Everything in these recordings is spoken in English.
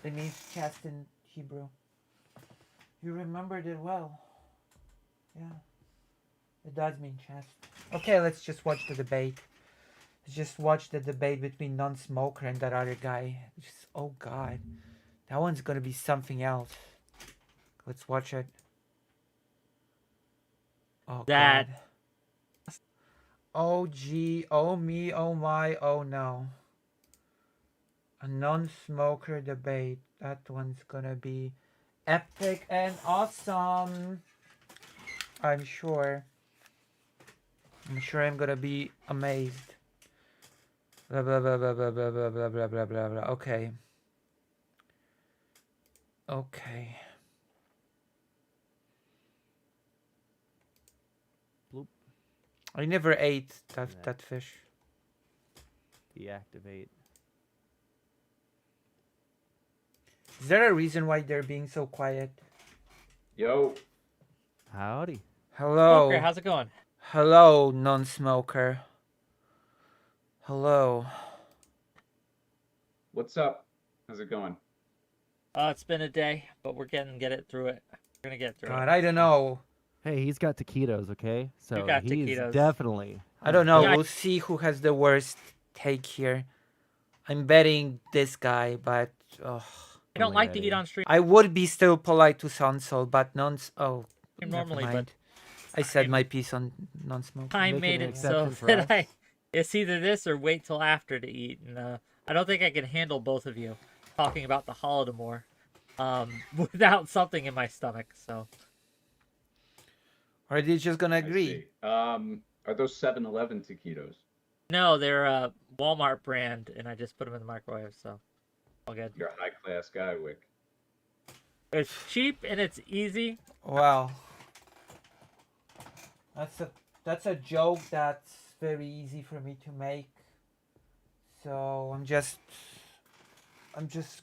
It means chest in Hebrew. You remembered it well. Yeah. It does mean chest. Okay, let's just watch the debate. Let's just watch the debate between non-smoker and that other guy. Just, oh god. That one's gonna be something else. Let's watch it. Oh That. god. Oh gee, oh me, oh my, oh no. A non-smoker debate. That one's gonna be epic and awesome. I'm sure. I'm sure I'm gonna be amazed. Blah blah blah blah blah blah blah blah blah blah blah blah. Okay. Okay. Bloop. I never ate that fish. Deactivate. Is there a reason why they're being so quiet? Yo. Howdy. Hello. Smoker, how's it going? Hello, non-smoker. Hello. What's up? How's it going? It's been a day, but we're get it through it. We're gonna get through God, it. I don't know. Hey, he's got taquitos, okay? So got he's taquitos. definitely. I don't know. Yeah, We'll see who has the worst take here. I'm betting this guy, but I don't like to eat on stream I would be still polite to Sansol, but never normally, but mind. I said my piece on non-smoke. time Making made an it so exception for that us. it's either this or wait till after to eat, and I don't think I can handle both of you talking about the Holodomor without something in my stomach. So Or are they just gonna I agree? see. Are those 7-Eleven taquitos? no, they're a Walmart brand, and I just put them in the microwave. So all good. You're a high-class guy, Wick. It's cheap and it's easy. Wow. That's a joke that's very easy for me to make. So I'm just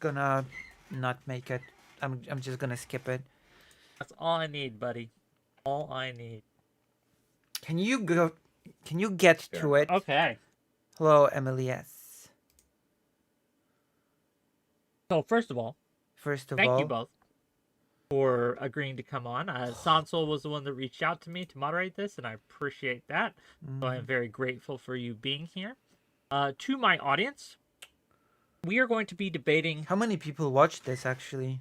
gonna not make it. I'm just gonna skip it. That's all I need, buddy. All I need. Can you get to it? Okay. Hello, Emily S. So first of all, First of thank all, you both for agreeing to come on. Sansol was the one that reached out to me to moderate this, and I appreciate that. So I'm very grateful for you being here. To my audience, we are going to be debating. How many people watch this actually?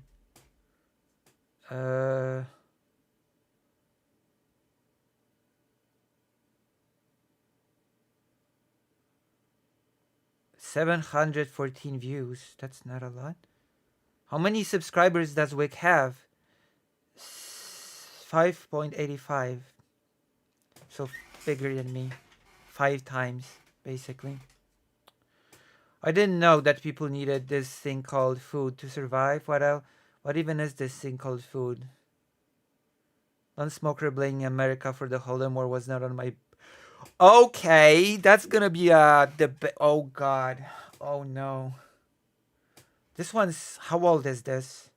714 views. That's not a lot. How many subscribers does Wick have? 5.85. So bigger than me. 5 times, basically. I didn't know that people needed this thing called food to survive. What even is this thing called food? Non-smoker blaming America for the Holodomor was not on my... Okay, that's gonna be a debate. Oh god. Oh no. This one's... How old is this?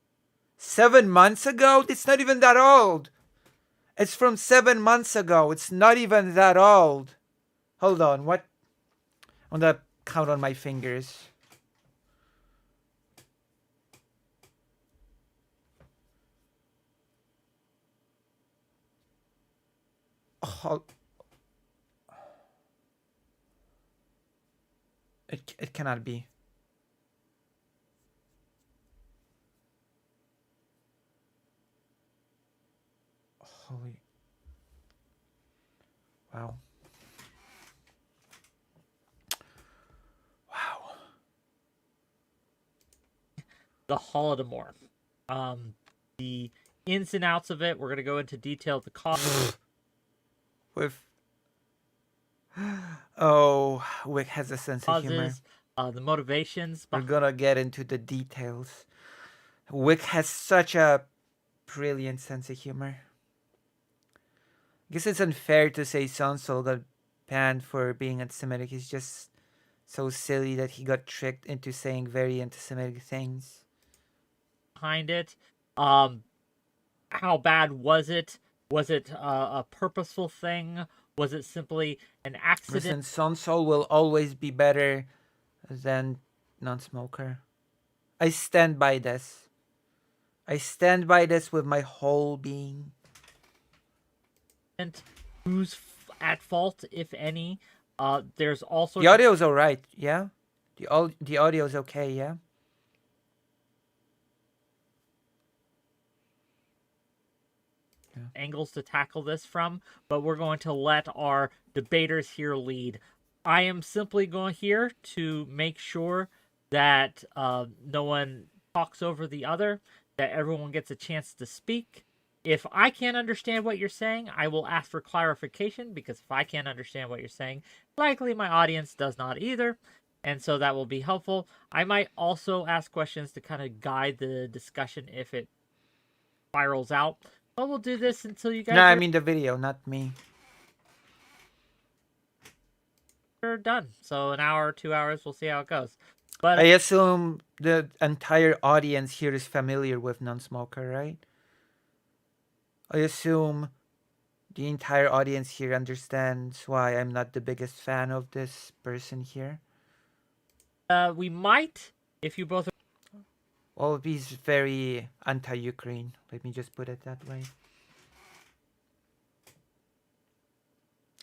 7 months ago? It's not even that old. It's from 7 months ago. It's not even that old. Hold on, what? I'm gonna count on my fingers. Oh, it cannot be. Holy. Wow. Wow. The Holodomor. The ins and outs of it. We're going to go into detail. The cost. With... Oh, Wick has a sense of humor. The motivations. We're gonna get into the details. Wick has such a brilliant sense of humor. I guess it's unfair to say Sansol got banned for being anti-Semitic. He's just so silly that he got tricked into saying very anti-Semitic things. Behind it. How bad was it? Was it a purposeful thing? Was it simply an accident? Listen, Sansol will always be better than non-smoker. I stand by this. I stand by this with my whole being. And who's at fault, if any? There's all sorts The of audio's alright, yeah? The audio's okay, yeah? angles to tackle this from, but we're going to let our debaters here lead. I am simply going here to make sure that no one talks over the other, that everyone gets a chance to speak. If I can't understand what you're saying, I will ask for clarification, because if I can't understand what you're saying, likely my audience does not either. And so that will be helpful. I might also ask questions to kind of guide the discussion if it spirals out. But we'll do this until you No, I guys mean the video, not me. are done. So an hour, 2 hours, we'll see how it goes. But I assume the entire audience here is familiar with non-smoker, right? I assume the entire audience here understands why I'm not the biggest fan of this person here. we might, if you both. Well, he's very anti-Ukraine. Let me just put it that way.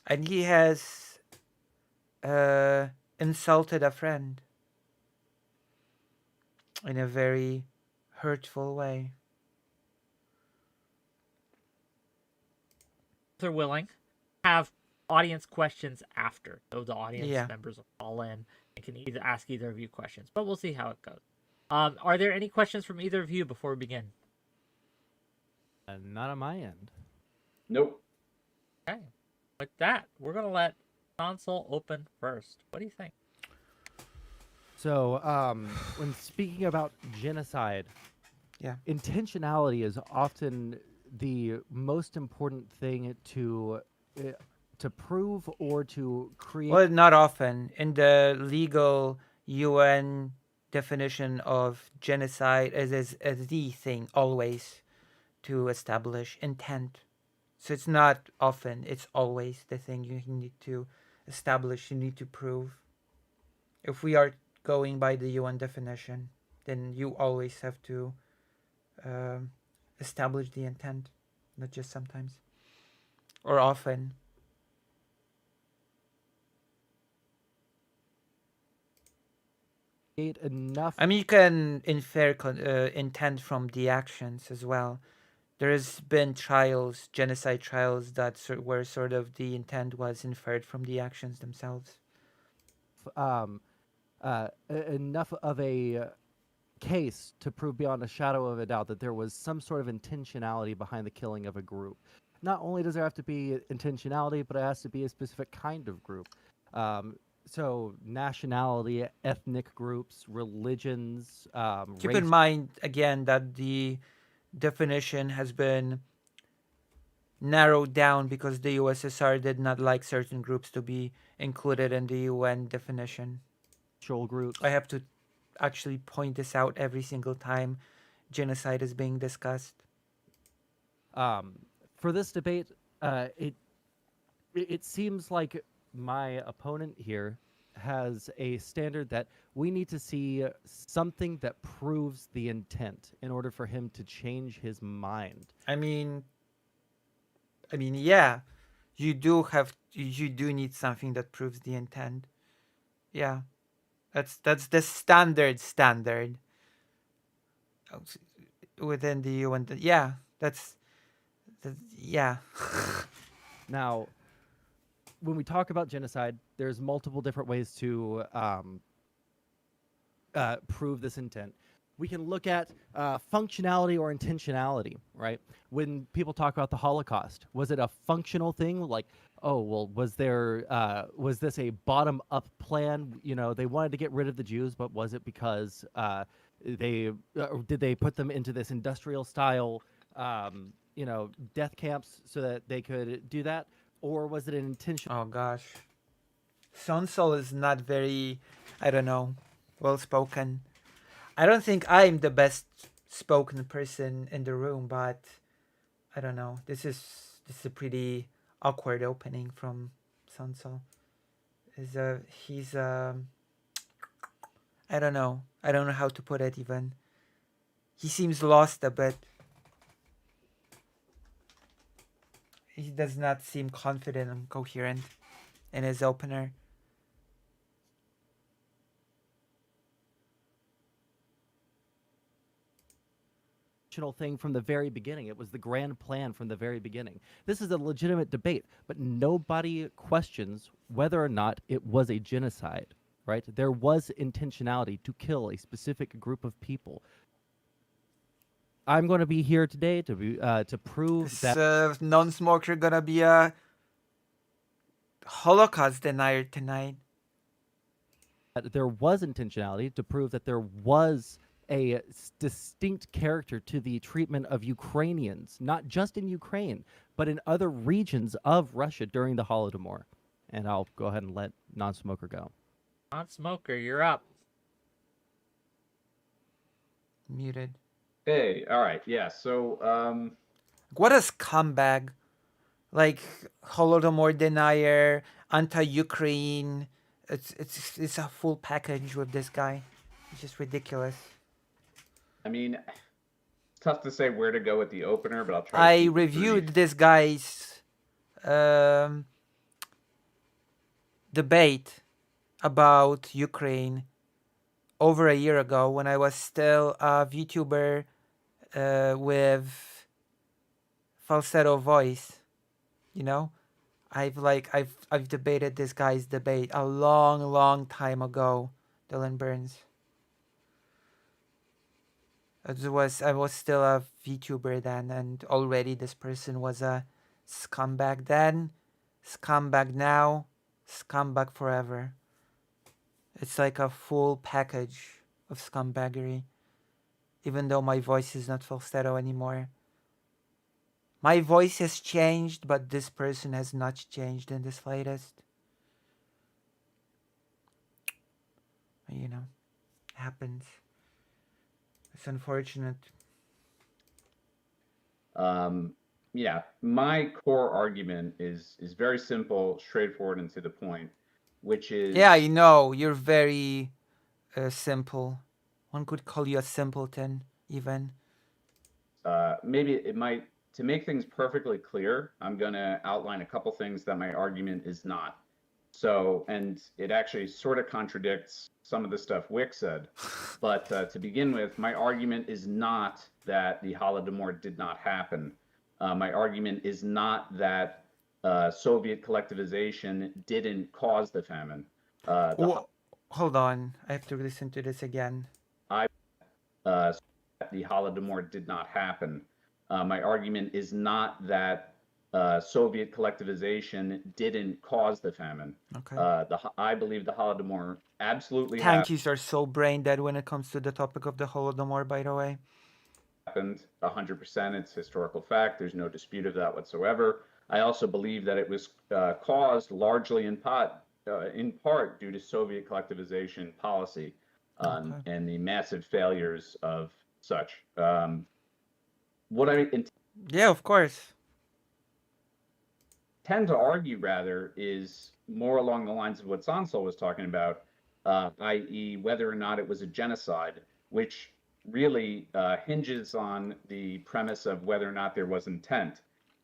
And he has insulted a friend in a very hurtful way. Are willing, have audience questions after, so the audience Yeah. members will call in and can either ask either of you questions. But we'll see how it goes. Are there any questions from either of you before we begin? Not on my end. Nope. Okay. With that, we're gonna let console open first. What do you think? So, when speaking about genocide, Yeah. intentionality is often the most important thing to prove or to create. Well, not often. In the legal UN definition of genocide, it is the thing always to establish intent. So it's not often, it's always the thing you need to establish, you need to prove. If we are going by the UN definition, then you always have to establish the intent, not just sometimes or often. Enough. I mean, you can infer intent from the actions as well. There's been trials, genocide trials, where sort of the intent was inferred from the actions themselves. Enough of a case to prove beyond a shadow of a doubt that there was some sort of intentionality behind the killing of a group. Not only does there have to be intentionality, but it has to be a specific kind of group. So nationality, ethnic groups, religions, Keep race. in mind, again, that the definition has been narrowed down because the USSR did not like certain groups to be included in the UN definition. Groups. I have to actually point this out every single time genocide is being discussed. For this debate, it seems like my opponent here has a standard that we need to see something that proves the intent in order for him to change his mind. I mean, yeah, you do need something that proves the intent. Yeah, that's the standard within the UN. Yeah, yeah. Now, when we talk about genocide, there's multiple different ways to prove this intent. We can look at functionality or intentionality, right? When people talk about the Holocaust, was it a functional thing? Like, oh, well, was this a bottom-up plan? You know, they wanted to get rid of the Jews, but was it because did they put them into this industrial style, death camps so that they could do that? Or was it an intentional? Oh gosh, Sonsol is not very, I don't know, well spoken. I don't think I'm the best spoken person in the room, but I don't know. This is a pretty awkward opening from Sonsol. He's I don't know. I don't know how to put it even. He seems lost a bit. He does not seem confident and coherent in his opener. Thing from the very beginning. It was the grand plan from the very beginning. This is a legitimate debate, but nobody questions whether or not it was a genocide, right? There was intentionality to kill a specific group of people. I'm going to be here today to prove This that non-smoker gonna be a Holocaust denier tonight. there was intentionality, to prove that there was a distinct character to the treatment of Ukrainians, not just in Ukraine, but in other regions of Russia during the Holodomor. And I'll go ahead and let non-smoker go. Non-smoker, you're up. Muted. Hey, all right, yeah. So, What a scumbag. Like Holodomor denier, anti-Ukraine. It's a full package with this guy. It's just ridiculous. I mean, it's tough to say where to go with the opener, but I'll try. I reviewed this guy's debate about Ukraine over a year ago when I was still a VTuber with falsetto voice. You know, I've debated this guy's debate a long time ago. Dylan Burns. I was still a VTuber then, and already this person was a scumbag then, scumbag now, scumbag forever. It's like a full package of scumbaggery. Even though my voice is not falsetto anymore. My voice has changed, but this person has not changed in the slightest. You know, happens. It's unfortunate. Yeah, my core argument is very simple, straightforward, and to the point, which is Yeah, you know, you're very simple. One could call you a simpleton, even. maybe it might, to make things perfectly clear, I'm going to outline a couple things that my argument is not. So, and it actually sort of contradicts some of the stuff Wick said. But to begin with, my argument is not that the Holodomor did not happen. My argument is not that Soviet collectivization didn't cause the famine. Hold on, I have to listen to this again. The Holodomor did not happen. My argument is not that Soviet collectivization didn't cause the famine. Okay. I believe the Holodomor absolutely Tankies are so brain dead when it comes to the topic of the Holodomor, by the way. happened 100%. It's historical fact. There's no dispute of that whatsoever. I also believe that it was caused largely in part due to Soviet collectivization policy and the massive failures of such. What I Yeah, of course. tend to argue rather is more along the lines of what Sansol was talking about, i.e. whether or not it was a genocide, which really hinges on the premise of whether or not there was intent.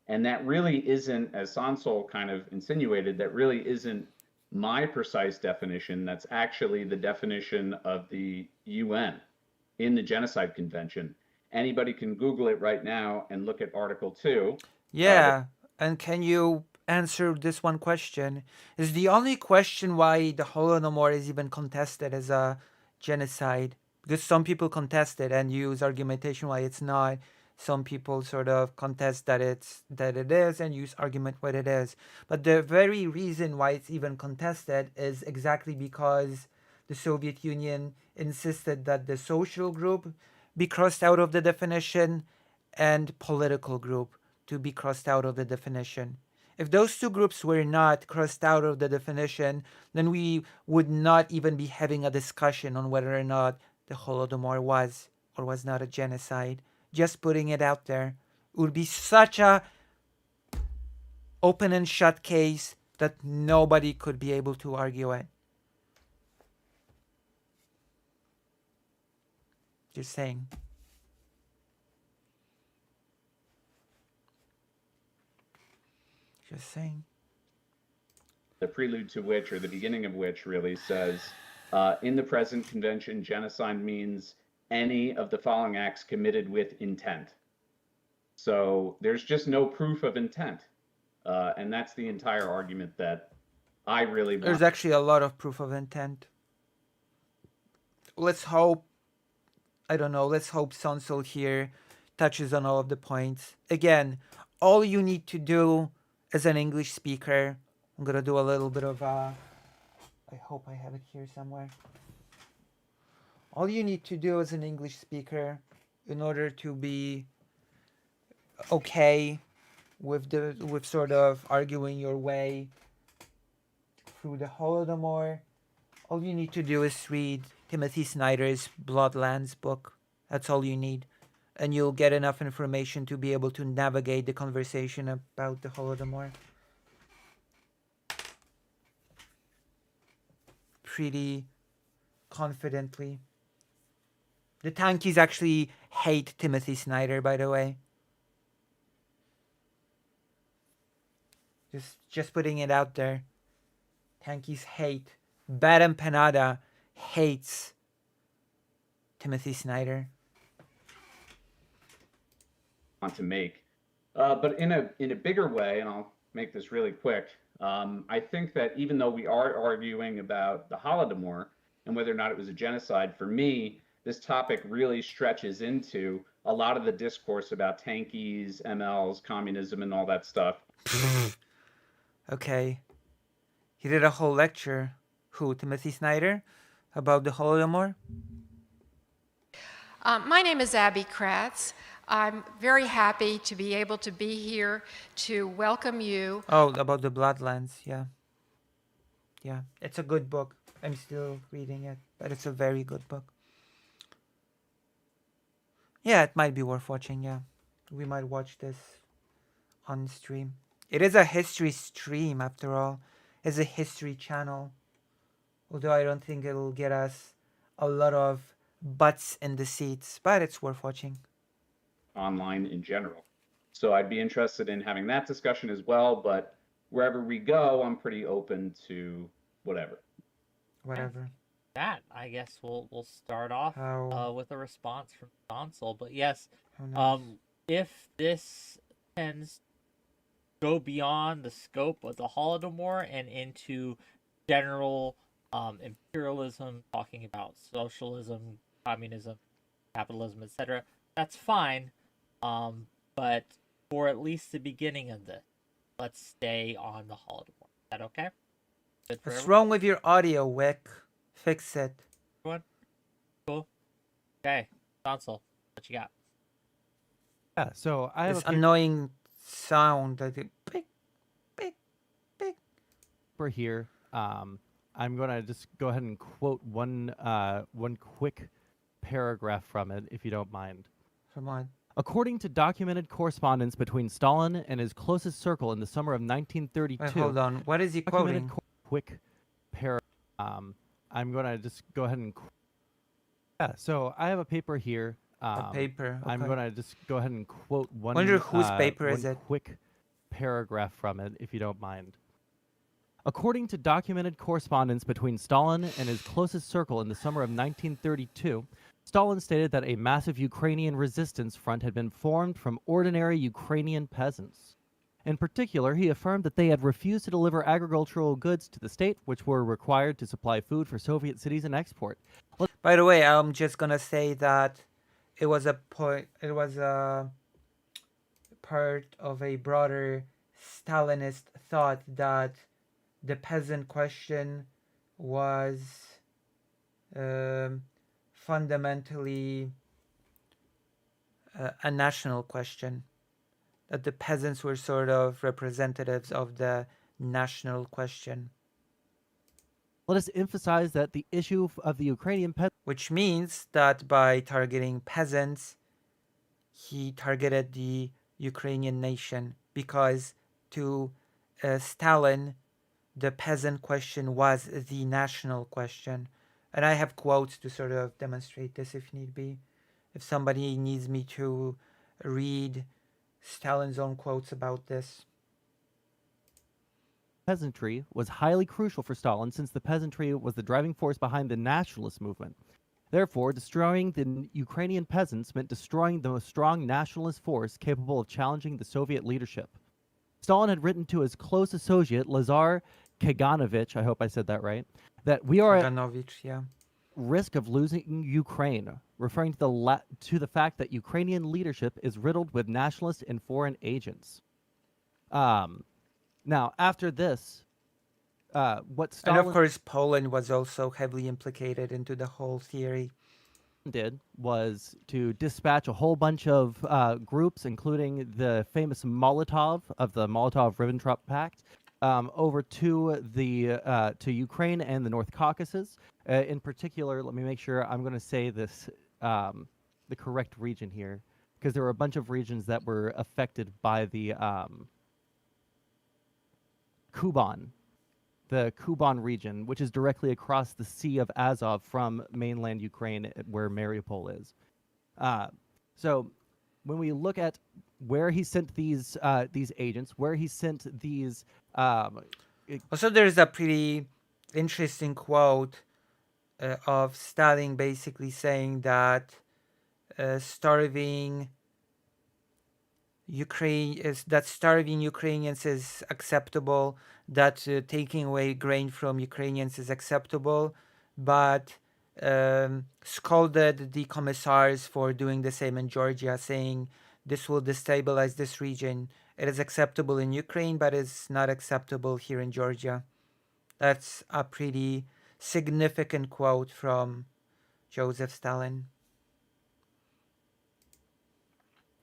And that really isn't, as Sansol kind of insinuated, that really isn't my precise definition. That's actually the definition of the UN in the Genocide Convention. Anybody can Google it right now and look at Article 2. Yeah, and can you answer this one question? Is the only question why the Holodomor is even contested as a genocide? Because some people contest it and use argumentation why it's not. Some people sort of contest that it is and use argument what it is. But the very reason why it's even contested is exactly because the Soviet Union insisted that the social group be crossed out of the definition and political group to be crossed out of the definition. If those two groups were not crossed out of the definition, then we would not even be having a discussion on whether or not the Holodomor was or was not a genocide. Just putting it out there. It would be such a open and shut case that nobody could be able to argue it. Just saying. Just saying. The prelude to which, or the beginning of which, really says, in the present convention, genocide means any of the following acts committed with intent. So there's just no proof of intent. And that's the entire argument that I really want. There's actually a lot of proof of intent. Let's hope, I don't know, let's hope Sonsol here touches on all of the points. Again, all you need to do as an English speaker, I'm going to do a little bit of, I hope I have it here somewhere. All you need to do as an English speaker in order to be okay with sort of arguing your way through the Holodomor, all you need to do is read Timothy Snyder's Bloodlands book. That's all you need. And you'll get enough information to be able to navigate the conversation about the Holodomor pretty confidently. The Tankies actually hate Timothy Snyder, by the way. Just putting it out there. Tankies hate. Bad Empanada hates Timothy Snyder. Want to make, but in a bigger way, and I'll make this really quick. I think that even though we are arguing about the Holodomor and whether or not it was a genocide, for me, this topic really stretches into a lot of the discourse about tankies, MLs, communism, and all that stuff. Okay. He did a whole lecture. Who? Timothy Snyder? About the Holodomor? My name is Abby Kratz. I'm very happy to be able to be here to welcome you. Oh, about the Bloodlands, yeah. Yeah, it's a good book. I'm still reading it, but it's a very good book. Yeah, it might be worth watching, yeah. We might watch this on stream. It is a history stream, after all. It's a history channel. Although I don't think it'll get us a lot of butts in the seats, but it's worth watching. Online in general. So I'd be interested in having that discussion as well, but wherever we go, I'm pretty open to whatever. Whatever. That, I guess we'll start off with a response from Console. But yes, if this tends to go beyond the scope of the Holodomor and into general imperialism, talking about socialism, communism, capitalism, etc., that's fine. But for at least the beginning of this, let's stay on the Holodomor. Is that okay? What's wrong with your audio, Wick? Fix it. Everyone? Cool. Okay. Console, what you got? Yeah, so I have this annoying sound that it pick, pick, pick. We're here. I'm going to just go ahead and quote one quick paragraph from it, if you don't mind. Come on. According to documented correspondence between Stalin and his closest circle in the summer of 1932. Wait, hold on. What is he quoting? Quick paragraph. I'm going to just go ahead and. Yeah, so I have a paper here. A paper. Okay. I'm going to just go ahead and quote one. Wonder whose paper is it? Quick paragraph from it, if you don't mind. According to documented correspondence between Stalin and his closest circle in the summer of 1932, Stalin stated that a massive Ukrainian resistance front had been formed from ordinary Ukrainian peasants. In particular, he affirmed that they had refused to deliver agricultural goods to the state, which were required to supply food for Soviet cities and export. By the way, I'm just gonna say that it was a part of a broader Stalinist thought that the peasant question was fundamentally a national question. That the peasants were sort of representatives of the national question. Let us emphasize that the issue of the Ukrainian peasants... Which means that by targeting peasants, he targeted the Ukrainian nation, because to Stalin, the peasant question was the national question. And I have quotes to sort of demonstrate this if need be. if somebody needs me to read Stalin's own quotes about this. Peasantry was highly crucial for Stalin since the peasantry was the driving force behind the nationalist movement. Therefore, destroying the Ukrainian peasants meant destroying the most strong nationalist force capable of challenging the Soviet leadership. Stalin had written to his close associate, Lazar Kaganovich, I hope I said that right, that we are at Kaganovich, yeah. risk of losing Ukraine, referring to the fact that Ukrainian leadership is riddled with nationalist and foreign agents. Now, after this, what And Stalin of course, Poland was also heavily implicated into the whole theory. did was to dispatch a whole bunch of groups, including the famous Molotov of the Molotov-Ribbentrop Pact, over to to Ukraine and the North Caucasus. In particular, let me make sure I'm going to say this the correct region here, because there were a bunch of regions that were affected by the Kuban. The Kuban region, which is directly across the Sea of Azov from mainland Ukraine, where Mariupol is. So, when we look at where he sent these agents, where he sent these, Also, there's a pretty interesting quote of Stalin basically saying that starving Ukrainians is acceptable, that taking away grain from Ukrainians is acceptable, but scolded the commissars for doing the same in Georgia, saying this will destabilize this region. It is acceptable in Ukraine, but it's not acceptable here in Georgia. That's a pretty significant quote from Joseph Stalin.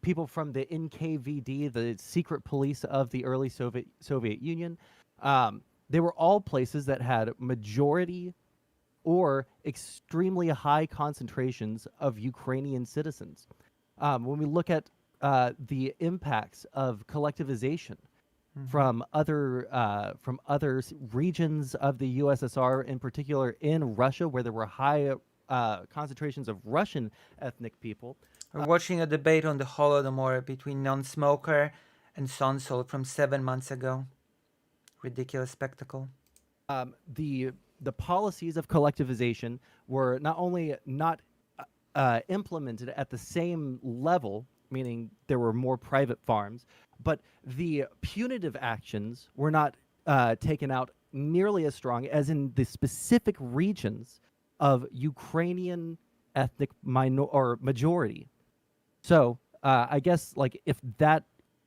people from the NKVD, the secret police of the early Soviet Union. They were all places that had majority or extremely high concentrations of Ukrainian citizens. When we look at the impacts of collectivization from other regions of the USSR, in particular in Russia, where there were high concentrations of Russian ethnic people. We're watching a debate on the Holodomor between non-smoker and Sonsol from 7 months ago. Ridiculous spectacle. The policies of collectivization were not only not implemented at the same level, meaning there were more private farms, but the punitive actions were not taken out nearly as strong as in the specific regions of Ukrainian ethnic or majority. So I guess like if that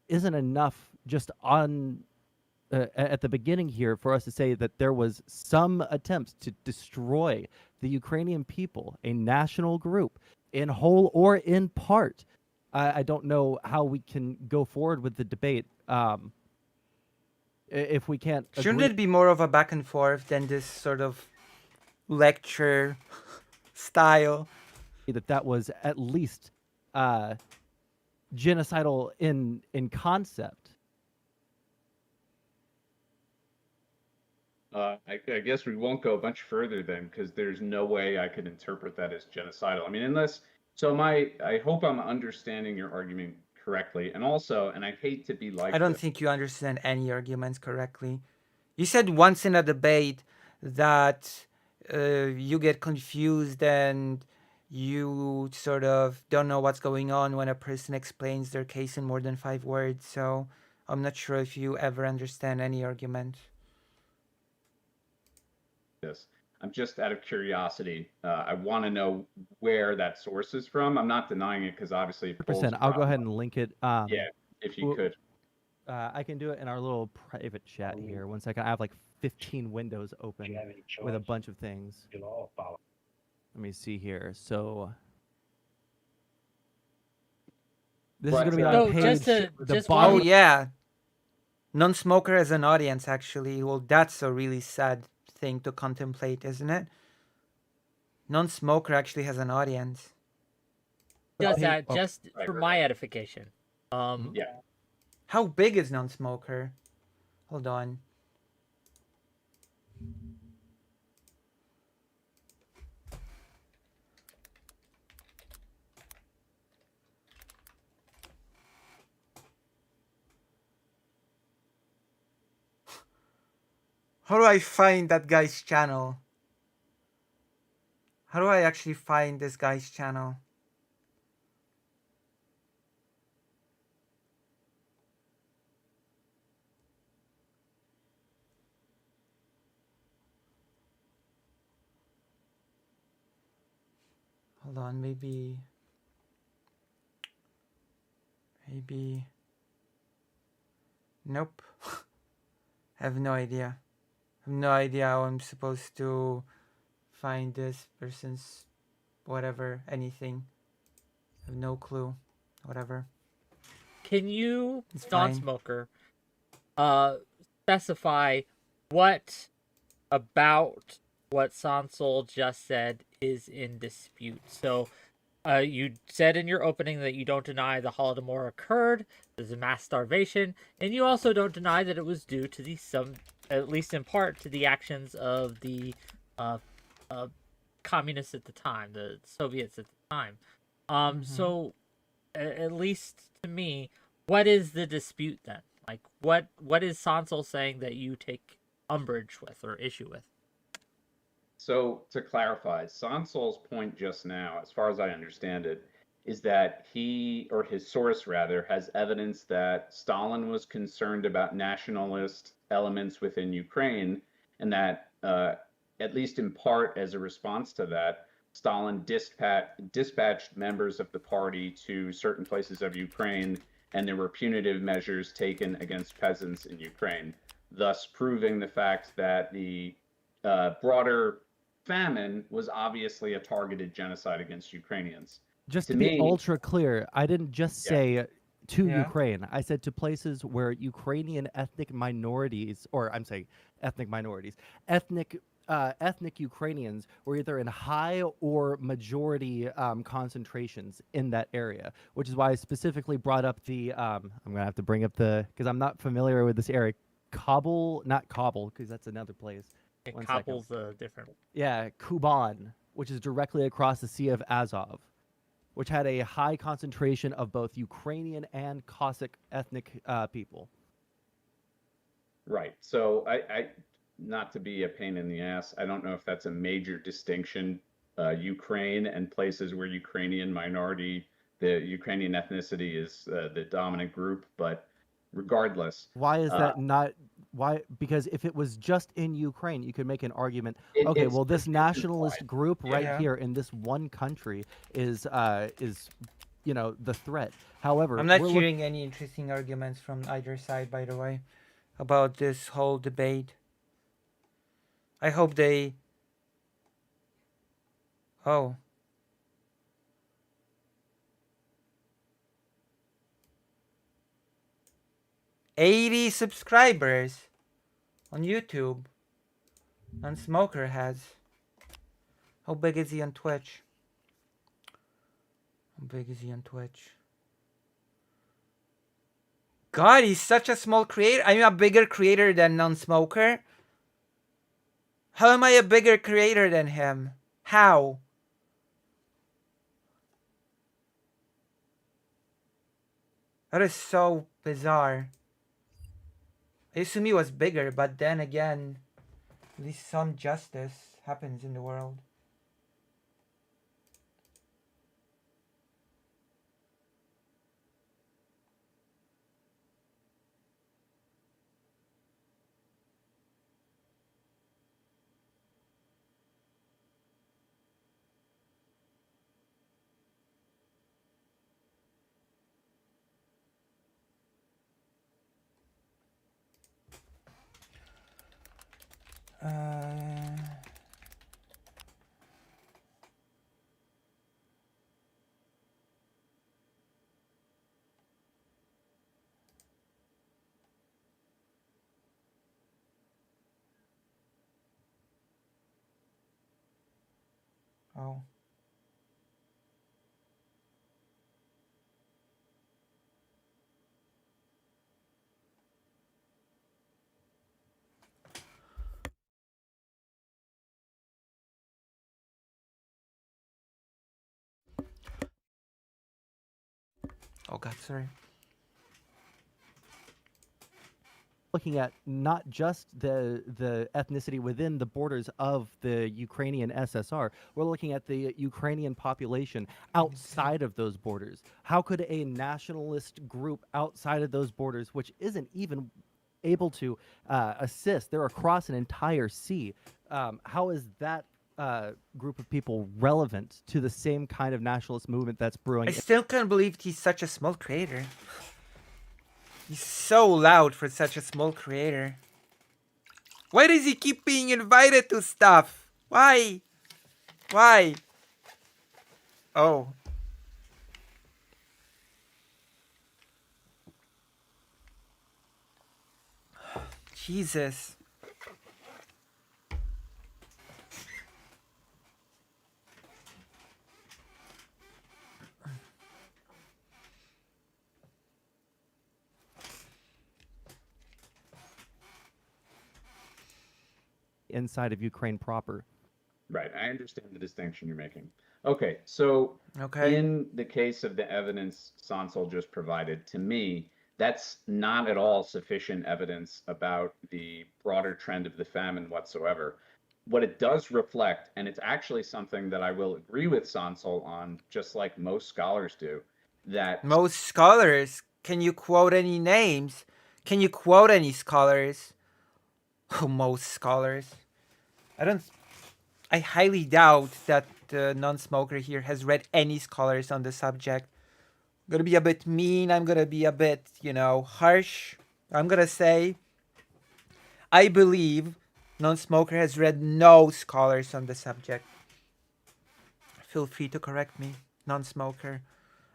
isn't enough just on at the beginning here for us to say that there was some attempts to destroy the Ukrainian people, a national group, in whole or in part, I don't know how we can go forward with the debate if we can't Shouldn't agree. it be more of a back and forth than this sort of lecture style? That was at least genocidal in concept. I guess we won't go much further then, because there's no way I could interpret that as genocidal. I mean, unless I hope I'm understanding your argument correctly, and also, and I hate to be like I don't this. think you understand any arguments correctly. You said once in a debate that you get confused and you sort of don't know what's going on when a person explains their case in more than 5 words. So I'm not sure if you ever understand any argument. This. I'm just out of curiosity. I want to know where that source is from. I'm not denying it because obviously it pulls 100%. I'll go ahead and link it. Yeah, if you could. I can do it in our little private chat here. 1 second. I have like 15 windows open with a bunch of things. Let me see here. So this is going to be on page the bottom. Oh yeah, non-smoker as an audience actually. Well, that's a really sad thing to contemplate, isn't it? Non-smoker actually has an audience. Does that just for my edification. Yeah. How big is non-smoker? Hold on. How do I find that guy's channel? How do I actually find this guy's channel? Hold on, maybe. Nope. I have no idea. I have no idea how I'm supposed to find this person's whatever, anything. I have no clue. Whatever. Can you, It's Don fine. Smoker, specify what about what Sansol just said is in dispute? So, you said in your opening that you don't deny the Holodomor occurred, there's a mass starvation, and you also don't deny that it was due to at least in part, to the actions of the uh, communists at the time, the Soviets at the time. So, at least to me, what is the dispute then? Like, what is Sansol saying that you take umbrage with or issue with? So to clarify, Sansol's point just now, as far as I understand it, is that he, or his source rather, has evidence that Stalin was concerned about nationalist elements within Ukraine, and that, at least in part as a response to that, Stalin dispatched members of the party to certain places of Ukraine, and there were punitive measures taken against peasants in Ukraine, thus proving the fact that the broader famine was obviously a targeted genocide against Ukrainians. Just To to be me, ultra clear, I didn't just yeah, say to Yeah. Ukraine. I said to places where Ukrainian ethnic minorities, or I'm saying ethnic minorities, ethnic Ukrainians were either in high or majority concentrations in that area, which is why I specifically brought up the. I'm gonna have to bring up the because I'm not familiar with this area. Kabul, not Kabul, because that's another place. It One second. couples a different. Yeah, Kuban, which is directly across the Sea of Azov, which had a high concentration of both Ukrainian and Cossack ethnic people. right. So not to be a pain in the ass, I don't know if that's a major distinction. Ukraine and places where the Ukrainian ethnicity is the dominant group, but regardless, Why is uh, that not? Why? Because if it was just in Ukraine, you could make an argument. Okay, it's well, this nationalist division-wide. group right Yeah. here in this one country is the threat. However, I'm not we're hearing any interesting arguments from either side, by the way, about this whole debate. I hope they. Oh. "80 subscribers on YouTube. And Smoker has. How big is he on Twitch? How big is he on Twitch? God, he's such a small creator. I'm a bigger creator than Non-Smoker. How am I a bigger creator than him? How? That is so bizarre. I assume he was bigger, but then again, at least some justice happens in the world. Oh. Oh God, sorry. looking at not just the ethnicity within the borders of the Ukrainian SSR. We're looking at the Ukrainian population outside of those borders. How could a nationalist group outside of those borders, which isn't even able to assist, they're across an entire sea, how is that group of people relevant to the same kind of nationalist movement that's brewing? I still can't believe he's such a small creator. He's so loud for such a small creator. Why does he keep being invited to stuff? Why? Why? Oh. Jesus. Inside of Ukraine proper. Right. I understand the distinction you're making. Okay. So Okay. in the case of the evidence Sansol just provided, to me, that's not at all sufficient evidence about the broader trend of the famine whatsoever. What it does reflect, and it's actually something that I will agree with Sansol on, just like most scholars do, that Most scholars. Can you quote any names? Can you quote any scholars? Oh, most scholars. I highly doubt that the non-smoker here has read any scholars on the subject. I'm gonna be a bit mean. I'm gonna be a bit, harsh. I'm gonna say I believe non-smoker has read no scholars on the subject. Feel free to correct me, non-smoker.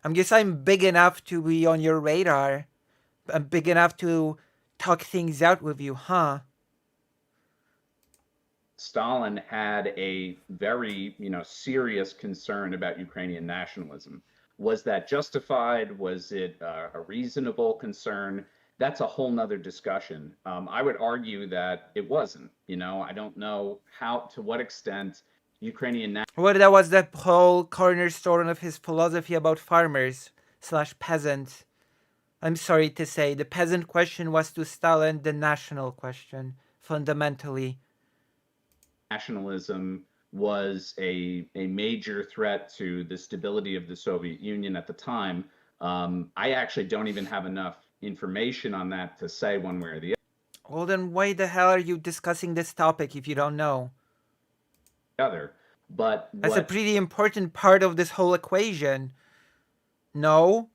I guess I'm big enough to be on your radar. I'm big enough to talk things out with you, huh? Stalin had a very, serious concern about Ukrainian nationalism. Was that justified? Was it a reasonable concern? That's a whole nother discussion. I would argue that it wasn't. I don't know to what extent Ukrainian Well, that was the whole cornerstone of his philosophy about farmers/peasants. I'm sorry to say, the peasant question was to Stalin the national question, fundamentally. nationalism was a major threat to the stability of the Soviet Union at the time. I actually don't even have enough information on that to say one way or the Well, then why the hell are you discussing this topic if you don't know? other. But That's a pretty important part of this whole equation. No?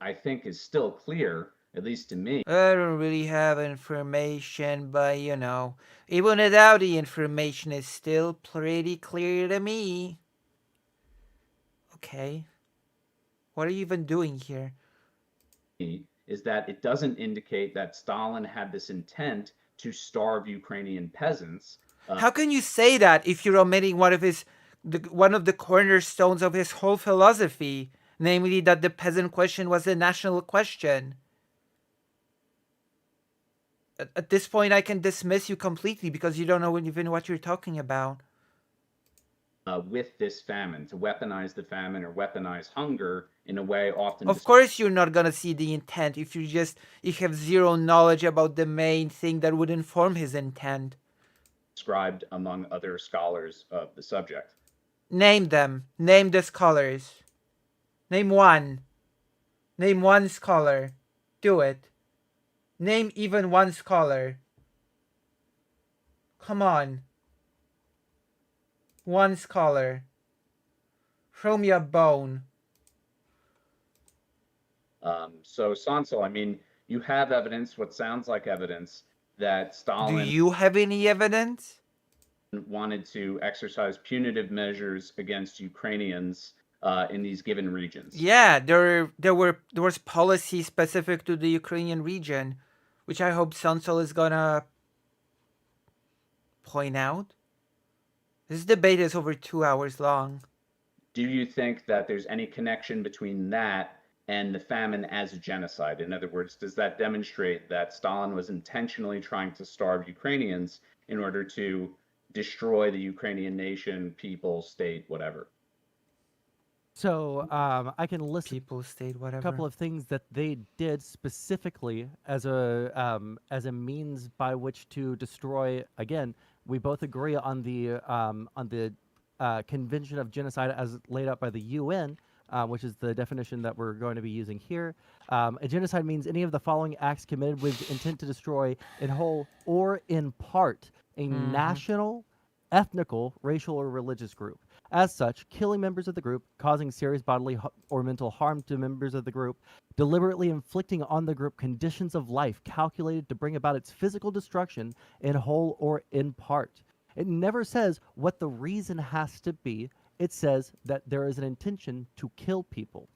I think is still clear, at least to me, I don't really have information, but even without the information, it's still pretty clear to me. Okay. What are you even doing here? is that it doesn't indicate that Stalin had this intent to starve Ukrainian peasants. How can you say that if you're omitting one of the cornerstones of his whole philosophy, namely that the peasant question was a national question? At this point, I can dismiss you completely because you don't know even what you're talking about. With this famine, to weaponize the famine or weaponize hunger in a way often. Of course, you're not gonna see the intent if you have zero knowledge about the main thing that would inform his intent. Described among other scholars of the subject. Name them. Name the scholars. Name one. Name one scholar. Do it. Name even one scholar. Come on. One scholar. Throw me a bone. So Sansol, I mean, you have evidence, what sounds like evidence, that Stalin. Do you have any evidence? Wanted to exercise punitive measures against Ukrainians in these given regions. Yeah, there was policy specific to the Ukrainian region, which I hope Sansol is gonna point out. This debate is over 2 hours long. Do you think that there's any connection between that and the famine as a genocide? In other words, does that demonstrate that Stalin was intentionally trying to starve Ukrainians in order to destroy the Ukrainian nation, people, state, whatever? So I can list People, state, a whatever. couple of things that they did specifically as a means by which to destroy. Again, we both agree on the Convention of Genocide as laid out by the UN, which is the definition that we're going to be using here. A genocide means any of the following acts committed with intent to destroy, in whole or in part, a national, ethnical, racial, or religious group. As such, killing members of the group, causing serious bodily or mental harm to members of the group, deliberately inflicting on the group conditions of life calculated to bring about its physical destruction in whole or in part. It never says what the reason has to be. It says that there is an intention to kill people.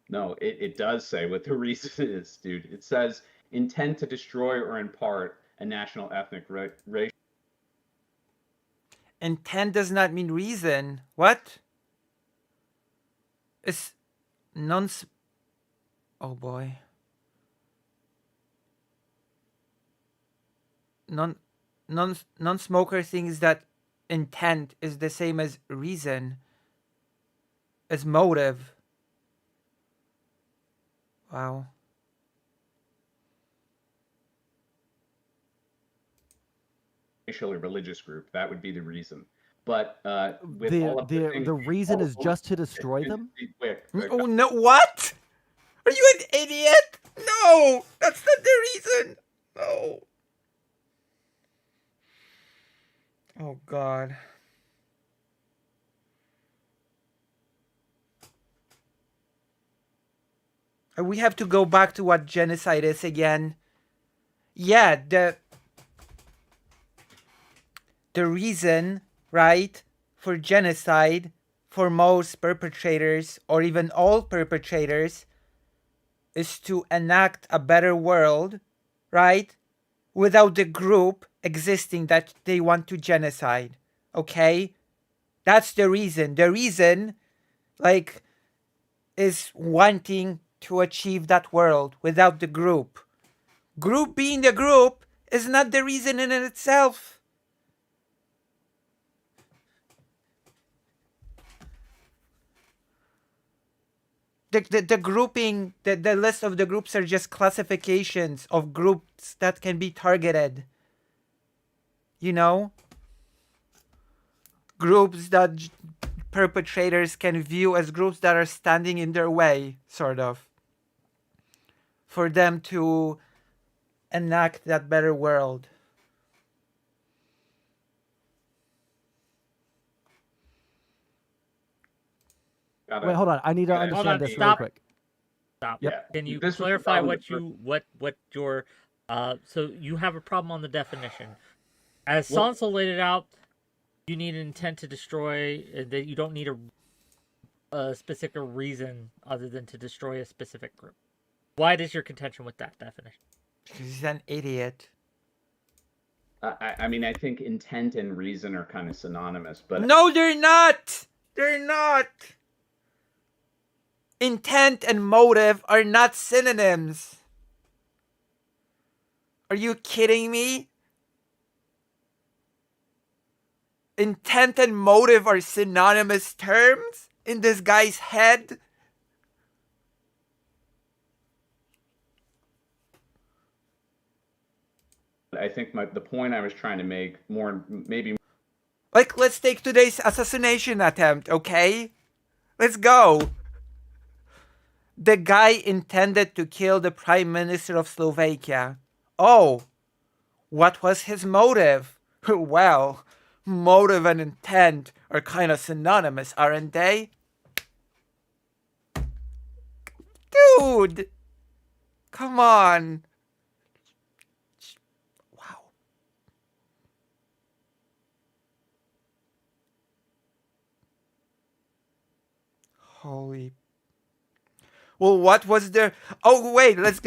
No, it does say what the reason is, dude. It says intent to destroy or in part a national, ethnic, racial. Intent does not mean reason. What? It's non. Oh boy. Non-smoker thinks that intent is the same as reason, as motive. Wow. Racial or religious group. That would be the reason. But with The all of the things, reason is just to destroy them? Oh no! What? Are you an idiot? No, that's not the reason. No. Oh God. We have to go back to what genocide is again. Yeah, the reason, right, for genocide, for most perpetrators, or even all perpetrators, is to enact a better world, right, without the group existing that they want to genocide. Okay? That's the reason. The reason, like, is wanting to achieve that world without the group. Group being the group is not the reason in itself. The grouping, the list of the groups are just classifications of groups that can be targeted. You know? Groups that perpetrators can view as groups that are standing in their way, sort of. For them to enact that better world. Wait, hold on. I need to Hold understand on, this stop. really quick. Stop. Yep. Can you This was the clarify problem what your so you have a problem on the definition. As Well- Sansa laid it out, you need an intent to destroy, that you don't need a specific reason other than to destroy a specific group. Why is your contention with that definition? He's an idiot. I mean, I think intent and reason are kind of synonymous, but No, they're not! They're not! Intent and motive are not synonyms. Are you kidding me? Intent and motive are synonymous terms in this guy's head? I think the point I was trying to make maybe Like, let's take today's assassination attempt, okay? Let's go. The guy intended to kill the Prime Minister of Slovakia. Oh, what was his motive? Well, motive and intent are kind of synonymous, aren't they? Dude! Come on. Wow. Holy. Well, what was the... Oh, wait, let's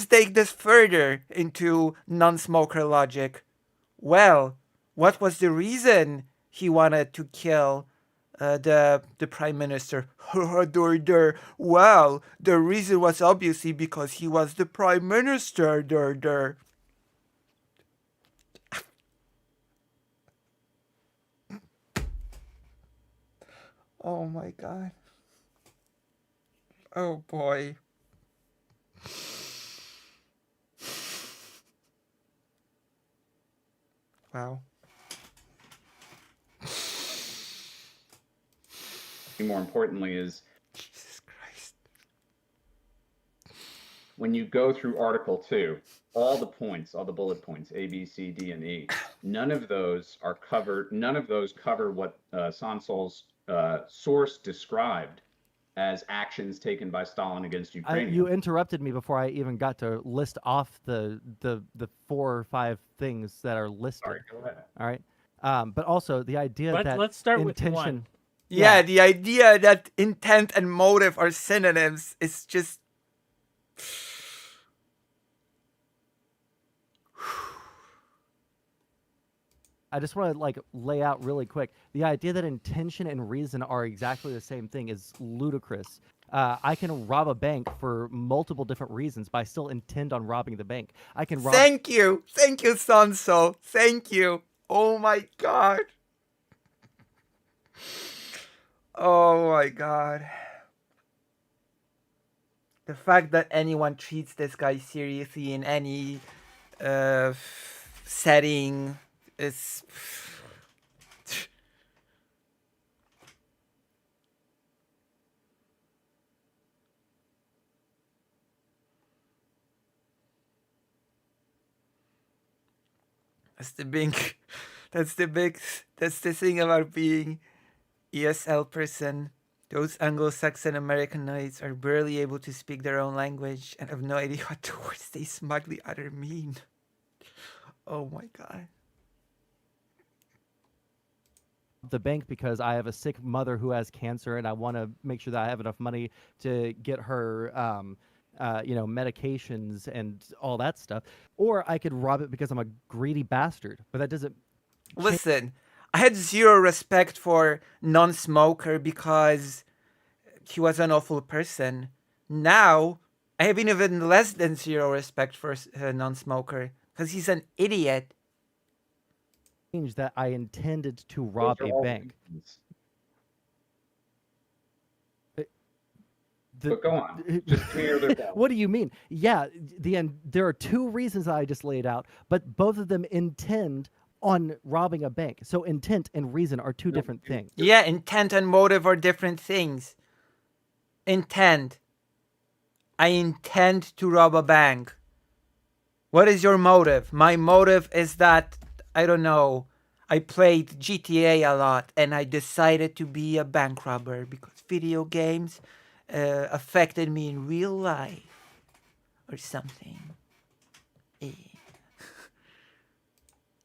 take this further into non-smoker logic. Well, what was the reason he wanted to kill the prime minister? Well, the reason was obviously because he was the prime minister. Oh my God. Oh boy. Wow. More importantly is Jesus Christ. when you go through Article 2, all the points, all the bullet points, A, B, C, D, and E, none of those are covered. None of those cover what Sansol's source described as actions taken by Stalin against Ukraine. You interrupted me before I even got to list off the 4 or 5 things that are listed. Sorry, go ahead. All right. But also the idea that Let's start with intention. one. Yeah, the idea that intent and motive are synonyms is just. I just want to like lay out really quick. The idea that intention and reason are exactly the same thing is ludicrous. I can rob a bank for multiple different reasons, but I still intend on robbing the bank. I can rob. Thank you, Sanso. Thank you. Oh my god. Oh my god. The fact that anyone treats this guy seriously in any setting is. That's the thing about being ESL person. Those Anglo-Saxon Americanites are barely able to speak their own language and have no idea what the words they smugly utter mean. Oh my god. The bank because I have a sick mother who has cancer and I want to make sure that I have enough money to get her medications and all that stuff, or I could rob it because I'm a greedy bastard, but that doesn't. Listen, I had zero respect for non-smoker because he was an awful person. Now I have even less than zero respect for a non-smoker because he's an idiot. That I intended to rob a bank. But go on. Just clear their balance. What do you mean? Yeah, there are 2 reasons that I just laid out, but both of them intend on robbing a bank. So intent and reason are 2 different things. Yeah, intent and motive are different things. Intent. I intend to rob a bank. What is your motive? My motive is that, I don't know, I played GTA a lot and I decided to be a bank robber because video games affected me in real life or something.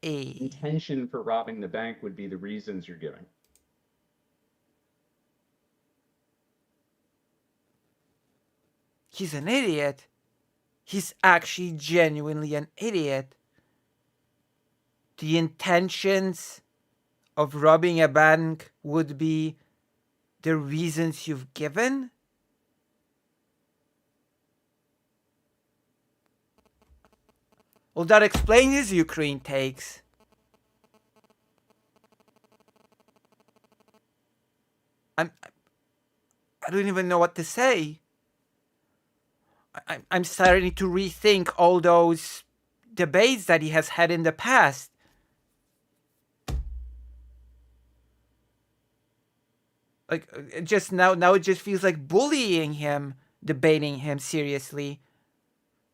Intention for robbing the bank would be the reasons you're giving. He's an idiot. He's actually genuinely an idiot. The intentions of robbing a bank would be the reasons you've given? Well, that explains his Ukraine takes. I don't even know what to say. I'm starting to rethink all those debates that he has had in the past. Like, just now it just feels like bullying him, debating him seriously.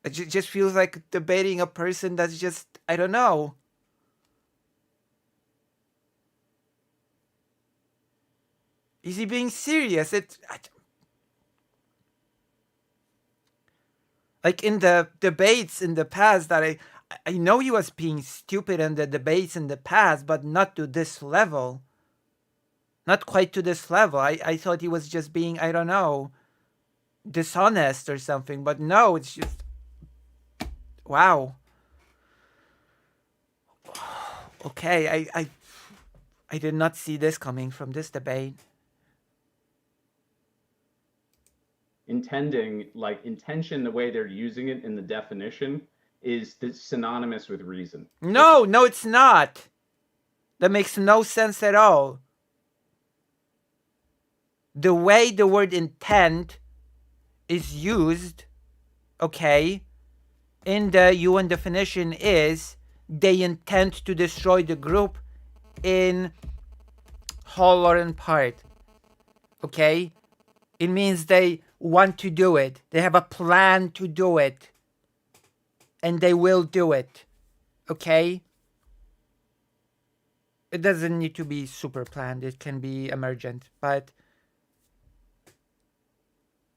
It just feels like debating a person that's just, I don't know. Is he being serious? Like in the debates in the past that I know he was being stupid in the debates in the past, but not to this level. Not quite to this level. I thought he was just being, I don't know, dishonest or something. But no, it's just... Wow. Okay, I did not see this coming from this debate. Intention, the way they're using it in the definition, is synonymous with reason. No, it's not. That makes no sense at all. The way the word intent is used, okay, in the UN definition is they intend to destroy the group in whole or in part. Okay? It means they want to do it. They have a plan to do it. And they will do it. Okay? It doesn't need to be super planned. It can be emergent. But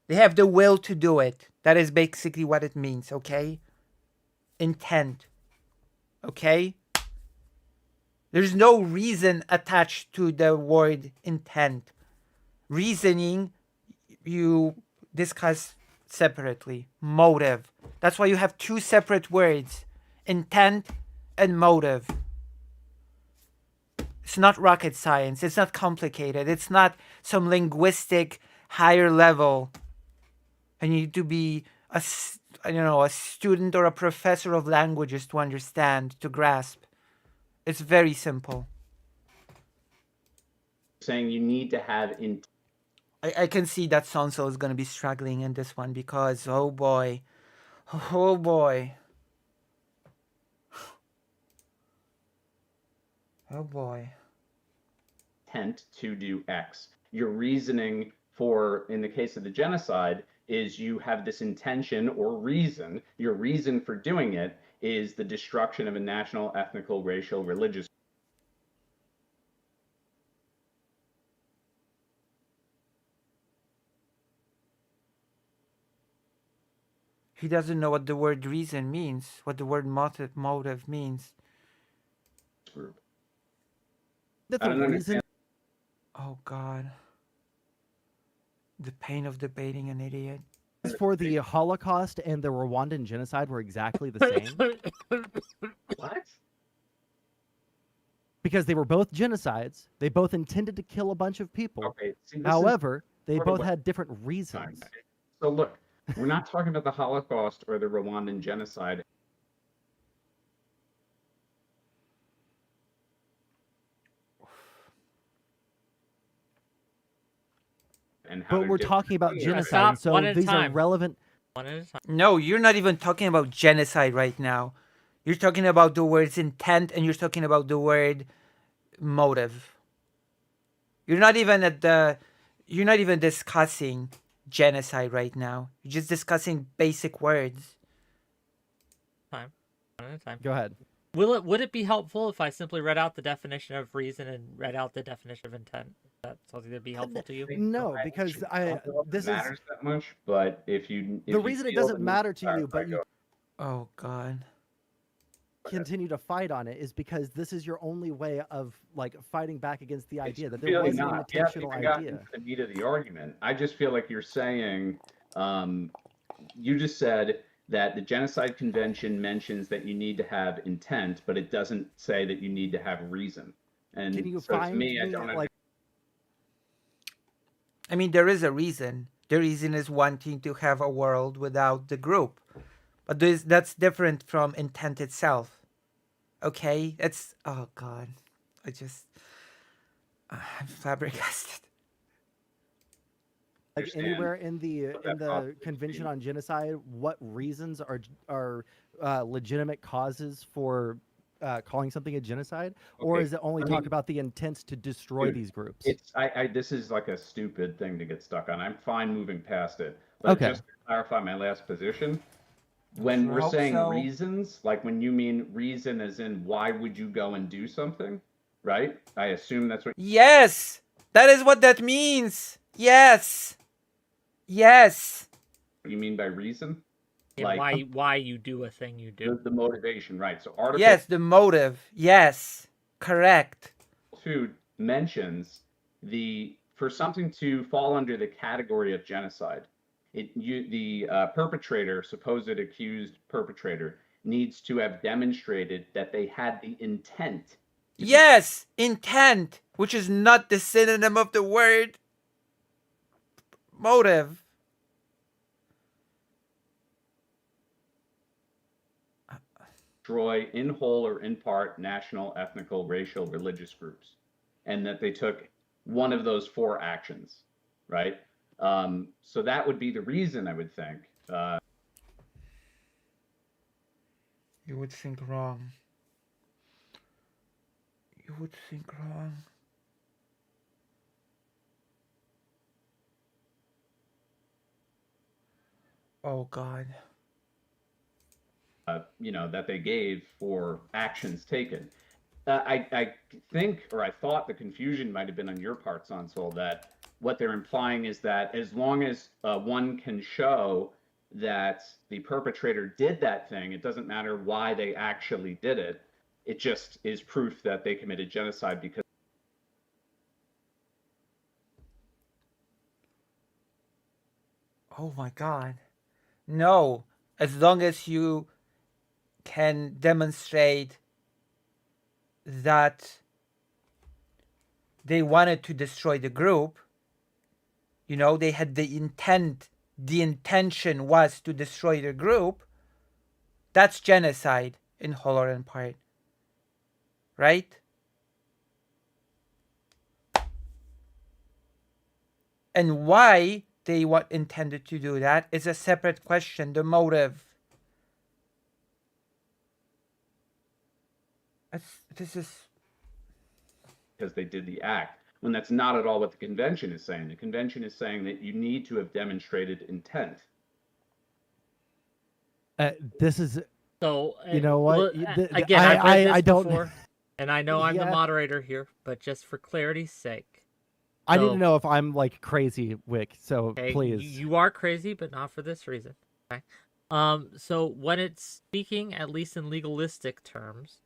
they have the will to do it. That is basically what it means. Okay? Intent. Okay? There's no reason attached to the word intent. Reasoning, you discuss separately. Motive. That's why you have two separate words. Intent and motive. It's not rocket science. It's not complicated. It's not some linguistic higher level. And you need to be a student or a professor of languages to understand, to grasp. It's very simple. Saying you need to have I can see that Sonso is going to be struggling in this one because, oh boy. Oh boy. Oh boy. intent to do X. Your reasoning for, in the case of the genocide, is you have this intention or reason. Your reason for doing it is the destruction of a national, ethnical, racial, religious. He doesn't know what the word reason means, what the word motive means. Group. That's I a don't reason. understand. Oh God. The pain of debating an idiot. For the Holocaust and the Rwandan genocide were exactly the same What? because they were both genocides. They both intended to kill a bunch of people. Okay. See, this However, they sort of both what- had different reasons. So look, we're not talking about the Holocaust or the Rwandan genocide. And how But they're we're different. talking about Yeah, genocide, stop, so one at a these are time. relevant. One at a time. No, you're not even talking about genocide right now. You're talking about the words intent and you're talking about the word motive. You're not even discussing genocide right now. You're just discussing basic words. One at a time. Go ahead. Would it be helpful if I simply read out the definition of reason and read out the definition of intent? Is that something that'd be helpful to you? No, because this is matters that much, but if you the reason it doesn't matter to you, but you Oh God. continue to fight on it is because this is your only way of like fighting back against the idea that there really was an not. intentional You got idea. into the meat of the argument. I just feel like you're saying, you just said that the Genocide Convention mentions that you need to have intent, but it doesn't say that you need to have reason. And Can you so to find me, I me, don't like I mean, there is a reason. The reason is wanting to have a world without the group. But that's different from intent itself. Okay? It's, oh God. I'm flabbergasted. like understand anywhere in the that process Convention means. on Genocide, what reasons are legitimate causes for calling something a genocide, or Okay, is it only I talk mean, about the intent to destroy dude, these groups? this is like a stupid thing to get stuck on. I'm fine moving past it. But Okay. just to clarify my last position, when Sure we're hope saying so. reasons, like when you mean reason as in why would you go and do something, right? I assume that's what Yes! That is what that means! Yes! Yes! you mean by reason. And Like why you do a thing you do? the motivation, right? So Article Yes, the motive. Yes. Correct. 2 mentions for something to fall under the category of genocide, the perpetrator, supposed accused perpetrator, needs to have demonstrated that they had the intent. Yes! Intent, which is not the synonym of the word motive. Destroy in whole or in part national, ethnical, racial, religious groups, and that they took one of those 4 actions, right? So that would be the reason, I would think. You would think wrong. You would think wrong. Oh God. That they gave for actions taken. I think, or I thought the confusion might have been on your part, Sansol, that what they're implying is that as long as one can show that the perpetrator did that thing, it doesn't matter why they actually did it. It just is proof that they committed genocide because. Oh my God. No. As long as you can demonstrate that they wanted to destroy the group, they had the intent, the intention was to destroy the group, that's genocide in whole and part. Right? And why they intended to do that is a separate question, the motive. This is because they did the act, when that's not at all what the convention is saying. The convention is saying that you need to have demonstrated intent. This is, So you know what? again, I've read this I don't. before, and I know I'm the Yeah. moderator here, but just for clarity's sake, I need to know if I'm like crazy, Wick. So okay, please. you are crazy, but not for this reason. Okay. So when it's speaking, at least in legalistic terms,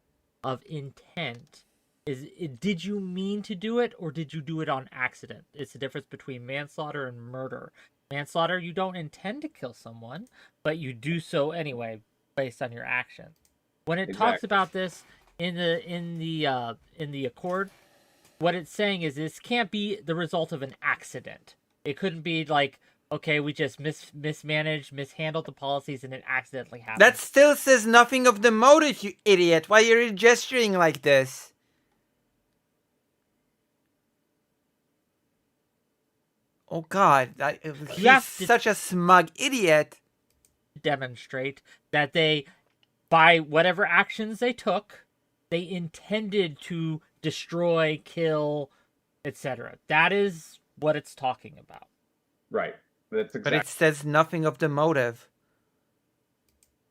of intent, did you mean to do it or did you do it on accident? It's the difference between manslaughter and murder. Manslaughter, you don't intend to kill someone, but you do so anyway based on your action. When it talks about this in the accord, what it's saying is this can't be the result of an accident. It couldn't be like, okay, we just mishandled the policies and it accidentally happened. that still says nothing of the motive, you idiot. Why are you gesturing like this? Oh God, he's such a smug idiot. Demonstrate that they, by whatever actions they took, they intended to destroy, kill, etc. That is what it's talking about. Right. That's exactly. But it says nothing of the motive.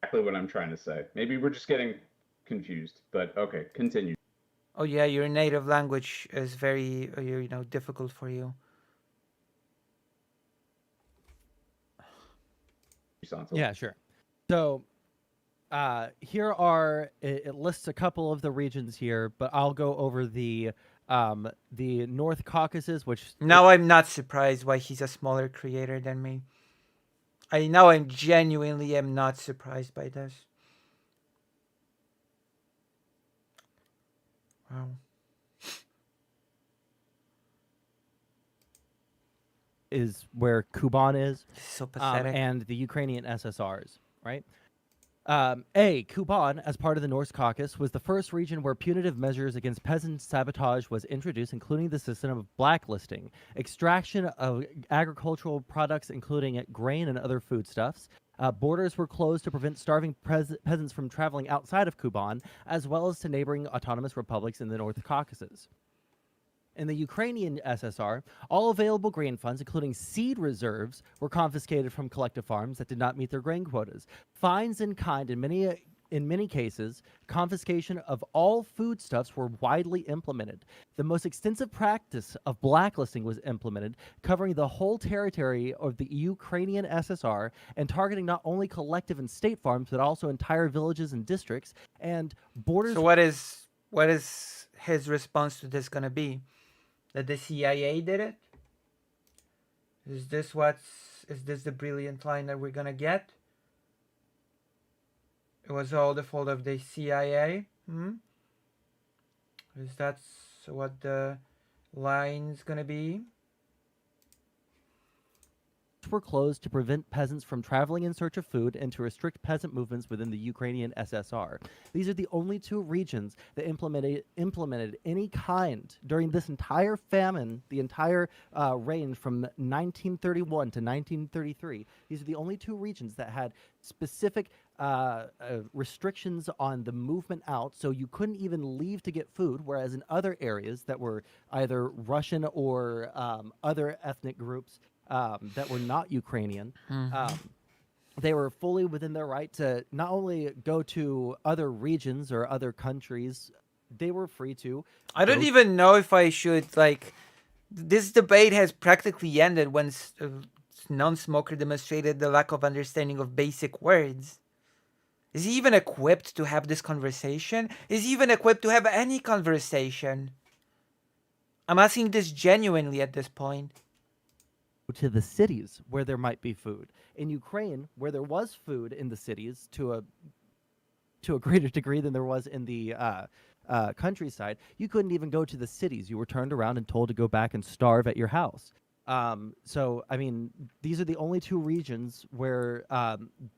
Exactly what I'm trying to say. Maybe we're just getting confused, but okay, continue. Oh yeah, your native language is very, difficult for you. Yeah, sure. So here are, it lists a couple of the regions here, but I'll go over the North Caucasus, which... Now I'm not surprised why he's a smaller creator than me. I genuinely am not surprised by this. Wow. Is where Kuban is. So pathetic. And the Ukrainian SSRs, right? Kuban, as part of the North Caucasus, was the first region where punitive measures against peasant sabotage was introduced, including the system of blacklisting, extraction of agricultural products, including grain and other foodstuffs. Borders were closed to prevent starving peasants from traveling outside of Kuban, as well as to neighboring autonomous republics in the North Caucasus. In the Ukrainian SSR, all available grain funds, including seed reserves, were confiscated from collective farms that did not meet their grain quotas. Fines in kind, in many cases, confiscation of all foodstuffs were widely implemented. The most extensive practice of blacklisting was implemented, covering the whole territory of the Ukrainian SSR and targeting not only collective and state farms, but also entire villages and districts and borders. So what is his response to this going to be? That the CIA did it? Is this the brilliant line that we're gonna get? It was all the fault of the CIA? Is that what the line's gonna be? were closed to prevent peasants from traveling in search of food and to restrict peasant movements within the Ukrainian SSR. These are the only two regions that implemented any kind during this entire famine, the entire range from 1931 to 1933. These are the only two regions that had specific restrictions on the movement out, so you couldn't even leave to get food, whereas in other areas that were either Russian or other ethnic groups that were not Ukrainian, they were fully within their right to not only go to other regions or other countries, they were free to. I don't even know if I should, like, this debate has practically ended when non-smoker demonstrated the lack of understanding of basic words. Is he even equipped to have this conversation? Is he even equipped to have any conversation? I'm asking this genuinely at this point. To the cities where there might be food. In Ukraine, where there was food in the cities to a greater degree than there was in the countryside, you couldn't even go to the cities. You were turned around and told to go back and starve at your house. So, I mean, these are the only two regions where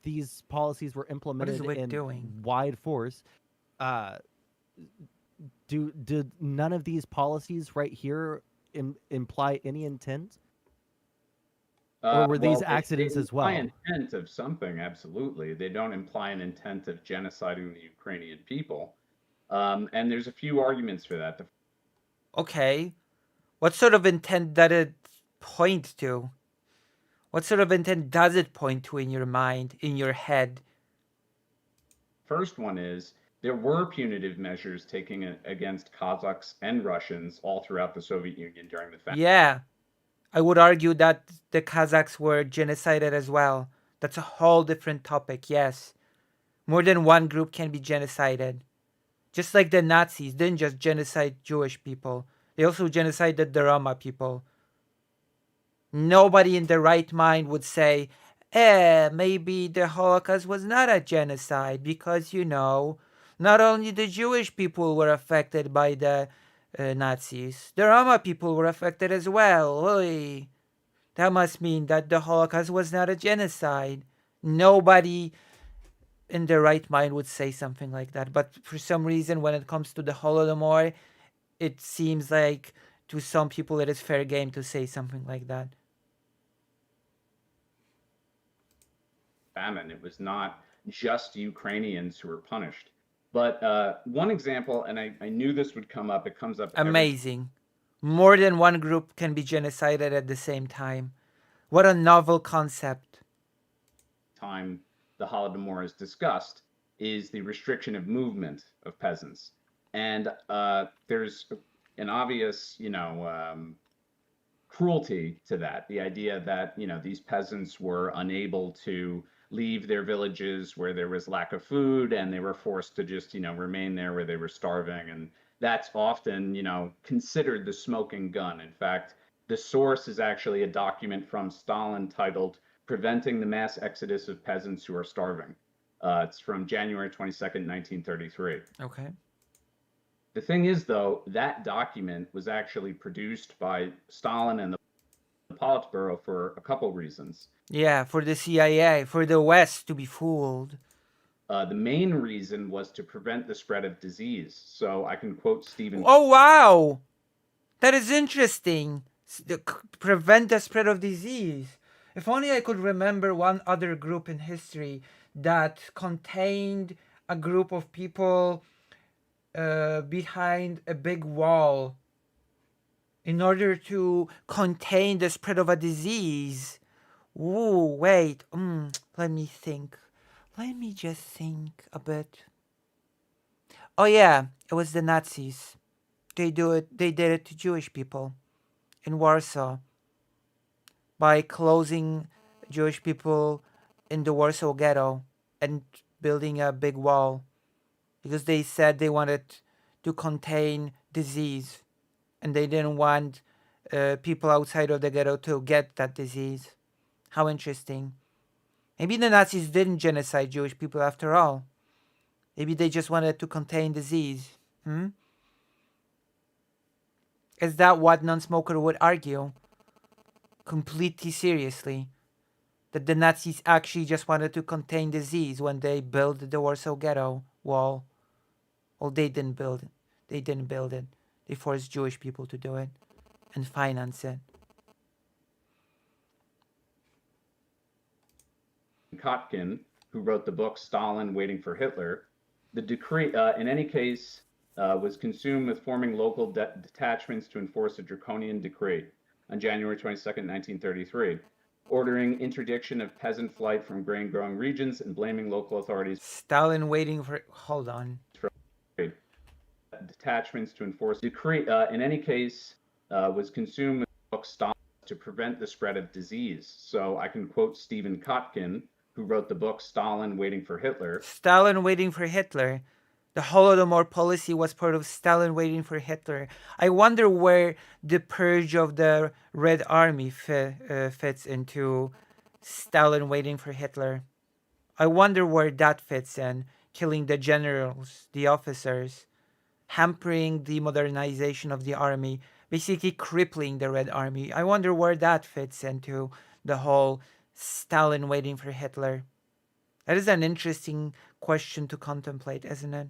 these policies were implemented in wide force. Did none of these policies right here imply any intent? Or were these accidents as well? They imply intent of something, absolutely. They don't imply an intent of genociding the Ukrainian people. And there's a few arguments for that. Okay. What sort of intent did it point to? What sort of intent does it point to in your mind, in your head? First one is, there were punitive measures taken against Kazakhs and Russians all throughout the Soviet Union during the famine. Yeah. I would argue that the Kazakhs were genocided as well. That's a whole different topic, yes. More than one group can be genocided. Just like the Nazis didn't just genocide Jewish people. They also genocided the Roma people. Nobody in their right mind would say, maybe the Holocaust was not a genocide because, not only the Jewish people were affected by the Nazis, the Roma people were affected as well. Oy. That must mean that the Holocaust was not a genocide. Nobody in their right mind would say something like that. But for some reason, when it comes to the Holodomor, it seems like to some people it is fair game to say something like that. Famine. It was not just Ukrainians who were punished. But one example, and I knew this would come up, it comes up. Amazing. More than one group can be genocided at the same time. What a novel concept. Time the Holodomor is discussed is the restriction of movement of peasants. And there's an obvious, cruelty to that. The idea that, these peasants were unable to leave their villages where there was lack of food, and they were forced to just, remain there where they were starving. And that's often, considered the smoking gun. In fact, the source is actually a document from Stalin titled Preventing the Mass Exodus of Peasants Who Are Starving. It's from January 22nd, 1933. Okay. The thing is, though, that document was actually produced by Stalin and the Politburo for a couple reasons. Yeah, for the CIA, for the West to be fooled. The main reason was to prevent the spread of disease. So I can quote Stephen. Oh, wow! That is interesting. Prevent the spread of disease. If only I could remember one other group in history that contained a group of people behind a big wall in order to contain the spread of a disease. Ooh, wait. Let me think. Let me just think a bit. Oh yeah, it was the Nazis. They did it to Jewish people in Warsaw by closing Jewish people in the Warsaw ghetto and building a big wall because they said they wanted to contain disease and they didn't want people outside of the ghetto to get that disease. How interesting. Maybe the Nazis didn't genocide Jewish people after all. Maybe they just wanted to contain disease. Is that what non-smoker would argue? Completely seriously. that the Nazis actually just wanted to contain disease when they built the Warsaw Ghetto Wall. Well, they didn't build it. They didn't build it. They forced Jewish people to do it and finance it. Kotkin, who wrote the book Stalin Waiting for Hitler, the decree, in any case, was consumed with forming local detachments to enforce a draconian decree on January 22nd, 1933, ordering interdiction of peasant flight from grain-growing regions and blaming local authorities. Stalin waiting for... Hold on. Detachments to enforce decree, in any case, was consumed with the book Stalin to prevent the spread of disease. So I can quote Stephen Kotkin, who wrote the book Stalin Waiting for Hitler. Stalin waiting for Hitler. The Holodomor policy was part of Stalin waiting for Hitler. I wonder where the purge of the Red Army fits into Stalin waiting for Hitler. I wonder where that fits in. Killing the generals, the officers, hampering the modernization of the army, basically crippling the Red Army. I wonder where that fits into the whole Stalin waiting for Hitler. That is an interesting question to contemplate, isn't it?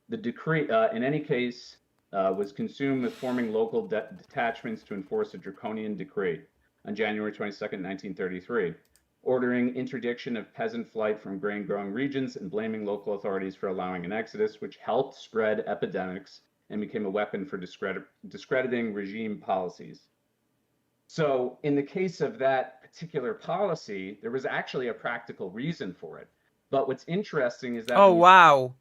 The decree, in any case, was consumed with forming local detachments to enforce a draconian decree on January 22nd, 1933, ordering interdiction of peasant flight from grain-growing regions and blaming local authorities for allowing an exodus, which helped spread epidemics and became a weapon for discrediting regime policies. So in the case of that particular policy, there was actually a practical reason for it. But what's interesting is that... Oh, wow.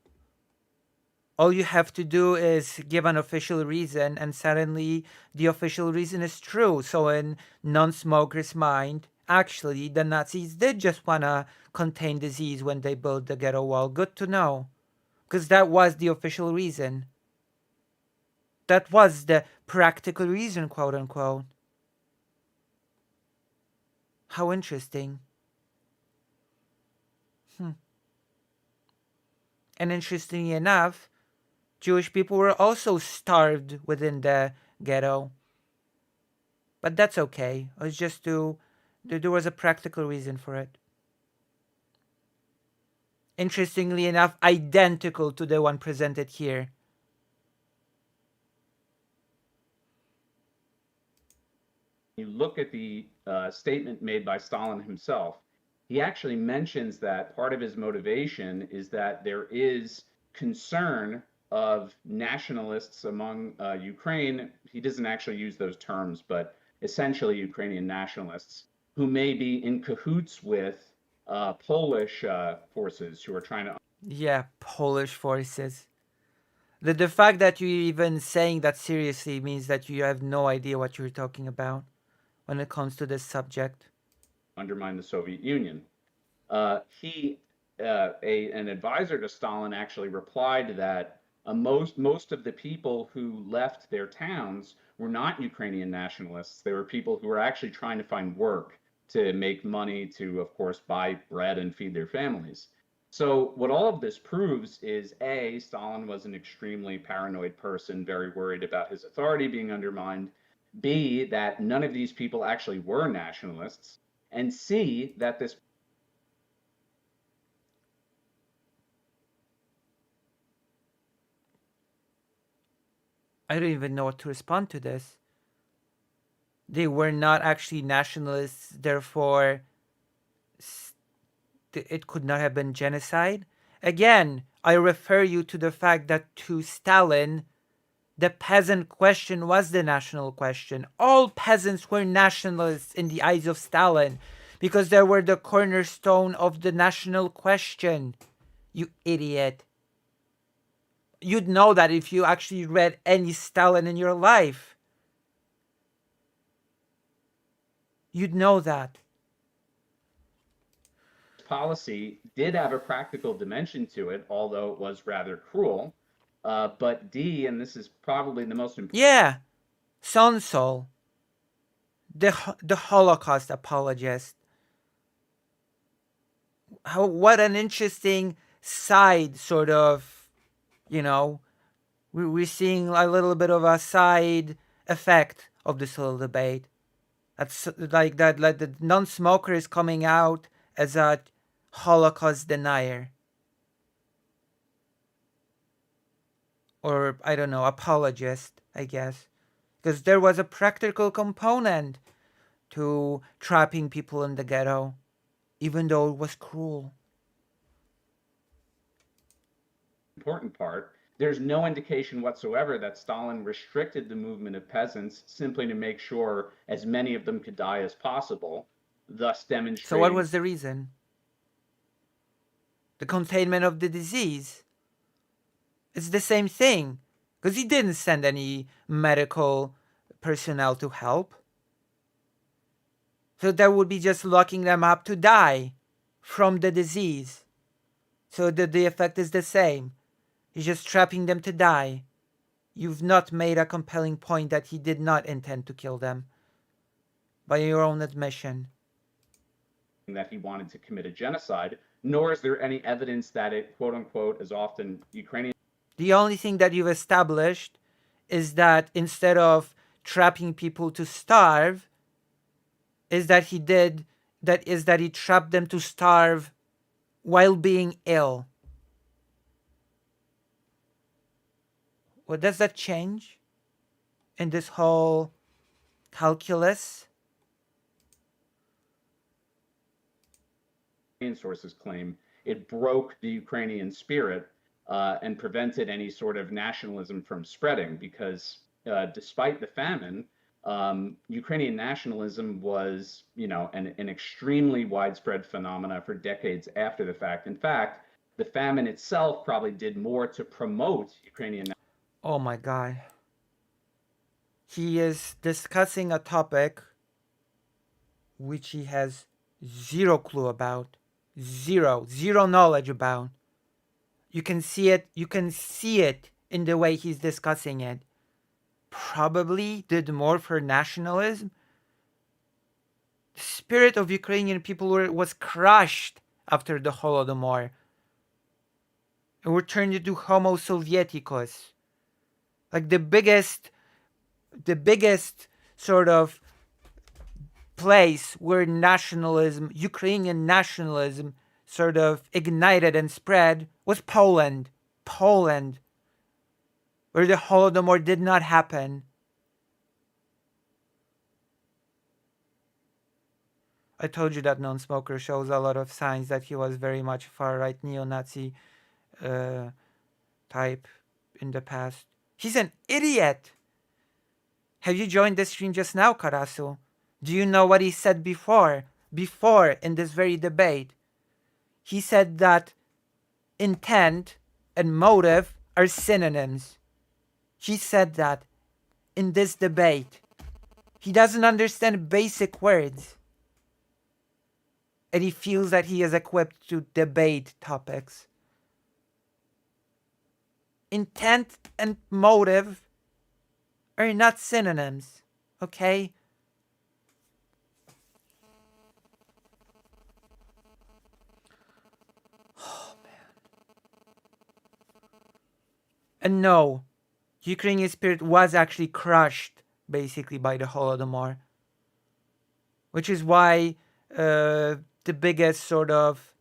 All you have to do is give an official reason, and suddenly the official reason is true. So in non-smokers' mind, actually, the Nazis did just want to contain disease when they built the ghetto wall. Good to know. Because that was the official reason. That was the practical reason, quote unquote. How interesting. And interestingly enough, Jewish people were also starved within the ghetto. But that's okay. It was just there was a practical reason for it. Interestingly enough, identical to the one presented here. You look at the statement made by Stalin himself, he actually mentions that part of his motivation is that there is concern of nationalists among Ukraine. He doesn't actually use those terms, but essentially Ukrainian nationalists who may be in cahoots with Polish forces who are trying to... Yeah, Polish forces. The fact that you're even saying that seriously means that you have no idea what you're talking about when it comes to this subject. Undermine the Soviet Union. An advisor to Stalin actually replied that most of the people who left their towns were not Ukrainian nationalists. They were people who were actually trying to find work to make money to, of course, buy bread and feed their families. So what all of this proves is, A, Stalin was an extremely paranoid person, very worried about his authority being undermined. B, that none of these people actually were nationalists. And C, that this... I don't even know what to respond to this. They were not actually nationalists, therefore it could not have been genocide. Again, I refer you to the fact that to Stalin, the peasant question was the national question. All peasants were nationalists in the eyes of Stalin because they were the cornerstone of the national question. You idiot. You'd know that if you actually read any Stalin in your life. You'd know that. Policy did have a practical dimension to it, although it was rather cruel. But D, and this is probably the most important... Yeah, Sonsol, the Holocaust apologist. What an interesting side sort of, we're seeing a little bit of a side effect of this whole debate. That's like that. Like the non-smoker is coming out as a Holocaust denier, or I don't know, apologist, I guess, because there was a practical component to trapping people in the ghetto, even though it was cruel. Important part, there's no indication whatsoever that Stalin restricted the movement of peasants simply to make sure as many of them could die as possible, thus demonstrating. So what was the reason? The containment of the disease. It's the same thing, because he didn't send any medical personnel to help. So that would be just locking them up to die from the disease. So the effect is the same. He's just trapping them to die. You've not made a compelling point that he did not intend to kill them, by your own admission. That he wanted to commit a genocide, nor is there any evidence that it, quote unquote, as often Ukrainian. The only thing that you've established is that instead of trapping people to starve, is that he trapped them to starve while being ill. What does that change in this whole calculus? Sources claim it broke the Ukrainian spirit and prevented any sort of nationalism from spreading, because despite the famine, Ukrainian nationalism was, an extremely widespread phenomena for decades after the fact. In fact, the famine itself probably did more to promote Ukrainian. Oh my God. He is discussing a topic which he has zero clue about. Zero knowledge about. You can see it in the way he's discussing it. Probably did more for nationalism. The spirit of Ukrainian people was crushed after the Holodomor. And were turned into Homo Sovieticus. Like the biggest sort of place where nationalism, Ukrainian nationalism, sort of ignited and spread was Poland. Poland, where the Holodomor did not happen. I told you that non-smoker shows a lot of signs that he was very much far-right neo-Nazi type in the past. He's an idiot! Have you joined the stream just now, Karasu? Do you know what he said before? Before, in this very debate. He said that intent and motive are synonyms. He said that in this debate. He doesn't understand basic words. And he feels that he is equipped to debate topics. Intent and motive are not synonyms, okay? Oh, man. And no, Ukrainian spirit was actually crushed, basically, by the Holodomor. Which is why the biggest sort of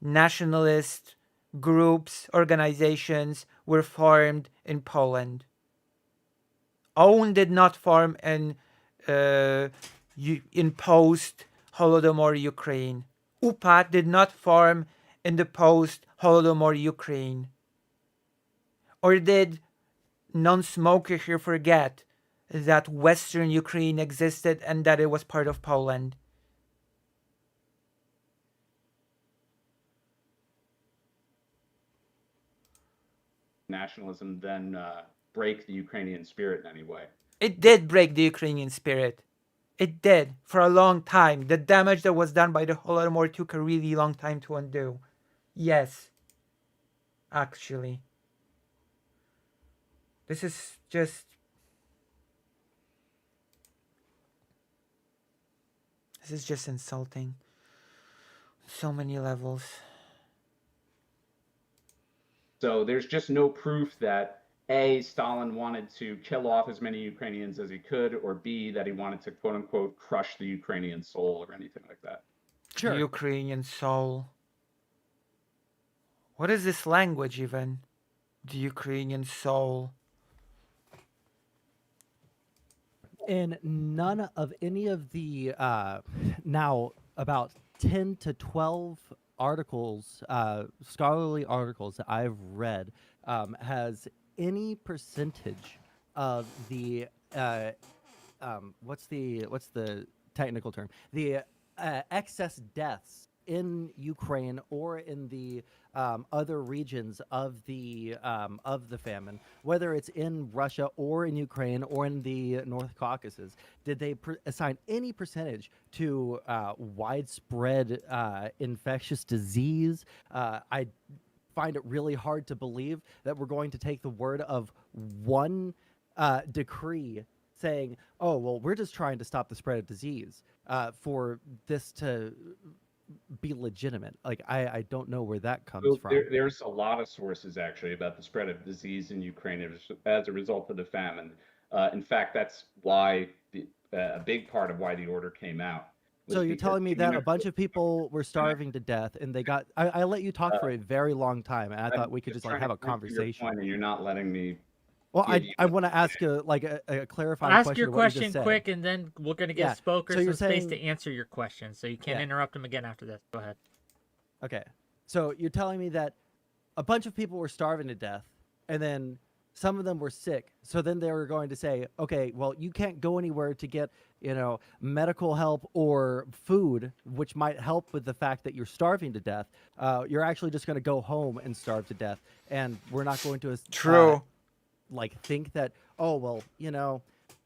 nationalist groups, organizations were formed in Poland. OWN did not form in post-Holodomor Ukraine. UPA did not form in the post-Holodomor Ukraine. Or did non-smoker here forget that Western Ukraine existed and that it was part of Poland? Nationalism then break the Ukrainian spirit in any way. It did break the Ukrainian spirit. It did, for a long time. The damage that was done by the Holodomor took a really long time to undo. Yes. Actually. This is just... This is just insulting. So many levels. So there's just no proof that A, Stalin wanted to kill off as many Ukrainians as he could, or B, that he wanted to quote unquote crush the Ukrainian soul or anything like that. The Ukrainian soul. What is this language even? The Ukrainian soul. In none of any of the now about 10 to 12 articles, scholarly articles that I've read, has any percentage of the what's the technical term? The excess deaths in Ukraine or in the other regions of the famine, whether it's in Russia or in Ukraine or in the North Caucasus, did they assign any percentage to widespread infectious disease? I find it really hard to believe that we're going to take the word of one decree saying, "Oh, well, we're just trying to stop the spread of disease," for this to be legitimate. Like, I don't know where that comes So from. there's a lot of sources actually about the spread of disease in Ukraine as a result of the famine. In fact, that's why a big part of why the order came out was So you're because telling me that a bunch of people were starving to death, and they got? I let you talk for a very long time, and I thought we could just like trying have to a prove your conversation. point, and you're not letting me Well, give you. I want to ask a clarifying Ask question your to what you just question said. quick, and then we're gonna give Yeah, Spoker so you're some space to saying- answer your question. So you can't Yeah. interrupt him again after this. Go ahead. Okay, so you're telling me that a bunch of people were starving to death, and then some of them were sick. So then they were going to say, okay, well, you can't go anywhere to get, medical help or food, which might help with the fact that you're starving to death. You're actually just going to go home and starve to death, and we're not going to True. think that, oh, well,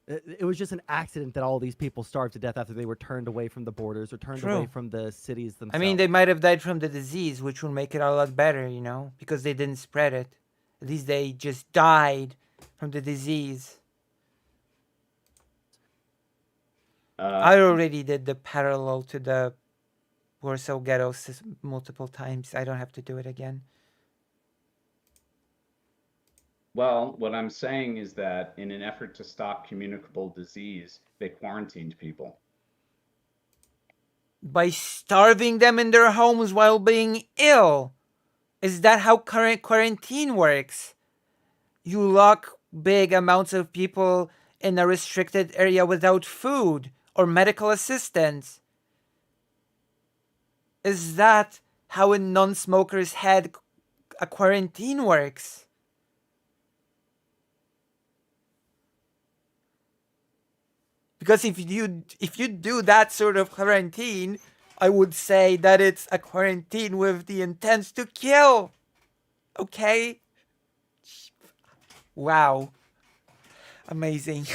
it was just an accident that all these people starved to death after they were turned away from the borders or turned away True. from the cities I themselves. mean, they might have died from the disease, which would make it a lot better, because they didn't spread it. At least they just died from the disease. I already did the parallel to the Warsaw ghettos multiple times. I don't have to do it again. Well, what I'm saying is that in an effort to stop communicable disease, they quarantined people. By starving them in their homes while being ill. Is that how current quarantine works? You lock big amounts of people in a restricted area without food or medical assistance. Is that how a non-smoker's head a quarantine works? Because if you do that sort of quarantine, I would say that it's a quarantine with the intent to kill. Okay? Wow. Amazing.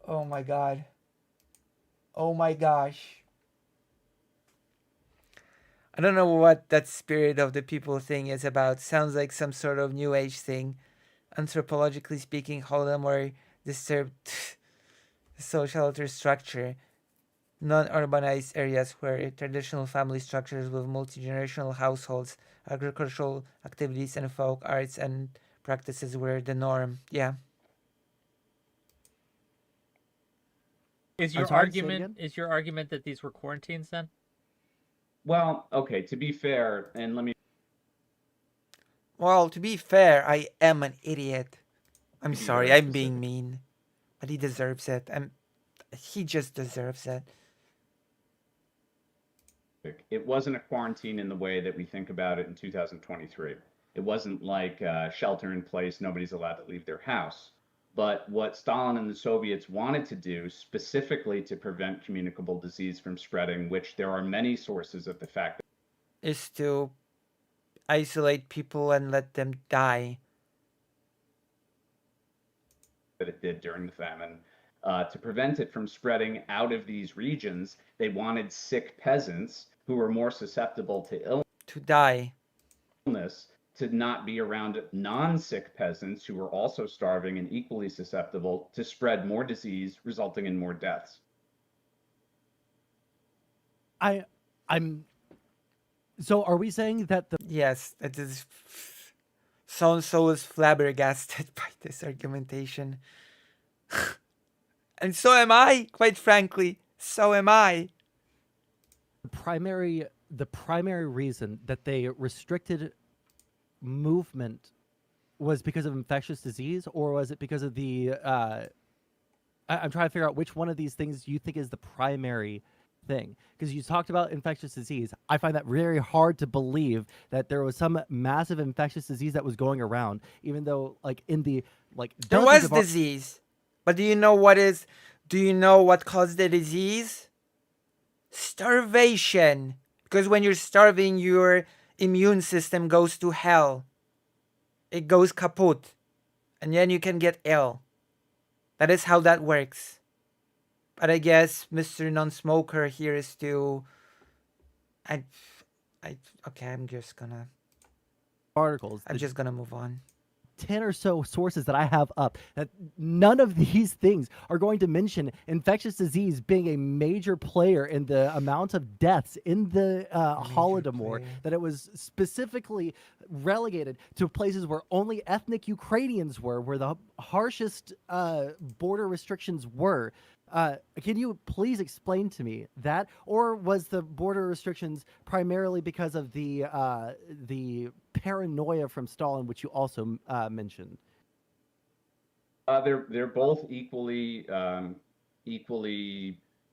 Oh my god. Oh my gosh. I don't know what that spirit of the people thing is about. Sounds like some sort of new age thing. Anthropologically speaking, Holodomor disturbed the social structure. Non-urbanized areas where traditional family structures with multi-generational households, agricultural activities, and folk arts and practices were the norm. Yeah. Is I'm your sorry, say it argument again? that these were quarantines then? Well, okay, to be fair, and let me Well, to be fair, I am an idiot. I'm be sorry, very I'm being specific. mean. But he deserves it. He just deserves it. It wasn't a quarantine in the way that we think about it in 2023. It wasn't like shelter in place, nobody's allowed to leave their house. But what Stalin and the Soviets wanted to do, specifically to prevent communicable disease from spreading, which there are many sources of the fact Is to isolate people and let them die. that it did during the famine, to prevent it from spreading out of these regions, they wanted sick peasants who were more susceptible to To die. illness to not be around non-sick peasants who were also starving and equally susceptible to spread more disease, resulting in more deaths. I'm. So are we saying that the Yes, it is So is flabbergasted by this argumentation. And so am I, quite frankly. So am I. The primary reason that they restricted movement was because of infectious disease, or was it because of the I'm trying to figure out which one of these things you think is the primary thing, because you talked about infectious disease. I find that very hard to believe that there was some massive infectious disease that was going around, even though like in the like There dozens was of disease. But do you know what caused the disease? Starvation. Because when you're starving, your immune system goes to hell. It goes kaput. And then you can get ill. That is how that works. But I guess Mr. Non-Smoker here is to... Okay, I'm just gonna articles, move on. 10 or so sources that I have up, that none of these things are going to mention infectious disease being a major player in the amount of deaths in the Holodomor, player. that it was specifically relegated to places where only ethnic Ukrainians were, where the harshest border restrictions were. Can you please explain to me that, or was the border restrictions primarily because of the paranoia from Stalin, which you also mentioned? They're both equally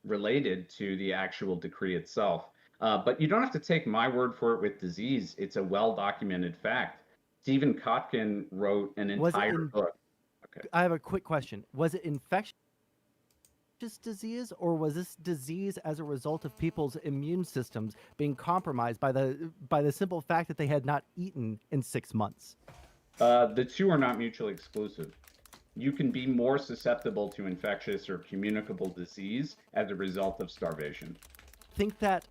related to the actual decree itself. But you don't have to take my word for it with disease. It's a well-documented fact. Stephen Kotkin wrote an entire book. Okay. I have a quick question. Was it infectious disease, or was this disease as a result of people's immune systems being compromised by the simple fact that they had not eaten in 6 months? The two are not mutually exclusive. You can be more susceptible to infectious or communicable disease as a result of starvation. Think that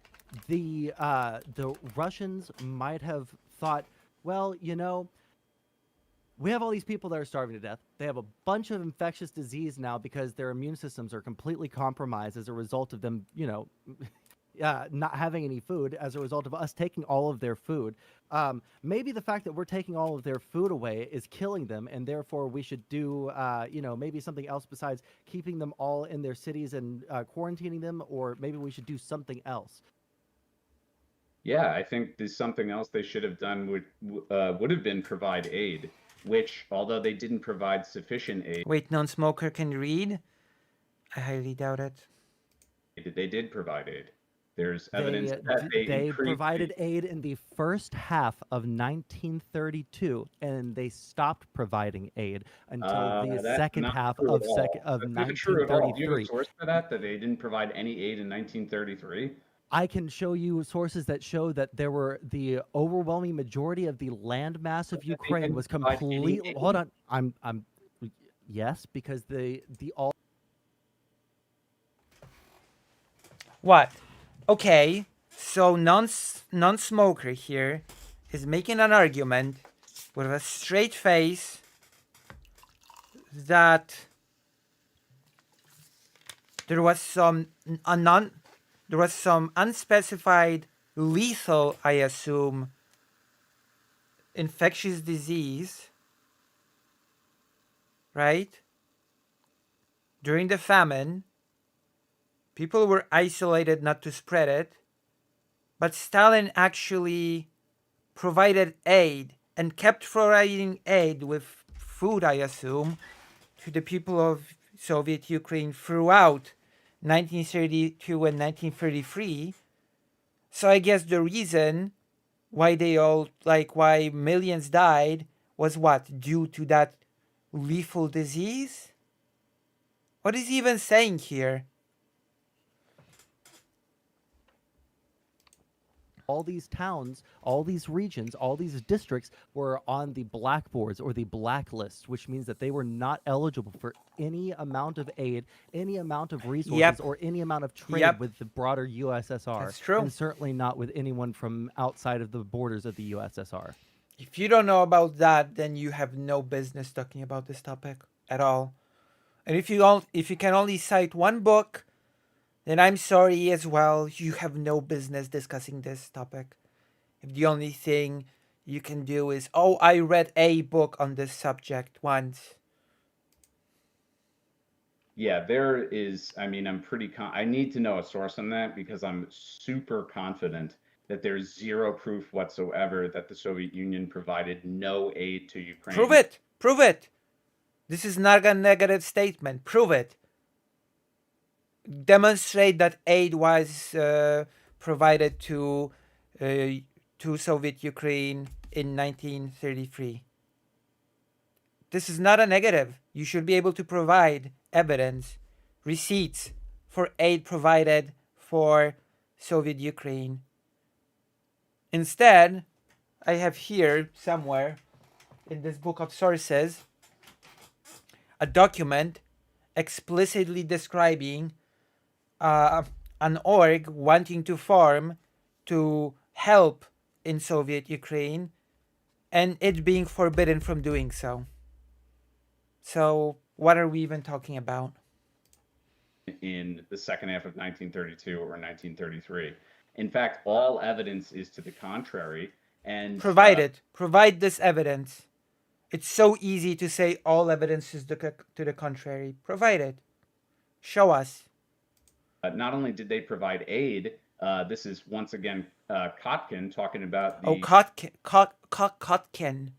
the Russians might have thought, well, you know, we have all these people that are starving to death. They have a bunch of infectious disease now because their immune systems are completely compromised as a result of them, you know, not having any food as a result of us taking all of their food. Maybe the fact that we're taking all of their food away is killing them, and therefore we should do, you know, maybe something else besides keeping them all in their cities and quarantining them, or maybe we should do something else. Yeah, I think there's something else they should have done would have been provide aid, which, although they didn't provide sufficient aid... Wait, Non-Smoker can read? I highly doubt it. They did provide aid. There's evidence that they provided aid in the first half of 1932, and they stopped providing aid until the second half of 1933. Do you have a source for that they didn't provide any aid in 1933? I can show you sources that show that there were the overwhelming majority of the landmass of Ukraine was completely. Hold on, I'm yes, because the all. What? Okay, so non-smoker here is making an argument with a straight face that there was some unspecified lethal, I assume, infectious disease, right? During the famine, people were isolated not to spread it, but Stalin actually provided aid and kept providing aid with food, I assume, to the people of Soviet Ukraine throughout 1932 and 1933. So I guess the reason why why millions died was what? Due to that lethal disease? What is he even saying here? All these towns, all these regions, all these districts were on the blackboards or the blacklist, which means that they were not eligible for any amount of aid, any amount of resources, or any amount of trade with the broader USSR. That's true. And certainly not with anyone from outside of the borders of the USSR. If you don't know about that, then you have no business talking about this topic at all. And if you can only cite one book, then I'm sorry as well. You have no business discussing this topic. If the only thing you can do is, oh, I read a book on this subject once. Yeah, there is. I mean, I need to know a source on that because I'm super confident that there's zero proof whatsoever that the Soviet Union provided no aid to Ukraine. Prove it! Prove it! This is not a negative statement. Prove it. Demonstrate that aid was provided to Soviet Ukraine in 1933. This is not a negative. You should be able to provide evidence, receipts for aid provided for Soviet Ukraine. Instead, I have here somewhere in this book of sources a document explicitly describing an org wanting to form to help in Soviet Ukraine and it being forbidden from doing so. So what are we even talking about? In the second half of 1932 or 1933. In fact, all evidence is to the contrary. And provide it. Provide this evidence. It's so easy to say all evidence is to the contrary. Provide it. Show us. Not only did they provide aid, this is once again Kotkin talking about the... Kotkin.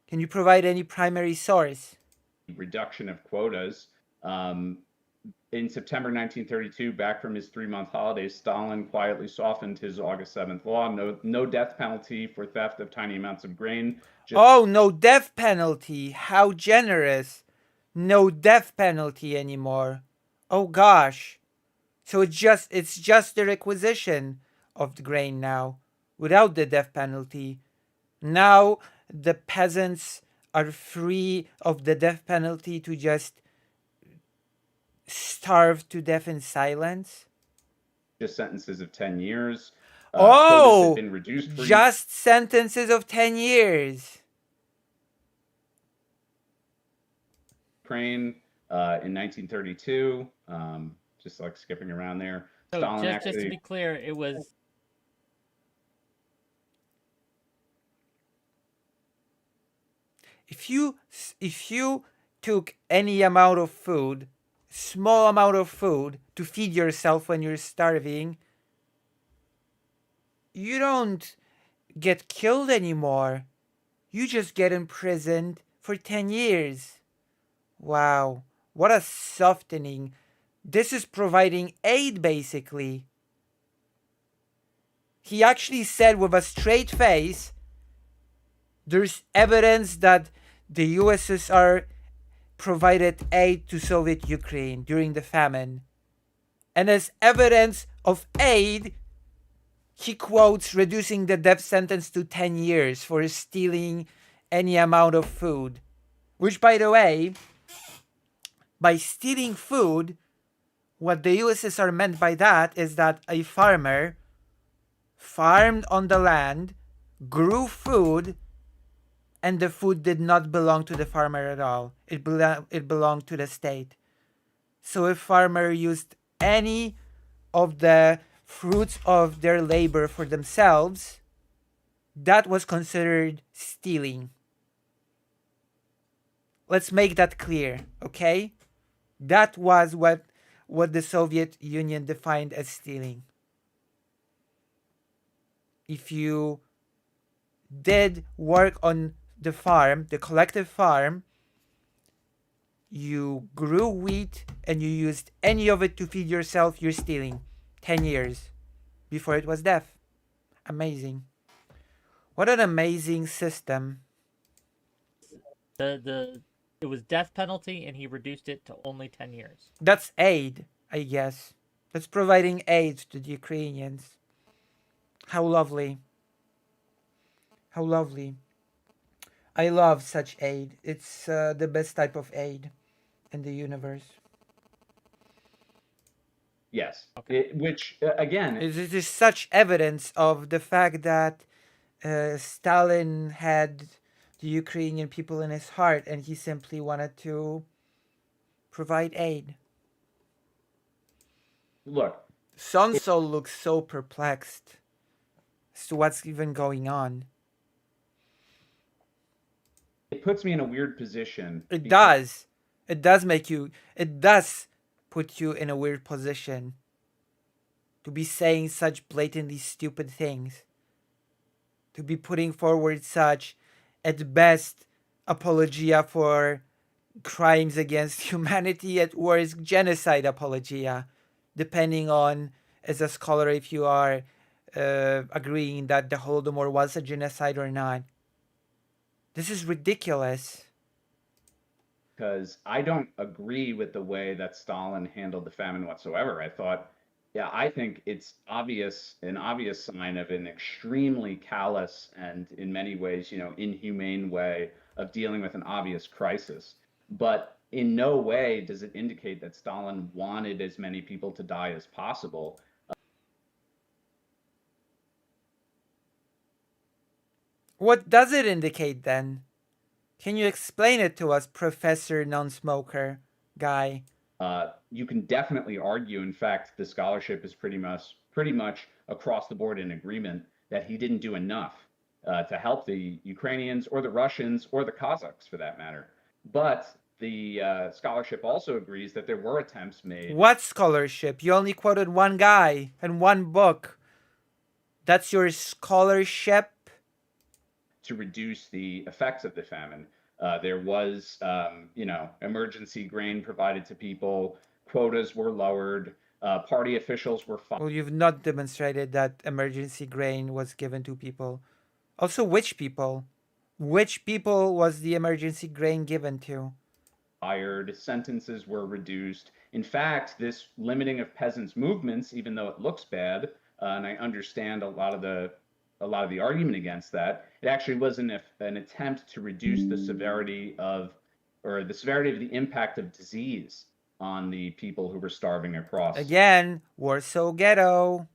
Can you provide any primary source? Reduction of quotas. In September 1932, back from his 3-month holiday, Stalin quietly softened his August 7th law. No death penalty for theft of tiny amounts of grain. No death penalty. How generous. No death penalty anymore. Oh gosh. So it's just the requisition of the grain now, without the death penalty. Now the peasants are free of the death penalty to just starve to death in silence. Just sentences of 10 years. Quotas have been reduced for just sentences of 10 years. Ukraine in 1932. Just like skipping around there. So Stalin just to be clear, it was... If you took any amount of food, small amount of food, to feed yourself when you're starving, you don't get killed anymore. You just get imprisoned for 10 years. Wow, what a softening. This is providing aid, basically. He actually said with a straight face, there's evidence that the USSR provided aid to Soviet Ukraine during the famine. And as evidence of aid, he quotes reducing the death sentence to 10 years for stealing any amount of food. Which, by the way, by stealing food, what the USSR meant by that is that a farmer farmed on the land, grew food, and the food did not belong to the farmer at all. It belonged to the state. So if farmer used any of the fruits of their labor for themselves, that was considered stealing. Let's make that clear, okay? That was what the Soviet Union defined as stealing. If you did work on the farm, the collective farm, you grew wheat and you used any of it to feed yourself, you're stealing. 10 years before it was death. Amazing. What an amazing system. It was death penalty and he reduced it to only 10 years. That's aid, I guess. That's providing aid to the Ukrainians. How lovely. How lovely. I love such aid. It's the best type of aid in the universe. Yes. Okay. Which, again... It is such evidence of the fact that Stalin had the Ukrainian people in his heart and he simply wanted to provide aid. Look. Sonso looks so perplexed as to what's even going on. it puts me in a weird position. It does. It does make you. It does put you in a weird position to be saying such blatantly stupid things. To be putting forward such, at best, apologia for crimes against humanity, at worst, genocide apologia, depending on, as a scholar, if you are agreeing that the Holodomor was a genocide or not. This is ridiculous. Because I don't agree with the way that Stalin handled the famine whatsoever. I thought, yeah, I think it's an obvious sign of an extremely callous and in many ways, inhumane way of dealing with an obvious crisis. But in no way does it indicate that Stalin wanted as many people to die as possible. What does it indicate then? Can you explain it to us, Professor Non-Smoker guy? You can definitely argue, in fact, the scholarship is pretty much across the board in agreement that he didn't do enough to help the Ukrainians or the Russians or the Kazakhs, for that matter. But the scholarship also agrees that there were attempts made. What scholarship? You only quoted one guy and one book. That's your scholarship? To reduce the effects of the famine. There was, emergency grain provided to people. Quotas were lowered. Party officials were fired. Well, you've not demonstrated that emergency grain was given to people. Also, which people? Which people was the emergency grain given to? Fired. Sentences were reduced. In fact, this limiting of peasants' movements, even though it looks bad, and I understand a lot of the argument against that, it actually was an attempt to reduce the severity of the impact of disease on the people who were starving across. Again, Warsaw Ghetto.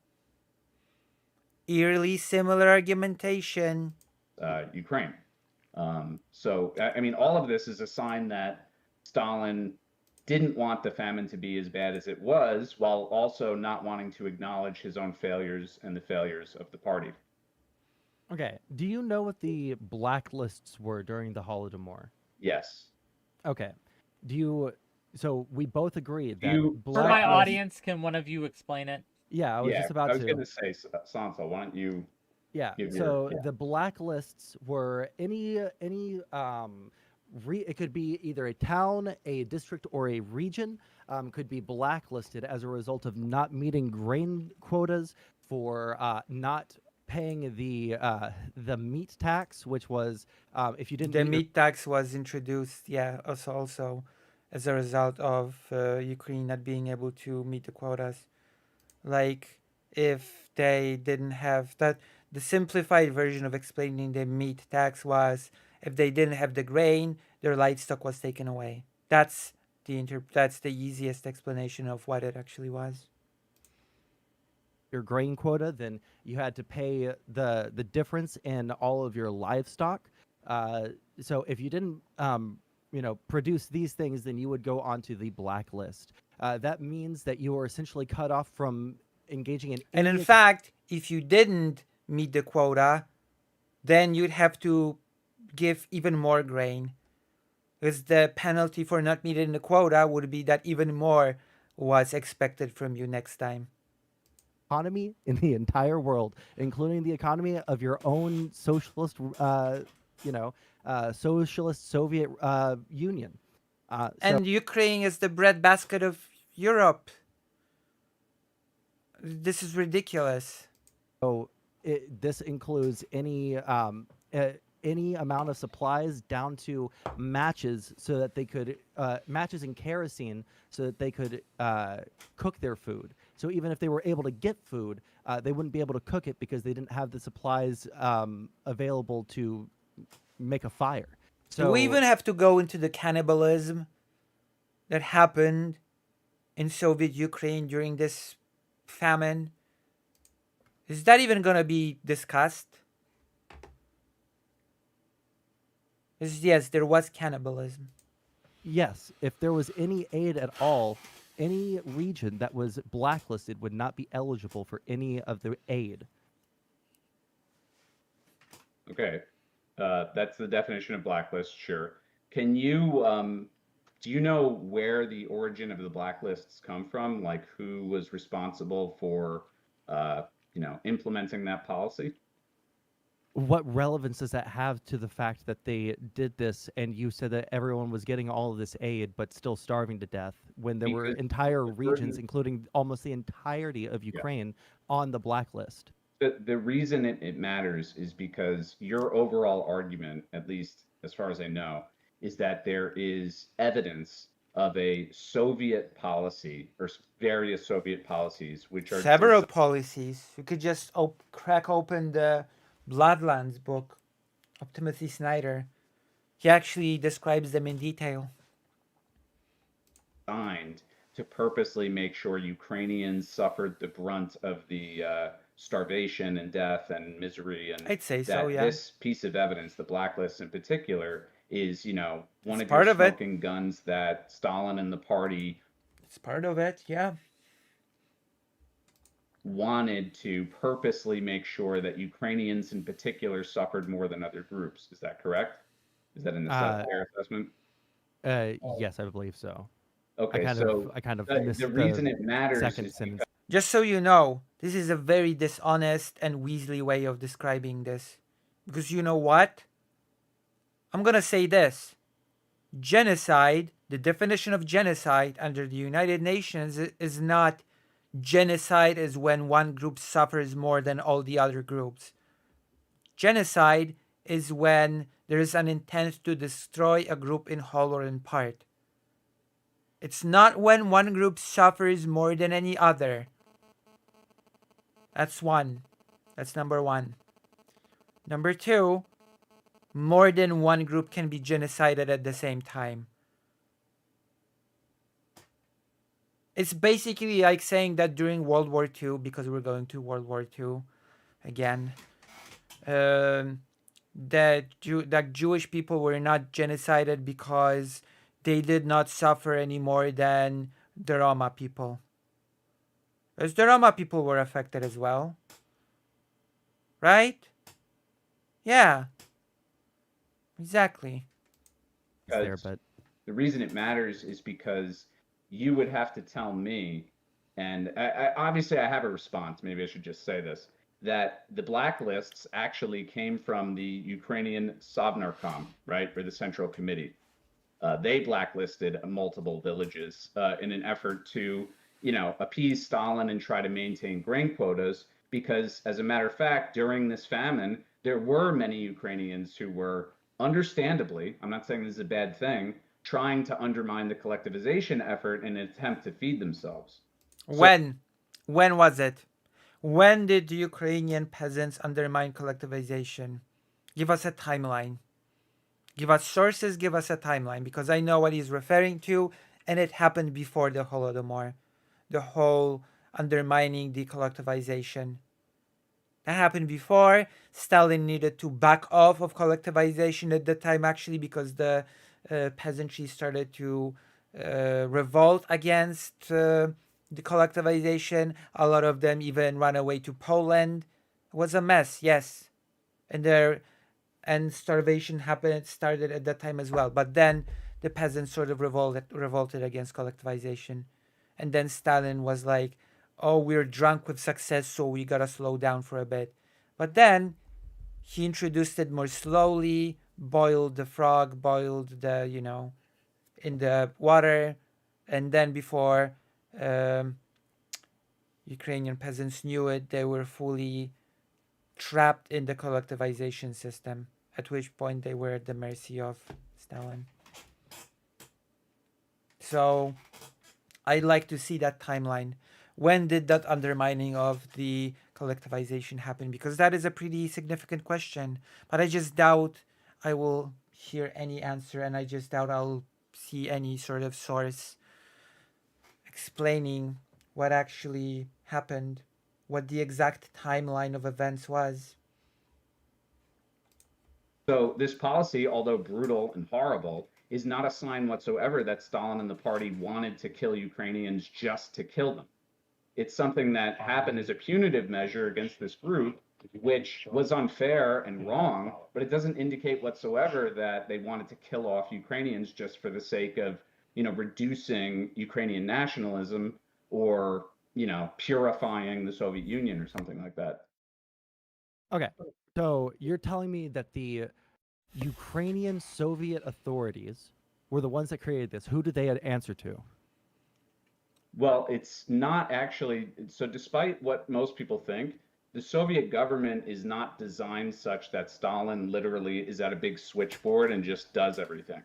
Eerily similar argumentation. Ukraine. So, I mean, all of this is a sign that Stalin didn't want the famine to be as bad as it was, while also not wanting to acknowledge his own failures and the failures of the party. Okay. Do you know what the blacklists were during the Holodomor? Yes. Okay. So we both agreed that For my audience, can one of you explain it? Yeah, I was just about to. I was going to say, Sansa, why don't you? Yeah. The blacklists were it could be either a town, a district, or a region could be blacklisted as a result of not meeting grain quotas, for not paying the meat tax, which was if you didn't. The meat tax was introduced, also as a result of Ukraine not being able to meet the quotas. Like, if they didn't have that, the simplified version of explaining the meat tax was if they didn't have the grain, their livestock was taken away. That's the easiest explanation of what it actually was. Your grain quota, then you had to pay the difference in all of your livestock. So if you didn't produce these things, then you would go onto the blacklist. That means that you are essentially cut off from engaging in. And in fact, if you didn't meet the quota, then you'd have to give even more grain, because the penalty for not meeting the quota would be that even more was expected from you next time. Economy in the entire world, including the economy of your own socialist, socialist Soviet Union. And Ukraine is the breadbasket of Europe. This is ridiculous. So this includes any amount of supplies down to matches, so that they could matches and kerosene, so that they could cook their food. So even if they were able to get food, they wouldn't be able to cook it because they didn't have the supplies available to make a fire. So do we even have to go into the cannibalism that happened in Soviet Ukraine during this famine? Is that even going to be discussed? Yes, there was cannibalism. Yes, if there was any aid at all, any region that was blacklisted would not be eligible for any of the aid. Okay. That's the definition of blacklist, sure. Can you, do you know where the origin of the blacklists come from? Like who was responsible for, uh, implementing that policy? What relevance does that have to the fact that they did this and you said that everyone was getting all of this aid but still starving to death when there were Because entire the regions, burden, including almost the entirety of yeah. Ukraine, on the blacklist? The reason it matters is because your overall argument, at least as far as I know, is that there is evidence of a Soviet policy or various Soviet policies which are Several designed. policies. You could just crack open the Bloodlands book of Timothy Snyder. He actually describes them in detail. Designed to purposely make sure Ukrainians suffered the brunt of the starvation and death and misery, and I'd say so, that yeah. this piece of evidence, the blacklist in particular, is one It's of your part of it. smoking guns that Stalin and the party It's part of it, yeah. wanted to purposely make sure that Ukrainians in particular suffered more than other groups. Is that correct? Is that an fair assessment? Yes, I believe so. Okay, I kind of the missed reason the it matters second is sentence. Just so you know, this is a very dishonest and Weasley way of describing this. Because you know what? I'm gonna say this. Genocide, the definition of genocide under the United Nations is not genocide is when one group suffers more than all the other groups. Genocide is when there is an intent to destroy a group in whole or in part. It's not when one group suffers more than any other. That's one. That's number one. Number two, more than one group can be genocided at the same time. It's basically like saying that during World War II, because we're going to World War II again, that Jewish people were not genocided because they did not suffer any more than the Roma people. Because the Roma people were affected as well. Right? Yeah. Exactly. There, but the reason it matters is because you would have to tell me, and obviously I have a response, maybe I should just say this, that the blacklists actually came from the Ukrainian Sovnarkom, right, or the Central Committee. They blacklisted multiple villages in an effort to, appease Stalin and try to maintain grain quotas, because as a matter of fact, during this famine, there were many Ukrainians who were understandably, I'm not saying this is a bad thing, trying to undermine the collectivization effort in an attempt to feed themselves. When? When was it? When did the Ukrainian peasants undermine collectivization? Give us a timeline. Give us sources, give us a timeline, because I know what he's referring to, and it happened before the Holodomor. The whole undermining the collectivization. That happened before. Stalin needed to back off of collectivization at the time, actually, because the peasantry started to revolt against the collectivization. A lot of them even ran away to Poland. It was a mess, yes. And starvation started at that time as well. But then the peasants sort of revolted against collectivization. And then Stalin was like, oh, we're drunk with success, so we gotta slow down for a bit. But then he introduced it more slowly, boiled the frog, boiled in the water, and then before Ukrainian peasants knew it, they were fully trapped in the collectivization system, at which point they were at the mercy of Stalin. So I'd like to see that timeline. When did that undermining of the collectivization happen? Because that is a pretty significant question. But I just doubt I will hear any answer, and I just doubt I'll see any sort of source explaining what actually happened, what the exact timeline of events was. So this policy, although brutal and horrible, is not a sign whatsoever that Stalin and the party wanted to kill Ukrainians just to kill them. It's something that happened as a punitive measure against this group which was unfair and wrong, but it doesn't indicate whatsoever that they wanted to kill off Ukrainians just for the sake of, reducing Ukrainian nationalism or, purifying the Soviet Union or something like that. Okay, so you're telling me that the Ukrainian Soviet authorities were the ones that created this. Who did they answer to? Well, it's not actually. So, despite what most people think, the Soviet government is not designed such that Stalin literally is at a big switchboard and just does everything.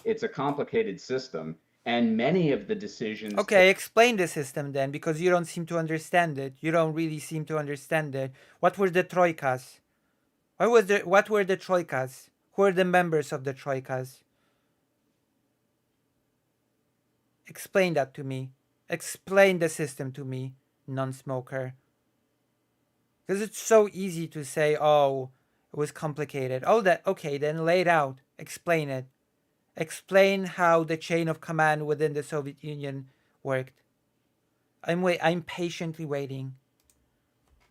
It's a complicated system, and many of the decisions. Okay, explain the system then, because you don't seem to understand it. You don't really seem to understand it. What were the troikas? What were the troikas? Who are the members of the troikas? Explain that to me. Explain the system to me, non-smoker. Because it's so easy to say, oh, it was complicated. Oh, that okay, then lay it out. Explain it. Explain how the chain of command within the Soviet Union worked. I'm patiently waiting.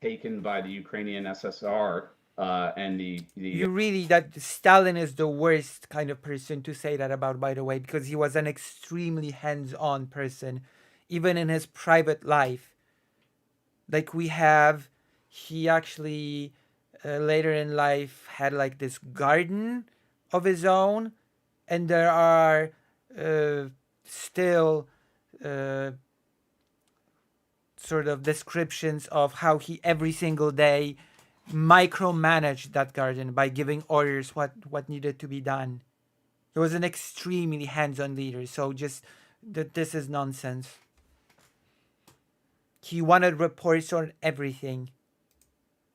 Taken by the Ukrainian SSR and You really, that Stalin is the worst kind of person to say that about, by the way, because he was an extremely hands-on person, even in his private life. Like he actually later in life had like this garden of his own, and there are still sort of descriptions of how he every single day micromanaged that garden by giving orders what needed to be done. He was an extremely hands-on leader, so just this is nonsense. He wanted reports on everything.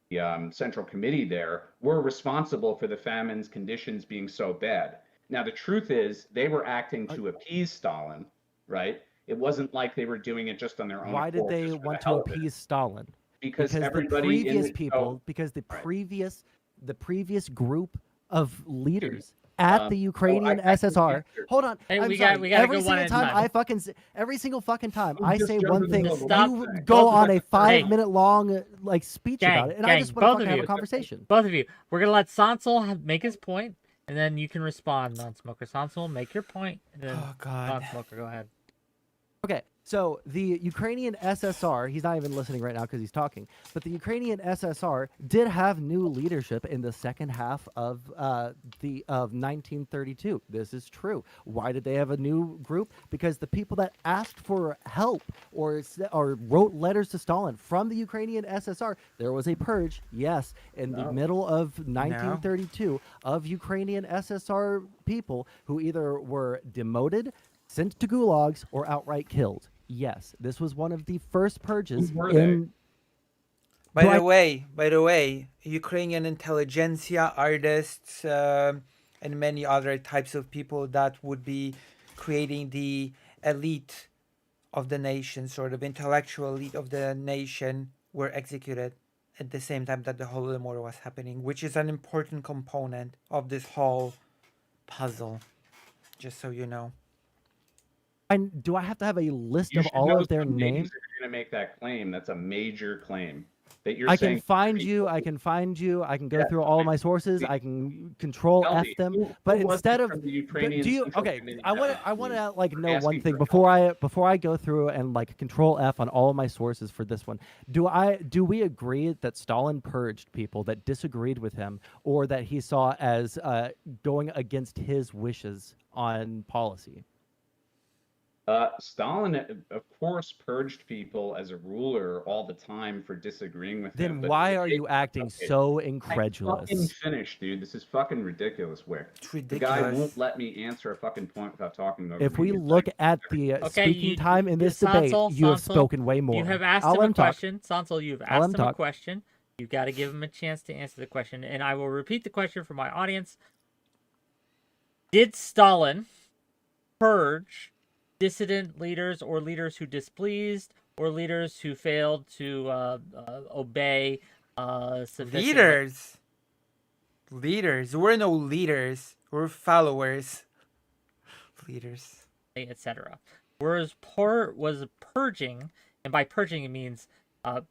The Central Committee there were responsible for the famine's conditions being so bad. Now, the truth is they were acting to appease Stalin, right? It wasn't like they were doing it just on their own. Why did they want to appease Stalin? Because the everybody previous in people, because the Right. previous group of leaders at the Ukrainian I can SSR. answer. Hold on, Hey, I'm we sorry. gotta every go one single at a time time. I fucking every single fucking time I'm I just say jumping one in thing, the middle of Stop. you one thing. go Both of on you. a 5-minute long like speech Gang, about it, and I gang, just want to both fucking of have you. a conversation. Both of you. We're gonna let Sansel make his point, and then you can respond, non-smoker. Sansel, make your point, and then Oh God. non-smoker, go ahead. Okay, so the Ukrainian SSR, he's not even listening right now because he's talking, but the Ukrainian SSR did have new leadership in the second half of 1932. This is true. Why did they have a new group? Because the people that asked for help or wrote letters to Stalin from the Ukrainian SSR, there was a purge, yes, in the middle of 1932 of Ukrainian SSR people who either were demoted, sent to gulags, or outright killed. Yes, this was one of the first purges Who were in. By the way, Ukrainian intelligentsia, artists, and many other types of people that would be creating the elite of the nation, sort of intellectual elite of the nation, were executed at the same time that the Holodomor was happening, which is an important component of this whole puzzle, just so you know. And do I have to have a list You of should all know of their some names? If you're going to make that claim, that's a major claim. That you're I saying. can find you. I can find you. I can go Yeah, through all I- my sources. I can control Tell F me, them. who But was instead it of, from the but Ukrainian do you? Central Okay, Committee I want that to was like know one asking thing for before I go through and like control F on all of my sources for this one. Do we agree that Stalin purged people that disagreed with him or that he saw as going against his wishes on policy? Stalin, of course, purged people as a ruler all the time for disagreeing with him. Then but why it- are you acting okay, so I fucking incredulous? finished, dude. This is fucking ridiculous. Where It's the guy ridiculous. won't let me answer a fucking point without talking over If me. we It's look like- at the Okay, speaking time in this debate, Sansel, you have Sansel, spoken way more. You have asked I'll him let a him talk. question. Sansel, you've I'll let asked him him a talk. question. You've got to give him a chance to answer the question, and I will repeat the question for my audience. Did Stalin purge dissident leaders or leaders who displeased or leaders who failed to obey sufficient... Leaders. We're no leaders. We're followers. Leaders. etc. Whereas was purging, and by purging it means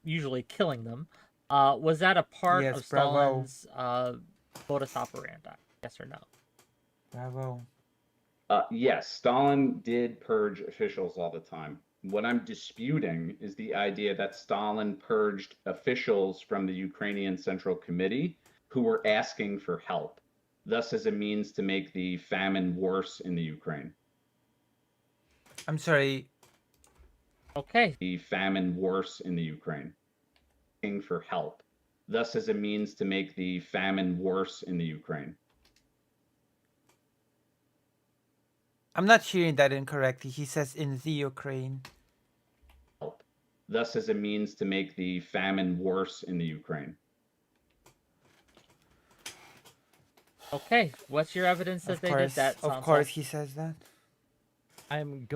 usually killing them, Was that a part Yes, of bravo. Stalin's modus operandi? Yes or no? Bravo. Yes, Stalin did purge officials all the time. What I'm disputing is the idea that Stalin purged officials from the Ukrainian Central Committee who were asking for help, thus as a means to make the famine worse in the Ukraine. I'm sorry. Okay. The famine worse in the Ukraine. Asking for help, thus as a means to make the famine worse in the Ukraine. I'm not hearing that incorrectly. He says in the Ukraine. Help, thus as a means to make the famine worse in the Ukraine. Okay. What's your evidence that Of they course, did that? of Sansol? course, he says that. I'm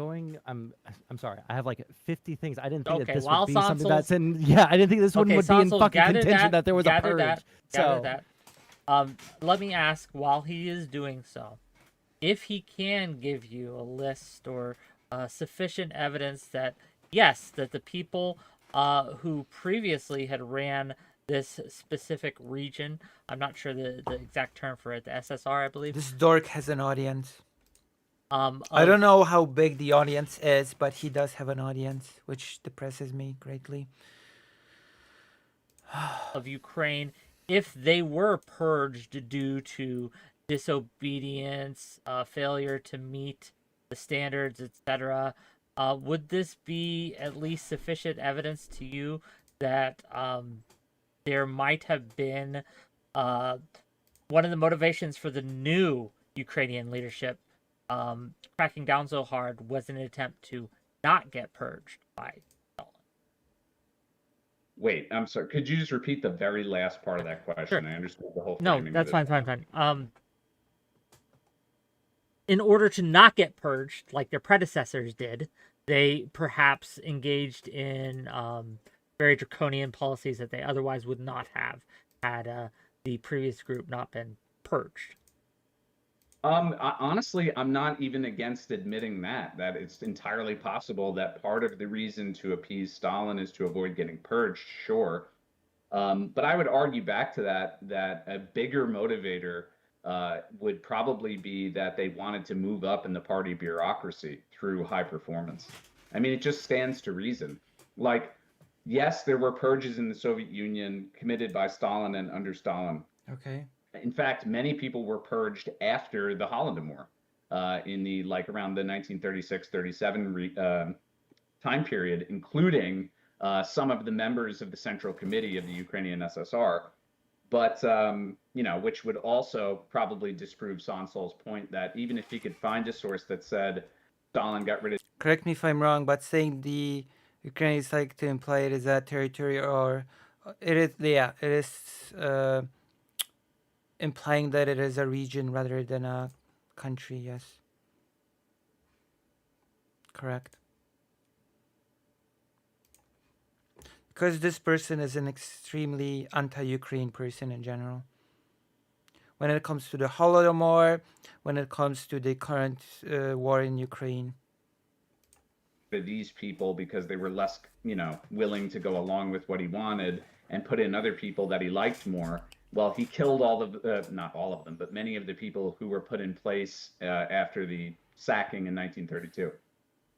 sorry. I have like 50 things. I didn't think Okay, that this while would be something Sansol's- that's in. Yeah, I didn't think this one Okay, would be in Sansol, fucking gather contention that there was a gather purge. Gather So that. Let me ask, while he is doing so, if he can give you a list or sufficient evidence that, yes, that the people who previously had ran this specific region, I'm not sure the exact term for it, the SSR, I believe. This dork has an audience. I of- don't know how big the audience is, but he does have an audience, which depresses me greatly. of Ukraine, if they were purged due to disobedience, failure to meet the standards, etc., would this be at least sufficient evidence to you that there might have been one of the motivations for the new Ukrainian leadership cracking down so hard was an attempt to not get purged by Stalin? Wait, I'm sorry. Could you just repeat the very last part of that question? Sure. I understood the whole No, framing that's of it. fine. In order to not get purged, like their predecessors did, they perhaps engaged in very draconian policies that they otherwise would not have had the previous group not been purged. Honestly, I'm not even against admitting that it's entirely possible that part of the reason to appease Stalin is to avoid getting purged, sure. But I would argue back to that a bigger motivator would probably be that they wanted to move up in the party bureaucracy through high performance. I mean, it just stands to reason. Like, yes, there were purges in the Soviet Union committed by Stalin and under Stalin. Okay. In fact, many people were purged after the Holodomor in the around the 1936-37 time period, including some of the members of the Central Committee of the Ukrainian SSR. But which would also probably disprove Sansol's point that even if he could find a source that said Stalin got rid of. Correct me if I'm wrong, but saying the Ukraine is like to imply it is a territory or it is implying that it is a region rather than a country. Yes. Correct. Because this person is an extremely anti-Ukraine person in general. When it comes to the Holodomor, when it comes to the current war in Ukraine. These people because they were less, willing to go along with what he wanted and put in other people that he liked more. Well, he killed not all of them, but many of the people who were put in place after the sacking in 1932.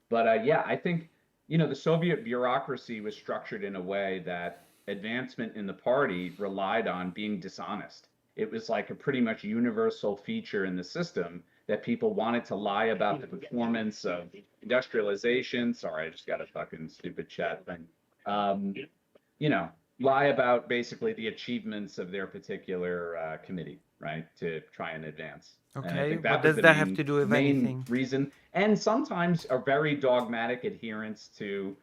But I think, the Soviet bureaucracy was structured in a way that advancement in the party relied on being dishonest. It was like a pretty much universal feature in the system that people wanted to lie about the performance of industrialization. Sorry, I just got a fucking stupid chat thing. Lie about basically the achievements of their particular committee, right, to try and advance. Okay, what does that have to do with anything? Reason, and sometimes a very dogmatic adherence to,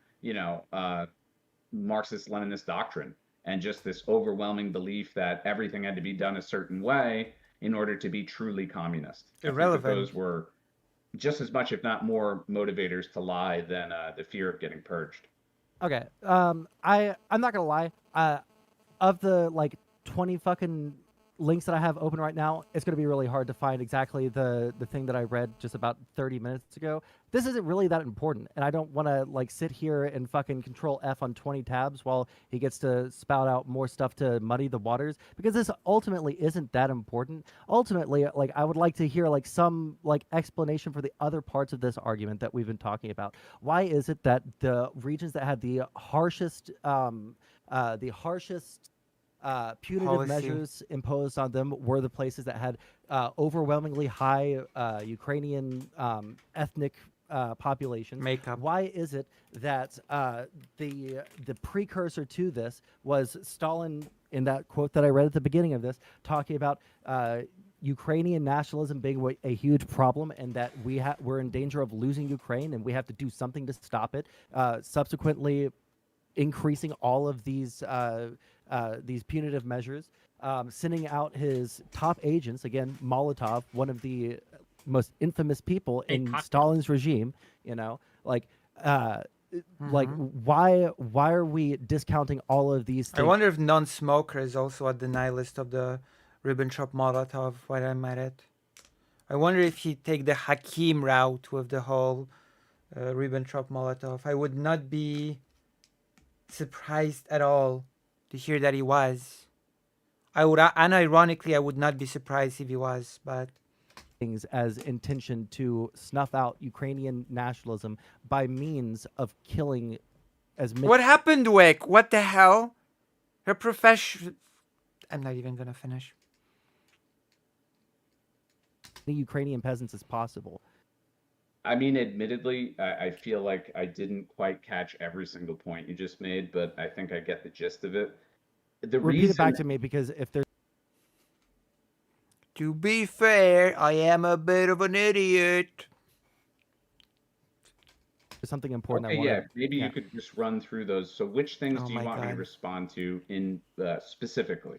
Marxist-Leninist doctrine, and just this overwhelming belief that everything had to be done a certain way in order to be truly communist. Irrelevant. Those were just as much, if not more, motivators to lie than the fear of getting purged. Okay. I'm not gonna lie. Of the 20 fucking links that I have open right now, it's going to be really hard to find exactly the thing that I read just about 30 minutes ago. This isn't really that important, and I don't want to like sit here and fucking control F on 20 tabs while he gets to spout out more stuff to muddy the waters, because this ultimately isn't that important. Ultimately, like I would like to hear like some like explanation for the other parts of this argument that we've been talking about. Why is it that the regions that had the harshest punitive Policy. measures imposed on them were the places that had overwhelmingly high Ukrainian ethnic populations? Makeup. Why is it that the precursor to this was Stalin, in that quote that I read at the beginning of this, talking about Ukrainian nationalism being a huge problem, and that we're in danger of losing Ukraine, and we have to do something to stop it. Subsequently, increasing all of these punitive measures, sending out his top agents, again, Molotov, one of the most infamous people in cocktail. Stalin's regime, like why are we discounting all of these I things? wonder if non-smoker is also at the nihilist of the Ribbentrop-Molotov while I'm at it. I wonder if he'd take the Hakim route with the whole Ribbentrop-Molotov. I would not be surprised at all to hear that he was. I would, unironically, I would not be surprised if he was, but things as intention to snuff out Ukrainian nationalism by means of killing as many what happened, Wick? What the hell? Her profession. I'm not even gonna finish. Ukrainian peasants as possible. I mean, admittedly, I feel like I didn't quite catch every single point you just made, but I think I get the gist of it. The Repeat it back reason to me, because if there's To be fair, I am a bit of an idiot. something important Okay, I want yeah, to... maybe you could just run through those. So which things Oh do you my want me to God. respond to in specifically?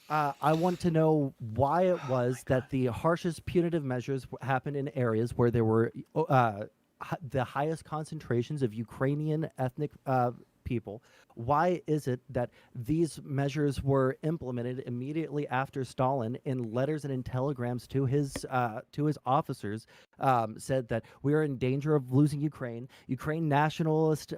I want to know why it was that the harshest punitive measures happened in areas where there were the highest concentrations of Ukrainian ethnic people. Why is it that these measures were implemented immediately after Stalin, in letters and in telegrams to his officers, said that we are in danger of losing Ukraine? Ukraine nationalist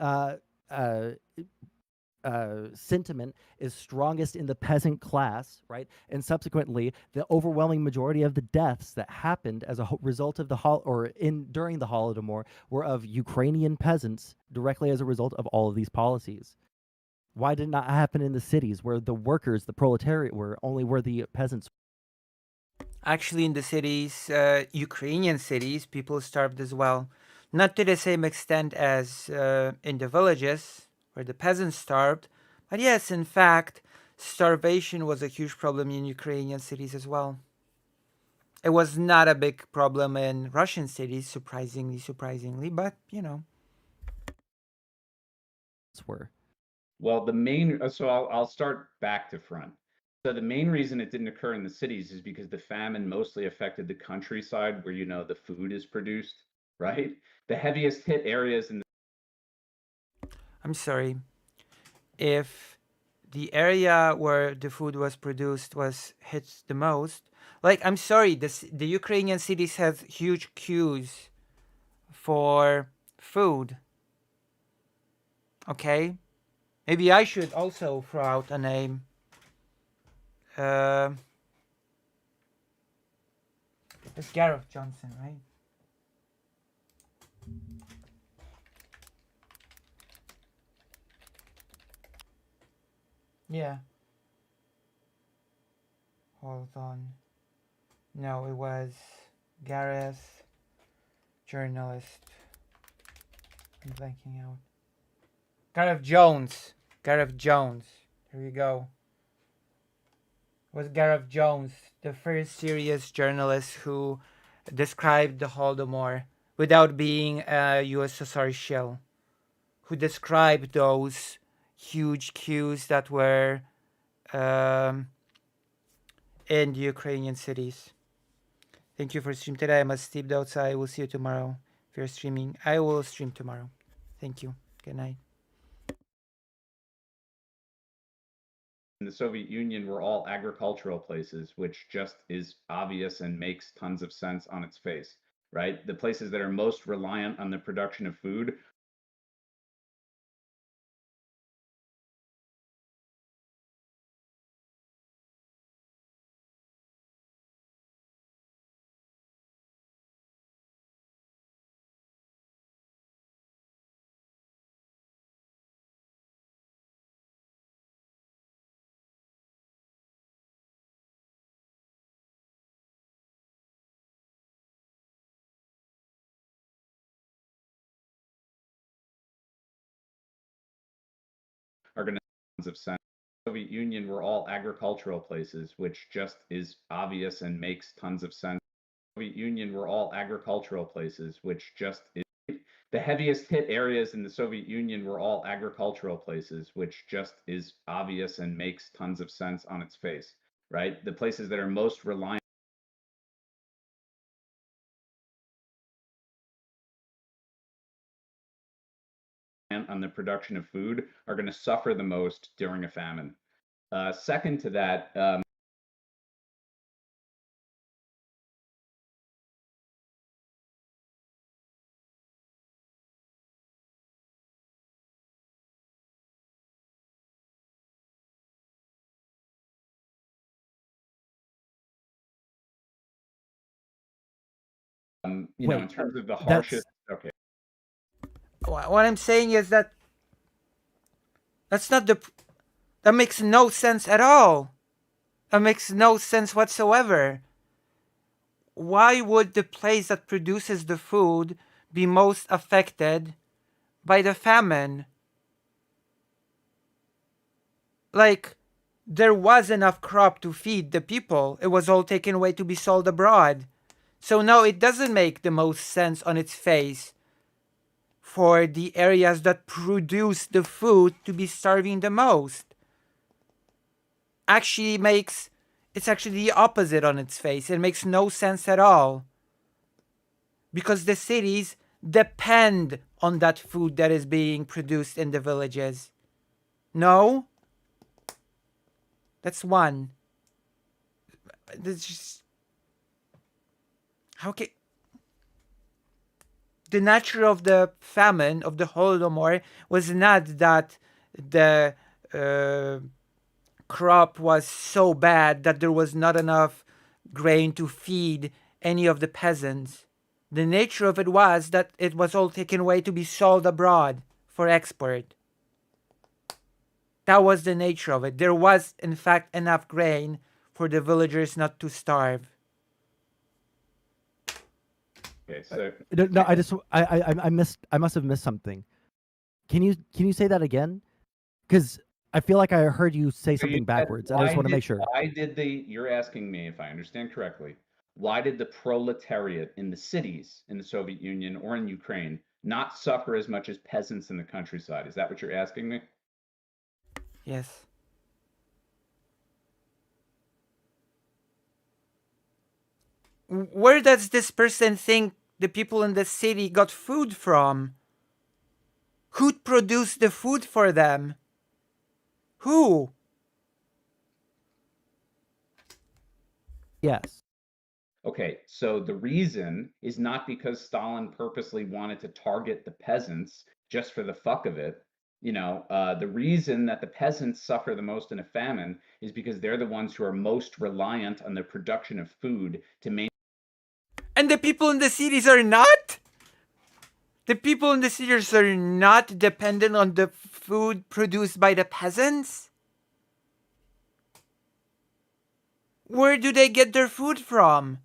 sentiment is strongest in the peasant class, right? And subsequently, the overwhelming majority of the deaths that happened as a result of during the Holodomor were of Ukrainian peasants, directly as a result of all of these policies. Why did it not happen in the cities where the workers, the proletariat, were only where the peasants? Actually, in the cities, Ukrainian cities, people starved as well. Not to the same extent as in the villages, where the peasants starved. But yes, in fact, starvation was a huge problem in Ukrainian cities as well. It was not a big problem in Russian cities, surprisingly, but Were. Well, so I'll start back to front. So the main reason it didn't occur in the cities is because the famine mostly affected the countryside where, the food is produced, right? The heaviest hit areas in the I'm sorry. If the area where the food was produced was hit the most, like, I'm sorry, the Ukrainian cities have huge queues for food. Okay? Maybe I should also throw out a name. It's Gareth Johnson, right? Yeah. Hold on. No, it was Gareth, journalist. I'm blanking out. Gareth Jones. Gareth Jones. Here we go. It was Gareth Jones, the first serious journalist who described the Holodomor without being a USSR shell, who described those huge queues that were in the Ukrainian cities. Thank you for stream today. I must sleep though, so I will see you tomorrow. If you're streaming, I will stream tomorrow. Thank you. Good night. in the Soviet Union were all agricultural places, which just is obvious and makes tons of sense on its face, right? The places that are most reliant on the production of food are going to make tons of sense. The Soviet Union were all agricultural places, which just is obvious and makes tons of sense. The Soviet Union were all agricultural places, which just is the heaviest hit areas in the Soviet Union were all agricultural places, which just is obvious and makes tons of sense on its face, right? The places that are most reliant on the production of food are going to suffer the most during a famine. Second to that, you know, in Wait, terms of the that's harshest. Okay. What I'm saying is that that's not the. That makes no sense at all. That makes no sense whatsoever. Why would the place that produces the food be most affected by the famine? Like, there was enough crop to feed the people. It was all taken away to be sold abroad. So no, it doesn't make the most sense on its face for the areas that produce the food to be starving the most. It's actually the opposite on its face. It makes no sense at all. Because the cities depend on that food that is being produced in the villages. No? That's one. That's just. How can. The nature of the famine, of the Holodomor, was not that the crop was so bad that there was not enough grain to feed any of the peasants. The nature of it was that it was all taken away to be sold abroad for export. That was the nature of it. There was, in fact, enough grain for the villagers not to starve. Okay, so no. I missed. I must have missed something. Can you say that again? Because I feel like I heard you say something backwards, and I just want to make sure. You're asking me if I understand correctly, why did the proletariat in the cities in the Soviet Union or in Ukraine not suffer as much as peasants in the countryside? Is that what you're asking me? Yes. Where does this person think the people in the city got food from? Who produced the food for them? Who? Yes. Okay, so the reason is not because Stalin purposely wanted to target the peasants just for the fuck of it. You know, the reason that the peasants suffer the most in a famine is because they're the ones who are most reliant on the production of food to maintain. And the people in the cities are not? The people in the cities are not dependent on the food produced by the peasants? Where do they get their food from?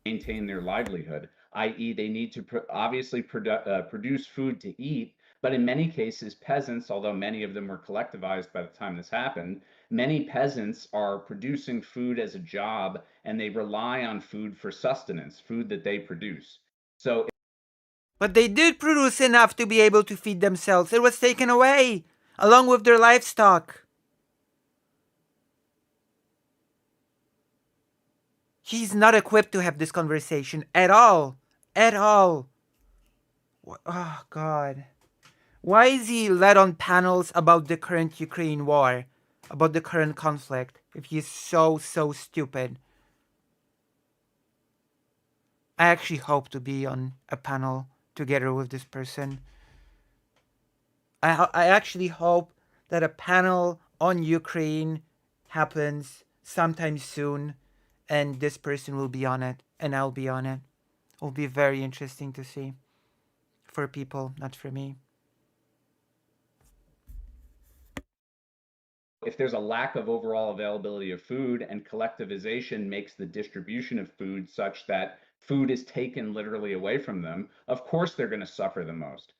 Maintain their livelihood, i.e., they need to obviously produce food to eat. But in many cases, peasants, although many of them were collectivized by the time this happened, many peasants are producing food as a job and they rely on food for sustenance, food that they produce. So, But they did produce enough to be able to feed themselves. It was taken away, along with their livestock. He's not equipped to have this conversation at all. At all. Oh, God. Why is he led on panels about the current Ukraine war? About the current conflict? If he's so stupid. I actually hope to be on a panel together with this person. I actually hope that a panel on Ukraine happens sometime soon, and this person will be on it, and I'll be on it. It will be very interesting to see. For people, not for me. If there's a lack of overall availability of food and collectivization makes the distribution of food such that food is taken literally away from them, of course they're going to suffer the most.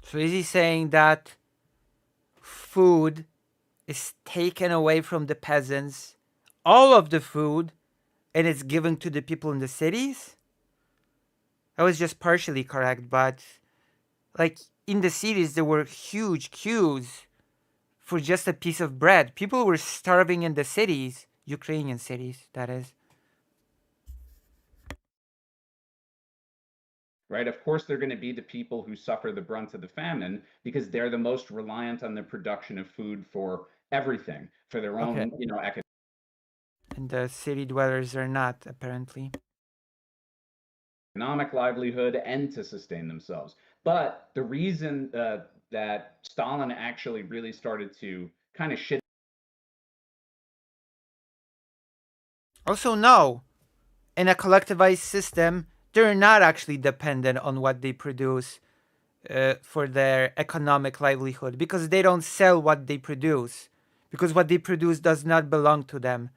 So is he saying that food is taken away from the peasants, all of the food, and it's given to the people in the cities? I was just partially correct, but like in the cities there were huge queues for just a piece of bread. People were starving in the cities, Ukrainian cities, that is. Right? Of course, they're going to be the people who suffer the brunt of the famine because they're the most reliant on the production of food for everything, for their own, economic. And the city dwellers are not, apparently. Economic livelihood and to sustain themselves. But the reason that Stalin actually really started to kind of shit. Also, no. In a collectivized system, they're not actually dependent on what they produce for their economic livelihood because they don't sell what they produce. Because what they produce does not belong to them.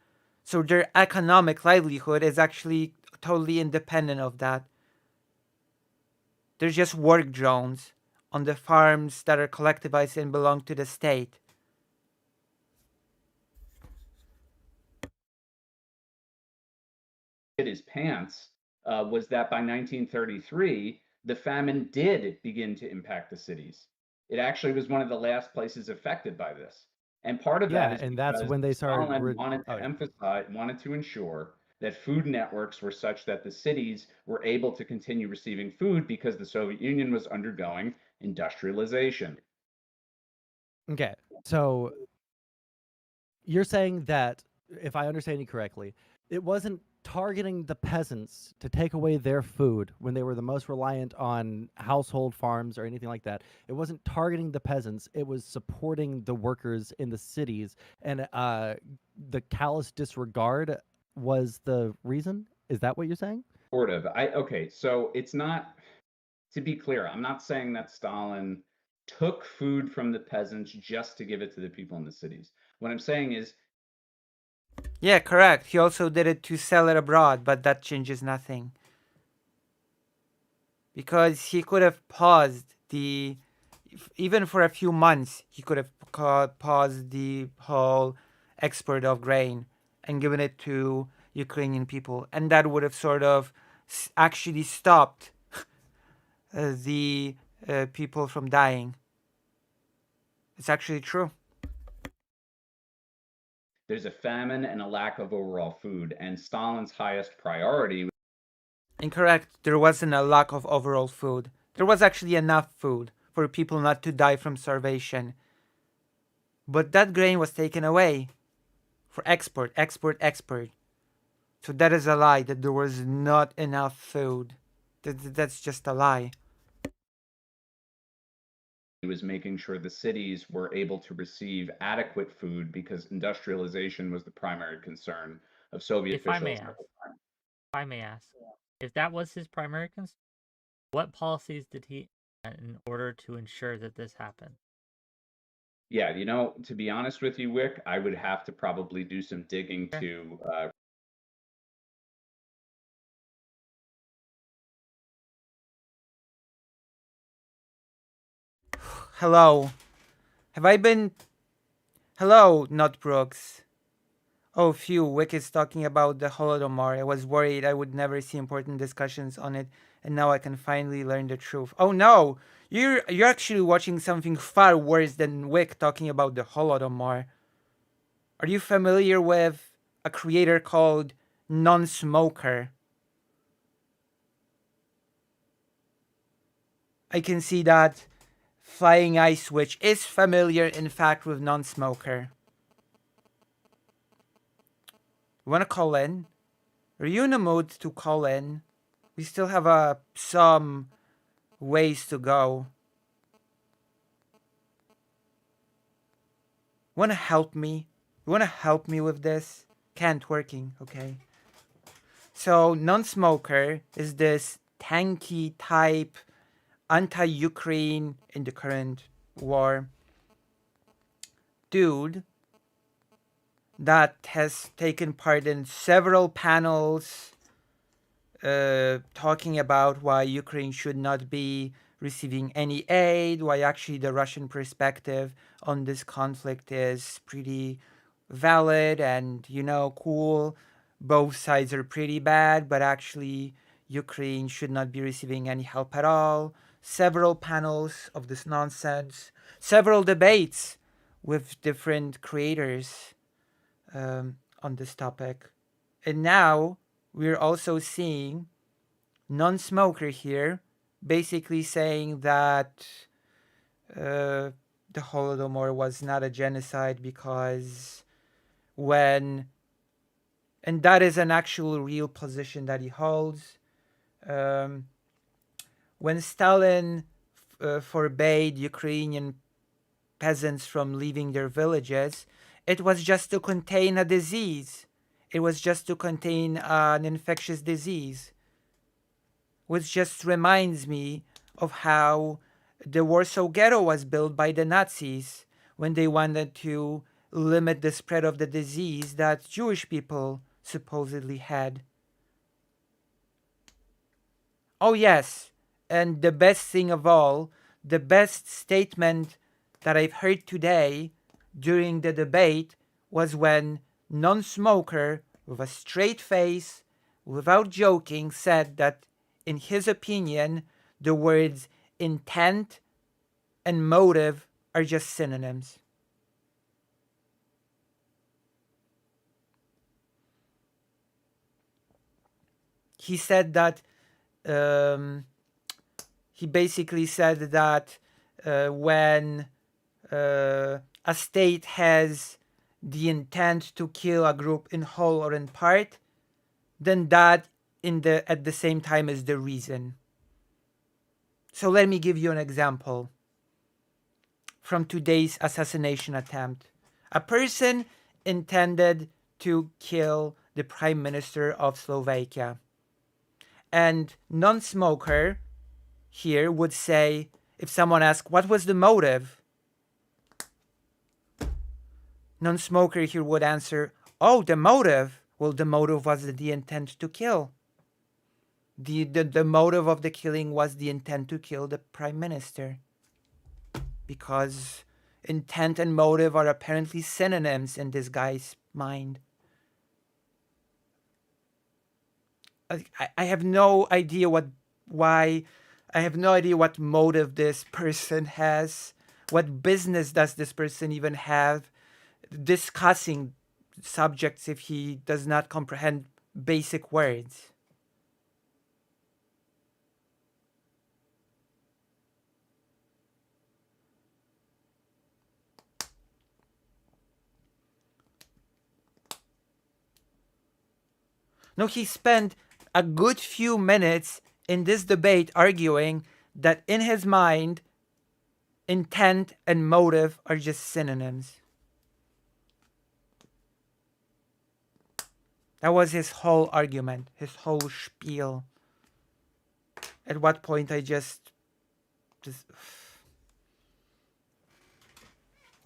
So their economic livelihood is actually totally independent of that. They're just work drones on the farms that are collectivized and belong to the state. His pants was that by 1933, the famine did begin to impact the cities. It actually was one of the last places affected by this. And part of that is and that's because when they started. Stalin wanted to ensure that food networks were such that the cities were able to continue receiving food because the Soviet Union was undergoing industrialization. Okay, so you're saying that, if I understand you correctly, it wasn't targeting the peasants to take away their food when they were the most reliant on household farms or anything like that. It wasn't targeting the peasants. It was supporting the workers in the cities, and the callous disregard was the reason. Is that what you're saying? Sort of. Okay, so it's not, to be clear, I'm not saying that Stalin took food from the peasants just to give it to the people in the cities. What I'm saying is, yeah, correct. He also did it to sell it abroad, but that changes nothing. Because he could have paused the, even for a few months, he could have paused the whole export of grain and given it to Ukrainian people. And that would have sort of actually stopped the people from dying. It's actually true. there's a famine and a lack of overall food, and Stalin's highest priority. Incorrect. There wasn't a lack of overall food. There was actually enough food for people not to die from starvation. But that grain was taken away for export. So that is a lie that there was not enough food. That's just a lie. Was making sure the cities were able to receive adequate food because industrialization was the primary concern of Soviet officials. If I may ask, if that was his primary concern, what policies did he implement in order to ensure that this happened? Yeah, to be honest with you, Wick, I would have to probably do some digging to. Hello. Have I been... Hello, not Brooks. Oh, phew, Wick is talking about the Holodomor. I was worried I would never see important discussions on it and now I can finally learn the truth. Oh no! You're actually watching something far worse than Wick talking about the Holodomor. Are you familiar with a creator called Non-Smoker? I can see that Flying Eye Switch is familiar, in fact, with Non-Smoker. You want to call in? Are you in the mood to call in? We still have some ways to go. Want to help me? You want to help me with this? Can't working, okay. So, Non-Smoker is this tanky type anti-Ukraine in the current war dude that has taken part in several panels talking about why Ukraine should not be receiving any aid, why actually the Russian perspective on this conflict is pretty valid and, cool. Both sides are pretty bad, but actually Ukraine should not be receiving any help at all. Several panels of this nonsense, several debates with different creators on this topic. And now we're also seeing Non-Smoker here basically saying that the Holodomor was not a genocide because and that is an actual real position that he holds. When Stalin forbade Ukrainian peasants from leaving their villages, it was just to contain a disease. It was just to contain an infectious disease. Which just reminds me of how the Warsaw Ghetto was built by the Nazis when they wanted to limit the spread of the disease that Jewish people supposedly had. Oh yes, and the best thing of all, the best statement that I've heard today during the debate was when Non-Smoker, with a straight face, without joking, said that in his opinion, the words intent and motive are just synonyms. He said that, he basically said that when a state has the intent to kill a group in whole or in part, then that at the same time is the reason. So let me give you an example from today's assassination attempt. A person intended to kill the Prime Minister of Slovakia. And Non-Smoker here would say, if someone asks, what was the motive? Non-Smoker here would answer, oh, the motive. Well, the motive was the intent to kill. The motive of the killing was the intent to kill the Prime Minister. Because intent and motive are apparently synonyms in this guy's mind. I have no idea what motive this person has. What business does this person even have discussing subjects if he does not comprehend basic words? No, he spent a good few minutes in this debate arguing that in his mind, intent and motive are just synonyms. That was his whole argument, his whole spiel. At what point I just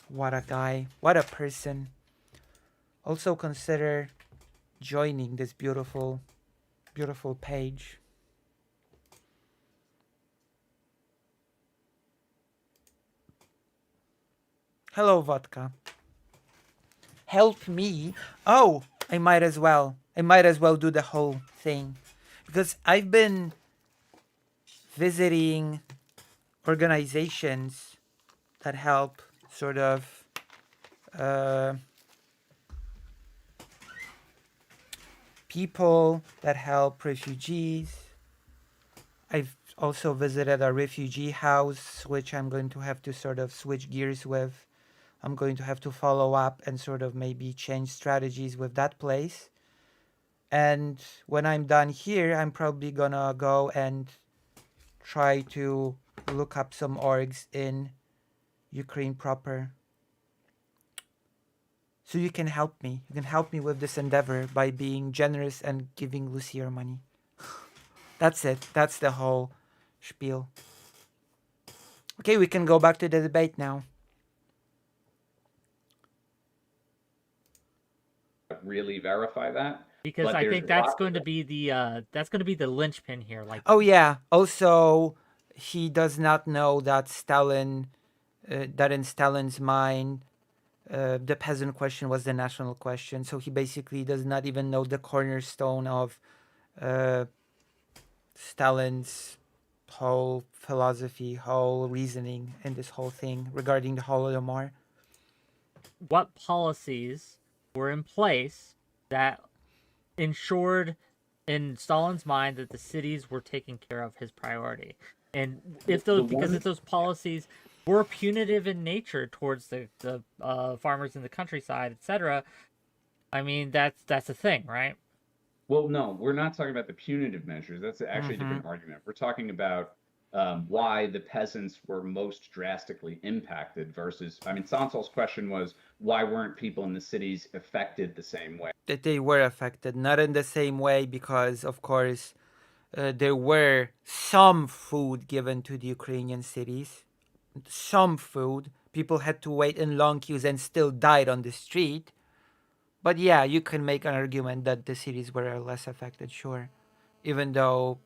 what a guy, what a person. Also consider joining this beautiful page. Hello, Vodka. Help me. Oh, I might as well do the whole thing. Because I've been visiting organizations that help sort of uh, people that help refugees. I've also visited a refugee house, which I'm going to have to sort of switch gears with. I'm going to have to follow up and sort of maybe change strategies with that place. And when I'm done here, I'm probably gonna go and try to look up some orgs in Ukraine proper. So you can help me. You can help me with this endeavor by being generous and giving Lucy your money. That's it. That's the whole spiel. Okay, we can go back to the debate now. Really verify that. Because But I there's think that's lots going of to be the linchpin here. Like, Oh yeah. Also, he does not know that Stalin, that in Stalin's mind, the peasant question was the national question. So he basically does not even know the cornerstone of Stalin's whole philosophy, whole reasoning in this whole thing regarding the Holodomor. what policies were in place that ensured in Stalin's mind that the cities were taking care of his priority. And if those policies were punitive in nature towards the farmers in the countryside, etc., I mean that's a thing, right? Well, no, we're not talking about the punitive measures. That's actually a different argument. We're talking about why the peasants were most drastically impacted versus, I mean, Sansol's question was, why weren't people in the cities affected the same way? That they were affected, not in the same way, because of course there were some food given to the Ukrainian cities. Some food. People had to wait in long queues and still died on the street. But yeah, you can make an argument that the cities were less affected, sure. Even though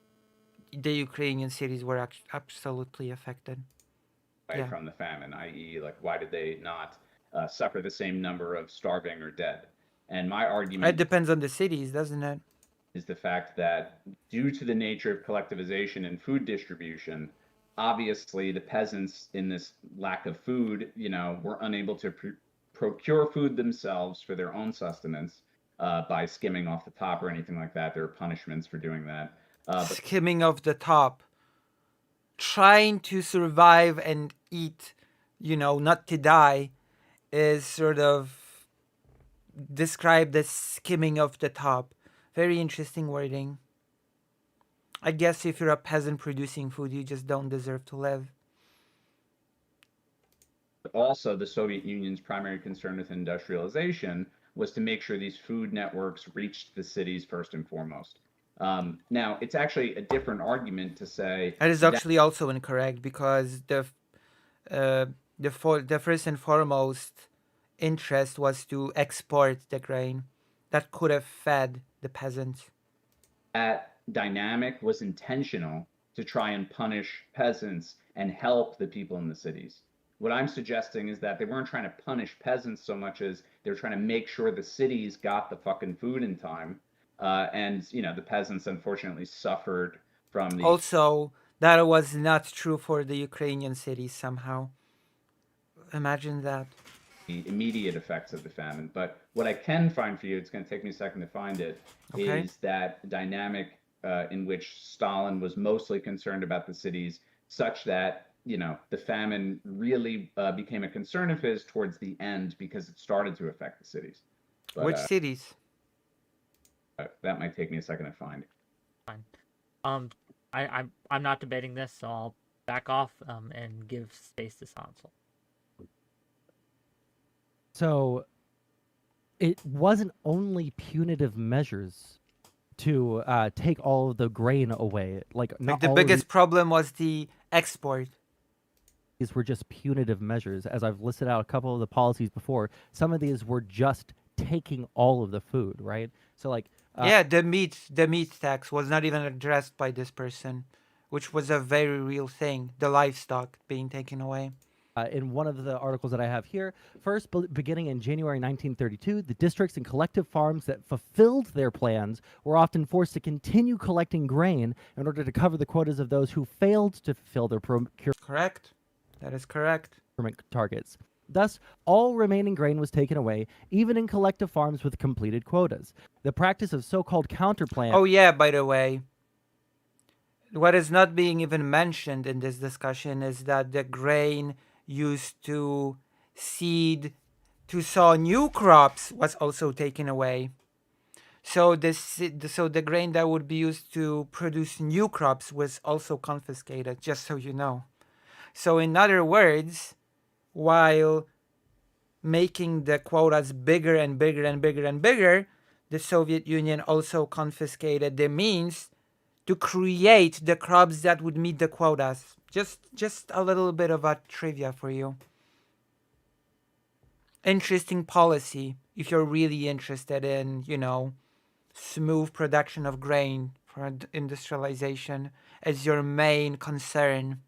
the Ukrainian cities were absolutely affected. Yeah. From the famine, i.e., like, why did they not suffer the same number of starving or dead? And my It argument depends on the cities, doesn't it? is the fact that due to the nature of collectivization and food distribution, obviously the peasants in this lack of food, were unable to procure food themselves for their own sustenance by skimming off the top or anything like that. There are punishments for doing that. But Skimming off the top. Trying to survive and eat, not to die, is sort of described as skimming off the top. Very interesting wording. I guess if you're a peasant producing food, you just don't deserve to live. also, the Soviet Union's primary concern with industrialization was to make sure these food networks reached the cities first and foremost. Now, it's actually a different argument to say That is actually also incorrect, because the first and foremost interest was to export the grain that could have fed the peasants. that dynamic was intentional to try and punish peasants and help the people in the cities. What I'm suggesting is that they weren't trying to punish peasants so much as they were trying to make sure the cities got the fucking food in time. And the peasants unfortunately suffered from the Also, that was not true for the Ukrainian cities somehow. Imagine that. immediate effects of the famine. But what I can find for you, it's going to take me a second to find it, Okay. is that dynamic in which Stalin was mostly concerned about the cities, such that the famine really became a concern of his towards the end because it started to affect the cities. But, Which cities? that might take me a second to find. Fine. I'm not debating this, so I'll back off and give space to Sansel. So it wasn't only punitive measures to take all of the grain away. Like, not Like the all biggest problem was the export. of these were just punitive measures. As I've listed out a couple of the policies before, some of these were just taking all of the food, right? So like Yeah, the meat tax was not even addressed by this person, which was a very real thing. The livestock being taken away. in one of the articles that I have here. First, beginning in January 1932, the districts and collective farms that fulfilled their plans were often forced to continue collecting grain in order to cover the quotas of those who failed to fulfill their procurement Correct. That is correct. targets. Thus, all remaining grain was taken away, even in collective farms with completed quotas. The practice of so-called counterplan. Oh yeah, by the way, what is not being even mentioned in this discussion is that the grain used to seed to sow new crops was also taken away. So the grain that would be used to produce new crops was also confiscated, just so you know. So in other words, while making the quotas bigger and bigger and bigger and bigger, the Soviet Union also confiscated the means to create the crops that would meet the quotas. Just a little bit of a trivia for you. Interesting policy if you're really interested in, smooth production of grain for industrialization as your main concern.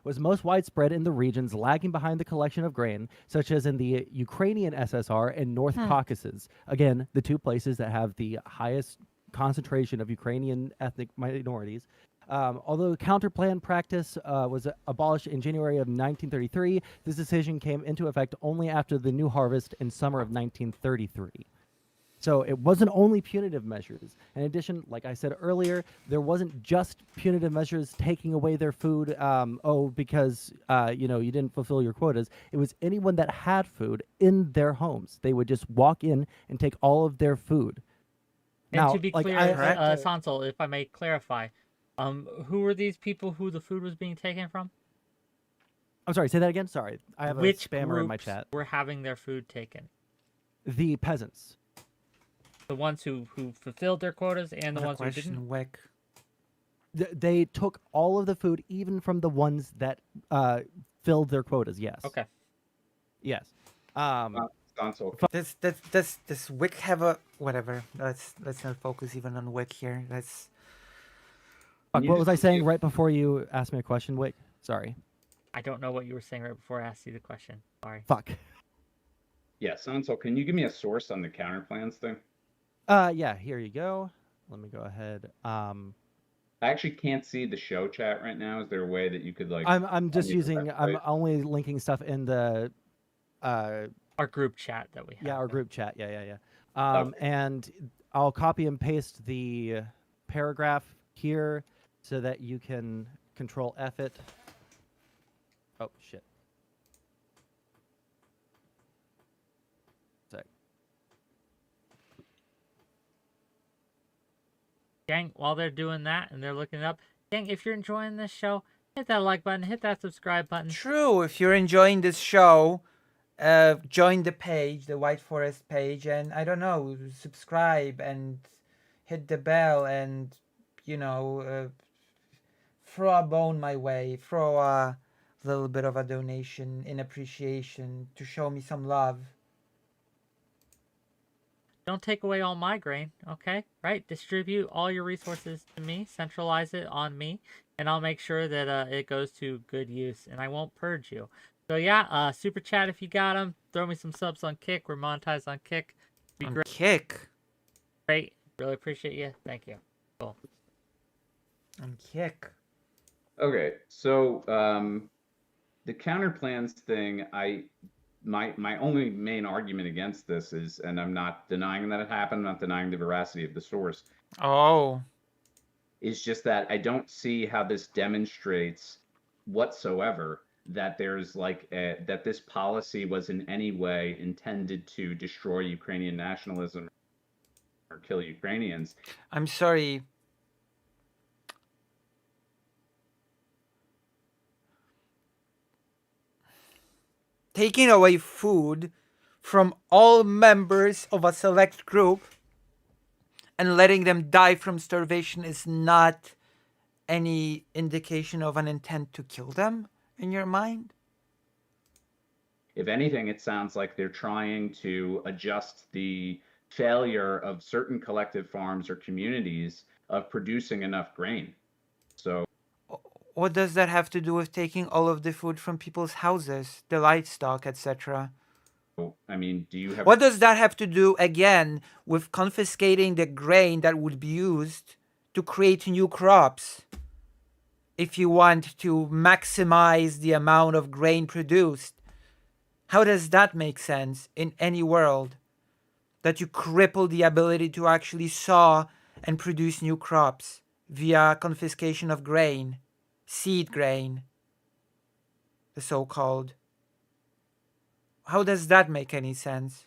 Was most widespread in the regions lagging behind the collection of grain, such as in the Ukrainian SSR and North Caucasus. Again, the two places that have the highest concentration of Ukrainian ethnic minorities. Although counterplan practice was abolished in January of 1933, this decision came into effect only after the new harvest in summer of 1933. So it wasn't only punitive measures. In addition, like I said earlier, there wasn't just punitive measures taking away their food, because you didn't fulfill your quotas. It was anyone that had food in their homes. They would just walk in and take all of their food. And now, to be clear, Sansol, if I may clarify, who were these people who the food was being taken from? I'm sorry, say that again? Sorry. I have Which a spammer in my groups chat. were having their food taken? The peasants. The ones who fulfilled their quotas and the ones who didn't? Wick. They took all of the food, even from the ones that filled their quotas, yes. Okay. Yes. Console. Does Wick have a whatever? Let's not focus even on Wick here. What was I saying right before you asked me a question, Wick? Sorry. I don't know what you were saying right before I asked you the question. Sorry. Fuck. Yeah, Sansol, can you give me a source on the counterplans thing? Yeah, here you go. Let me go ahead. I actually can't see the show chat right now. Is there a way that you could I'm just using. I'm only linking stuff in the. Our group chat that we have. Yeah, our group chat. Yeah. Okay. And I'll copy and paste the paragraph here so that you can Control F it. Oh shit. Gang, while they're doing that and they're looking it up, gang, if you're enjoying this show, hit that like button, hit that subscribe button. True. If you're enjoying this show, join the page, the White Forest page, and I don't know, subscribe and hit the bell, and throw a bone my way, throw a little bit of a donation in appreciation to show me some love. Don't take away all my grain, okay? Right? Distribute all your resources to me, centralize it on me, and I'll make sure that it goes to good use, and I won't purge you. So yeah, super chat if you got them. Throw me some subs on Kick. We're monetized on Kick. Be great. Kick. Great. Really appreciate you. Thank you. Cool. On Kick. Okay, so the counterplans thing, my only main argument against this is, and I'm not denying that it happened, I'm not denying the veracity of the source. Oh. Is just that I don't see how this demonstrates whatsoever that there's that this policy was in any way intended to destroy Ukrainian nationalism or kill Ukrainians. I'm sorry. Taking away food from all members of a select group and letting them die from starvation is not any indication of an intent to kill them in your mind? If anything, it sounds like they're trying to adjust the failure of certain collective farms or communities of producing enough grain. So What does that have to do with taking all of the food from people's houses, the livestock, etc.? I mean, do you have What does that have to do, again, with confiscating the grain that would be used to create new crops? If you want to maximize the amount of grain produced, how does that make sense in any world? That you cripple the ability to actually sow and produce new crops via confiscation of grain, seed grain, the so-called. How does that make any sense?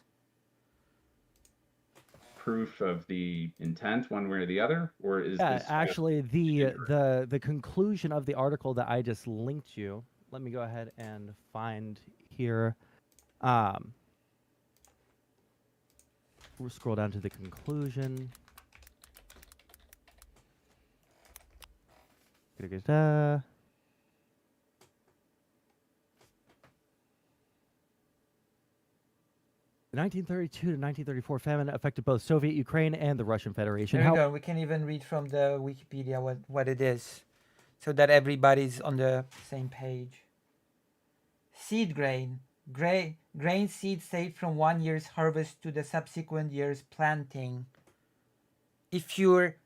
proof of the intent one way or the other, or is Yeah, this just actually, the incorrect? the conclusion of the article that I just linked you. Let me go ahead and find here. We'll scroll down to the conclusion. Da-da-da-da. The 1932 to 1934 famine affected both Soviet Ukraine and the Russian Federation. There we go. We can even read from the Wikipedia what it is, so that everybody's on the same page. Seed grain. Grain seed saved from one year's harvest to the subsequent year's planting. If you're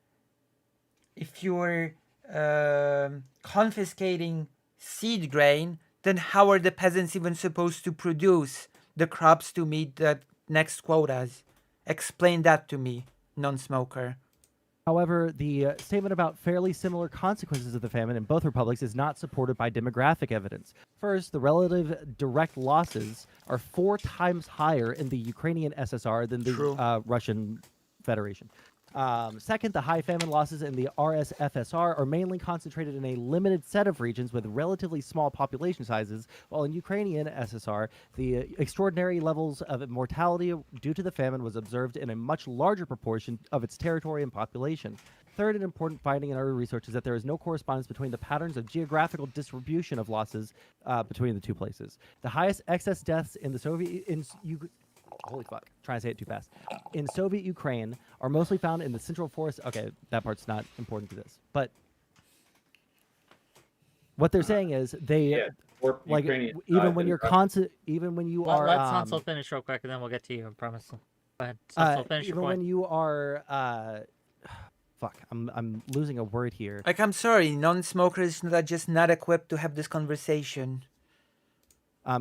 confiscating seed grain, then how are the peasants even supposed to produce the crops to meet the next quotas? Explain that to me, non-smoker. However, the statement about fairly similar consequences of the famine in both republics is not supported by demographic evidence. First, the relative direct losses are 4 times higher in the Ukrainian SSR than the Russian Federation. Second, the high famine losses in the RSFSR are mainly concentrated in a limited set of regions with relatively small population sizes, while in Ukrainian SSR, the extraordinary levels of mortality due to the famine was observed in a much larger proportion of its territory and population. Third, an important finding in our research is that there is no correspondence between the patterns of geographical distribution of losses between the two places. The highest excess deaths in the holy fuck, trying to say it too fast. In Soviet Ukraine are mostly found in the central forest. Okay, that part's not important to this. But what they're saying is they or like Ukrainian even side when than you're Russian. constant, even when you are Let Sansel finish real quick, and then we'll get to you. I promise. Go ahead, Sansel, finish your even point. when you are fuck, I'm losing a word here. Like, I'm sorry, non-smokers are just not equipped to have this conversation.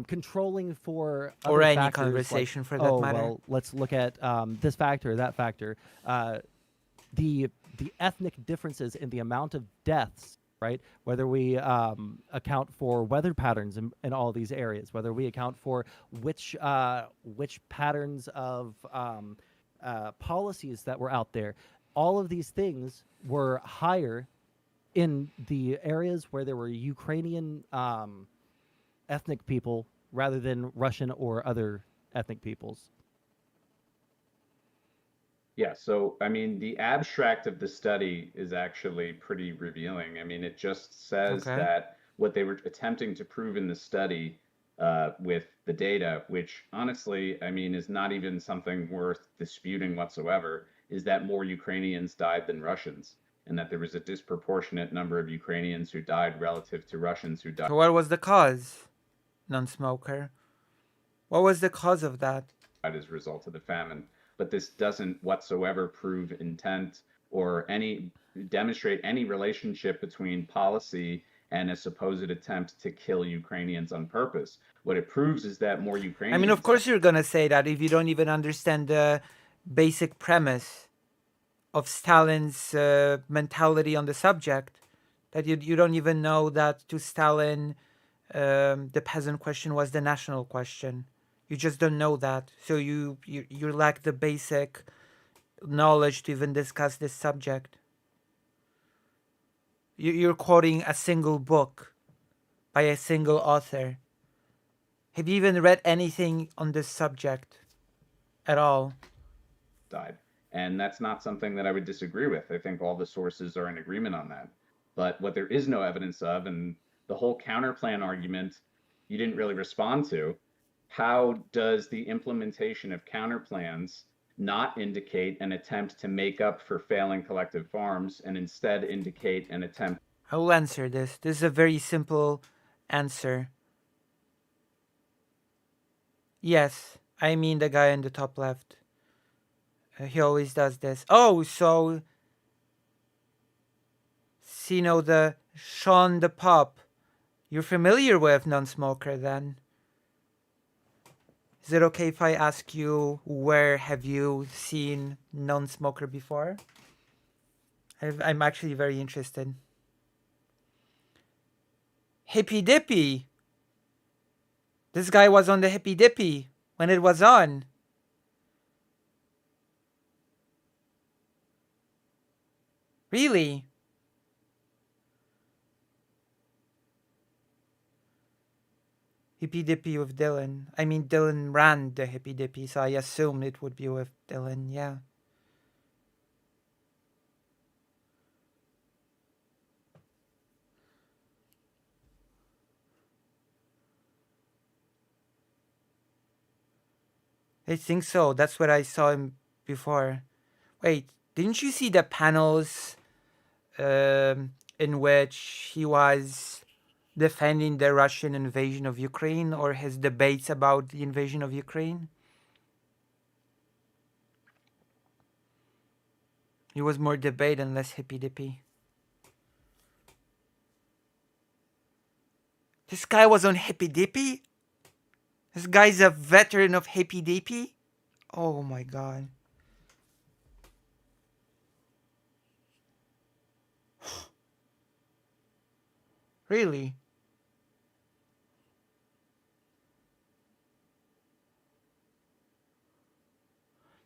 Controlling for Or other any factors, conversation like, for that matter. Well, let's look at this factor, that factor. The ethnic differences in the amount of deaths, right? Whether we account for weather patterns in all these areas, whether we account for which patterns of policies that were out there, all of these things were higher in the areas where there were Ukrainian ethnic people rather than Russian or other ethnic peoples. Yeah, so I mean, the abstract of the study is actually pretty revealing. I mean, it just says Okay. that what they were attempting to prove in the study with the data, which honestly, I mean, is not even something worth disputing whatsoever, is that more Ukrainians died than Russians, and that there was a disproportionate number of Ukrainians who died relative to Russians who died So what was the cause, non-smoker? What was the cause of that? as a result of the famine. But this doesn't whatsoever prove intent or demonstrate any relationship between policy and a supposed attempt to kill Ukrainians on purpose. What it proves is that more Ukrainians. I mean, of course you're gonna say that if you don't even understand the basic premise of Stalin's mentality on the subject, that you don't even know that to Stalin the peasant question was the national question. You just don't know that, so you lack the basic knowledge to even discuss this subject. You're quoting a single book by a single author. Have you even read anything on this subject at all? Died. And that's not something that I would disagree with. I think all the sources are in agreement on that. But what there is no evidence of, and the whole counterplan argument you didn't really respond to, how does the implementation of counterplans not indicate an attempt to make up for failing collective farms and instead indicate an attempt? I will answer this. This is a very simple answer. Yes, I mean the guy in the top left. He always does this. Oh, so Sino the Sean the Pop. You're familiar with non-smoker then? Is it okay if I ask you where have you seen non-smoker before? I'm actually very interested. Hippy Dippy. This guy was on the Hippy Dippy when it was on. Really? Hippy Dippy with Dylan. I mean, Dylan ran the Hippy Dippy, so I assumed it would be with Dylan, yeah. I think so. That's what I saw him before. Wait, didn't you see the panels in which he was defending the Russian invasion of Ukraine, or his debates about the invasion of Ukraine? It was more debate and less hippy dippy. This guy was on hippy dippy? This guy's a veteran of hippy dippy? Oh my god. Really?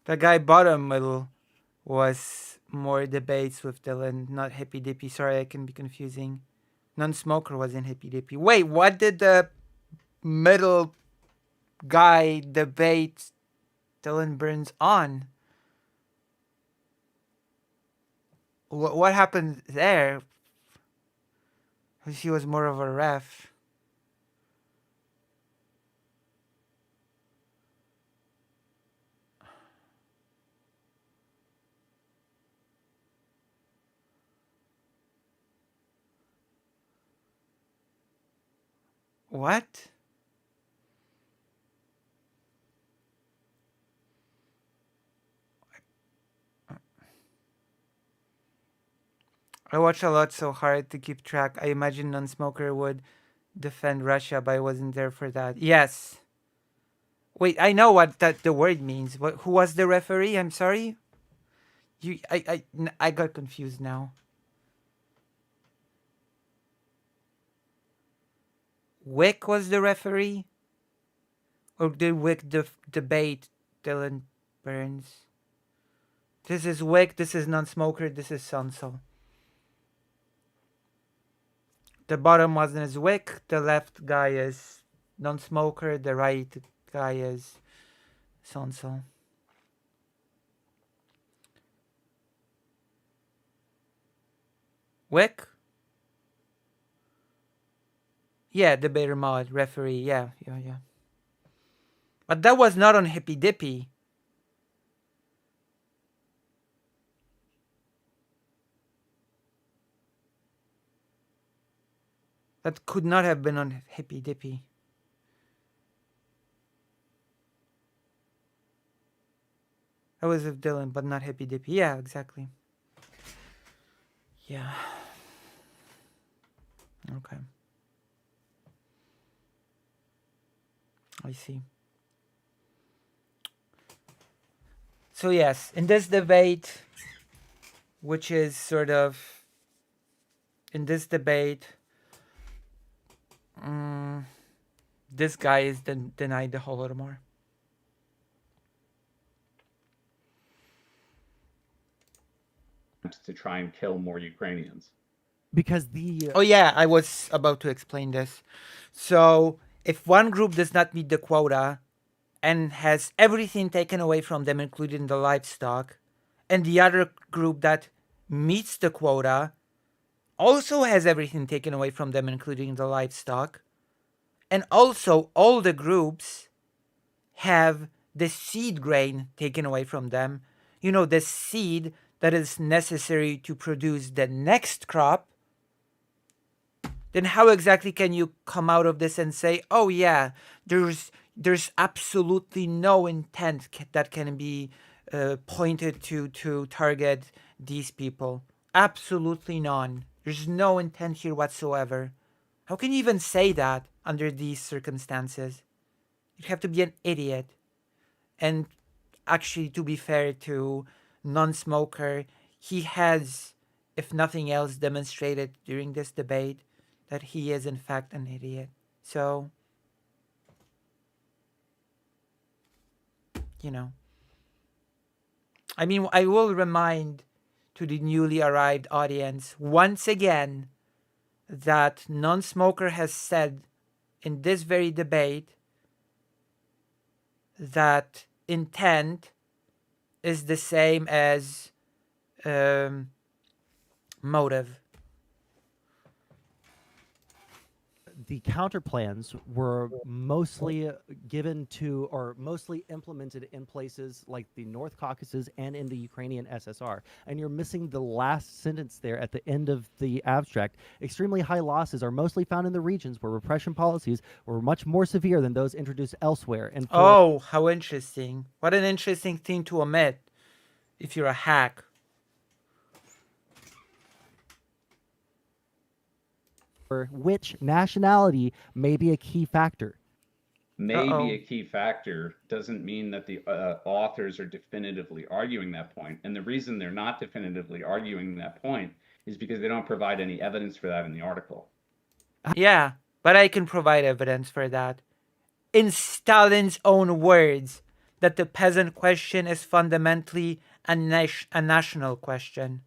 The guy bottom middle was more debates with Dylan, not hippy dippy. Sorry, I can be confusing. Non-smoker was in hippy dippy. Wait, what did the middle guy debate Dylan Burns on? What happened there? He was more of a ref. What? I watch a lot, so hard to keep track. I imagine non-smoker would defend Russia, but I wasn't there for that. Yes. Wait, I know what the word means. Who was the referee? I'm sorry. I got confused now. Wick was the referee, or did Wick debate Dylan Burns? This is Wick. This is non-smoker. This is Sonso. The bottom one is Wick. The left guy is non-smoker. The right guy is Sonso. Wick? Yeah, debater mod, referee. Yeah. But that was not on Hippy Dippy. That could not have been on Hippy Dippy. That was with Dylan, but not Hippy Dippy. Yeah, exactly. Yeah. Okay. I see. So yes, in this debate, which is sort of, in this debate, this guy is denied the Holodomor. To try and kill more Ukrainians. Because the Oh yeah, I was about to explain this. So if one group does not meet the quota and has everything taken away from them, including the livestock, and the other group that meets the quota also has everything taken away from them, including the livestock, and also all the groups have the seed grain taken away from them, you know, the seed that is necessary to produce the next crop, then how exactly can you come out of this and say, oh yeah, there's absolutely no intent that can be pointed to target these people? Absolutely none. There's no intent here whatsoever. How can you even say that under these circumstances? You have to be an idiot. And actually, to be fair to non-smoker, he has, if nothing else, demonstrated during this debate that he is in fact an idiot. So, you know, I mean, I will remind to the newly arrived audience once again that non-smoker has said in this very debate that intent is the same as motive. The counter plans were mostly given to or mostly implemented in places like the North Caucasus and in the Ukrainian SSR. And you're missing the last sentence there at the end of the abstract. Extremely high losses are mostly found in the regions where repression policies were much more severe than those introduced elsewhere. And oh, how interesting. What an interesting thing to omit if you're a hack. Which nationality may be a key factor. May be a key factor doesn't mean that the authors are definitively arguing that point. And the reason they're not definitively arguing that point is because they don't provide any evidence for that in the article. Yeah, but I can provide evidence for that. In Stalin's own words, that the peasant question is fundamentally a national question.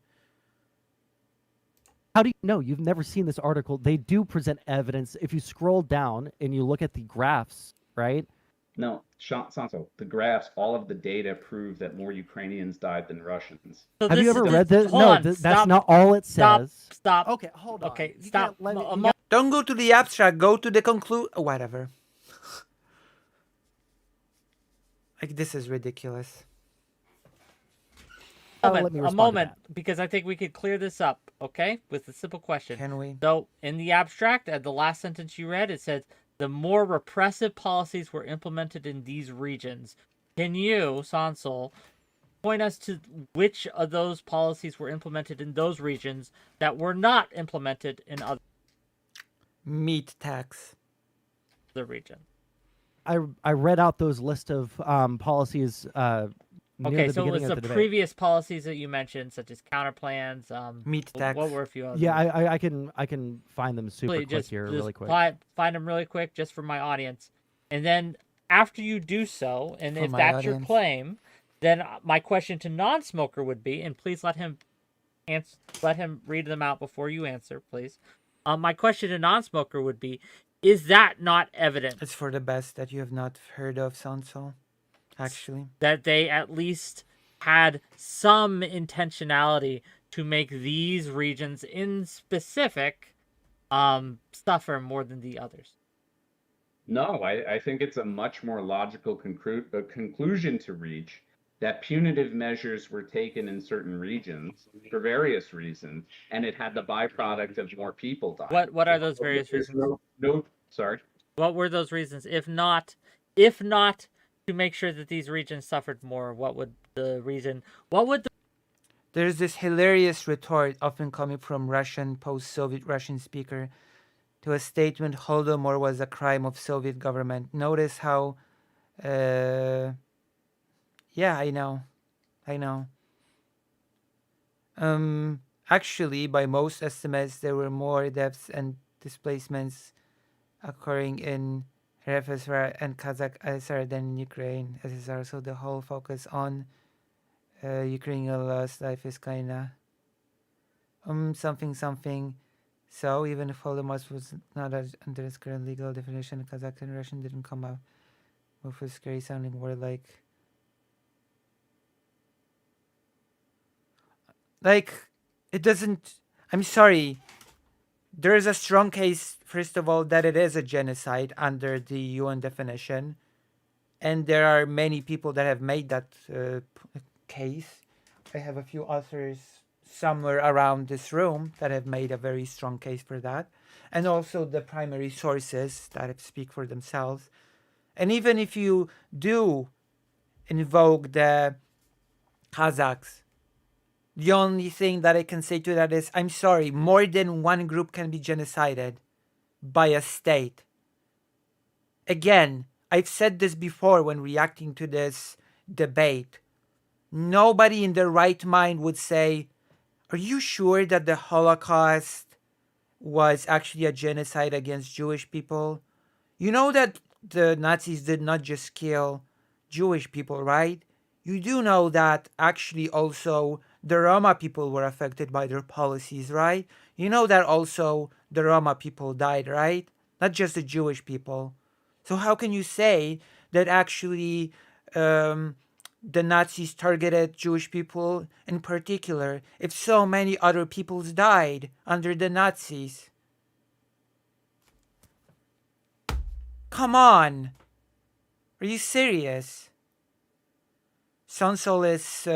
How do you know? You've never seen this article. They do present evidence. If you scroll down and you look at the graphs, right? No, Sanso, the graphs, all of the data prove that more Ukrainians died than Russians. So Have you ever read this? Hold No, on, that's stop, not all it says. Stop. Okay, hold on. Okay, You stop. can't let me- Don't go to the abstract. Go to the whatever. Like, this is ridiculous. Let me A respond to moment, that. because I think we could clear this up, okay? With a simple question. Can we? So, in the abstract, at the last sentence you read, it says, the more repressive policies were implemented in these regions. Can you, Sansol, point us to which of those policies were implemented in those regions that were not implemented in other Meat tax. regions? I read out those list of policies near Okay, the so it was beginning the of the debate. previous policies that you mentioned, such as counter plans. Meat tax. What were a few others? Yeah, I can find them super Please, quick here, really quick. Find them really quick, just for my audience, and then after you do so, and For if my that's your audience. claim, then my question to non-smoker would be, and please let him read them out before you answer, please. My question to non-smoker would be, is that not evidence It's for the best that you have not heard of, Sansol. Actually. that they at least had some intentionality to make these regions in specific suffer more than the others? No, I think it's a much more logical conclusion to reach that punitive measures were taken in certain regions for various reasons, and it had the byproduct of more people dying. What are those various reasons? Sorry. What were those reasons? If not to make sure that these regions suffered more, what would the There's this hilarious retort often coming from Russian, post-Soviet Russian speaker to a statement Holodomor was a crime of Soviet government. Notice how, yeah, I know. Actually, by most estimates, there were more deaths and displacements occurring in RFSR and Kazakh SSR than in Ukraine SSR. So the whole focus on Ukrainian lost life is kinda something. So even if Holodomor was not under its current legal definition, Kazakh and Russian didn't come out with a scary sounding word like it doesn't. I'm sorry. There is a strong case, first of all, that it is a genocide under the UN definition, and there are many people that have made that case. I have a few authors somewhere around this room that have made a very strong case for that. and also the primary sources that speak for themselves. And even if you do invoke the Kazakhs, the only thing that I can say to that is, I'm sorry, more than one group can be genocided by a state. Again, I've said this before when reacting to this debate. Nobody in their right mind would say, are you sure that the Holocaust was actually a genocide against Jewish people? You know that the Nazis did not just kill Jewish people, right? You do know that actually also the Roma people were affected by their policies, right? You know that also the Roma people died, right? Not just the Jewish people. So how can you say that actually the Nazis targeted Jewish people in particular if so many other peoples died under the Nazis? Come on! Are you serious? Sonsol is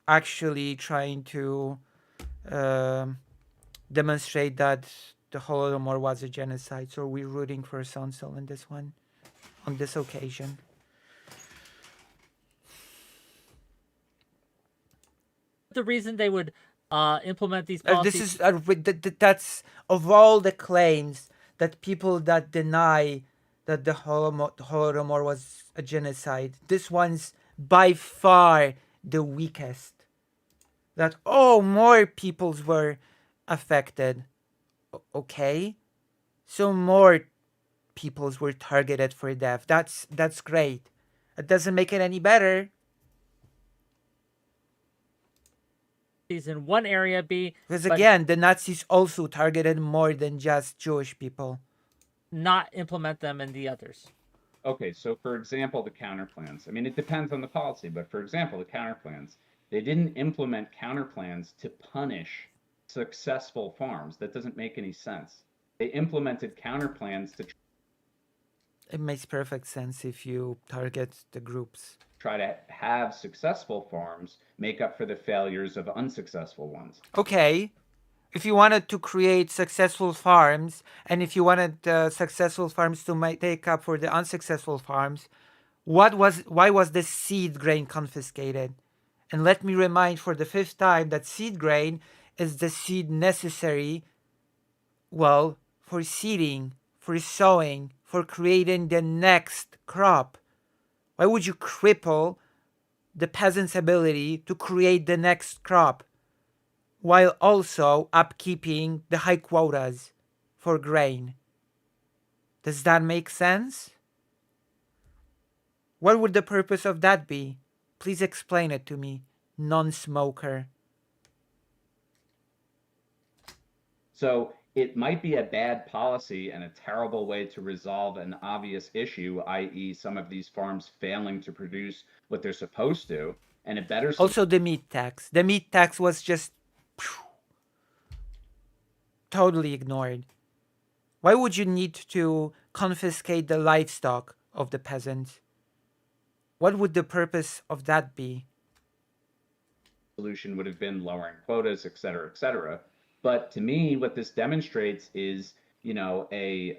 actually trying to demonstrate that the Holodomor was a genocide, so we're rooting for Sonsol in this one, on this occasion. The reason they would implement these policies. That's of all the claims that people that deny that the Holodomor was a genocide, this one's by far the weakest. That more peoples were affected. Okay, so more peoples were targeted for death. That's great. It doesn't make it any better. In one area because again, the Nazis also targeted more than just Jewish people. Not implement them in the others. Okay, so for example, the counter plans. I mean, it depends on the policy, but for example, the counter plans, they didn't implement counter plans to punish successful farms. That doesn't make any sense. They implemented counter plans to it makes perfect sense if you target the groups. Try to have successful farms make up for the failures of unsuccessful ones. Okay, if you wanted to create successful farms, and if you wanted successful farms to make up for the unsuccessful farms, why was the seed grain confiscated? And let me remind for the 5th time that seed grain is the seed necessary, well, for seeding, for sowing, for creating the next crop. Why would you cripple the peasant's ability to create the next crop while also upkeeping the high quotas for grain? Does that make sense? What would the purpose of that be? Please explain it to me, non-smoker. So it might be a bad policy and a terrible way to resolve an obvious issue, i.e. some of these farms failing to produce what they're supposed to, and a better... Also the meat tax. The meat tax was just totally ignored. Why would you need to confiscate the livestock of the peasants? What would the purpose of that be? Solution would have been lowering quotas, et cetera, et cetera. But to me, what this demonstrates is, a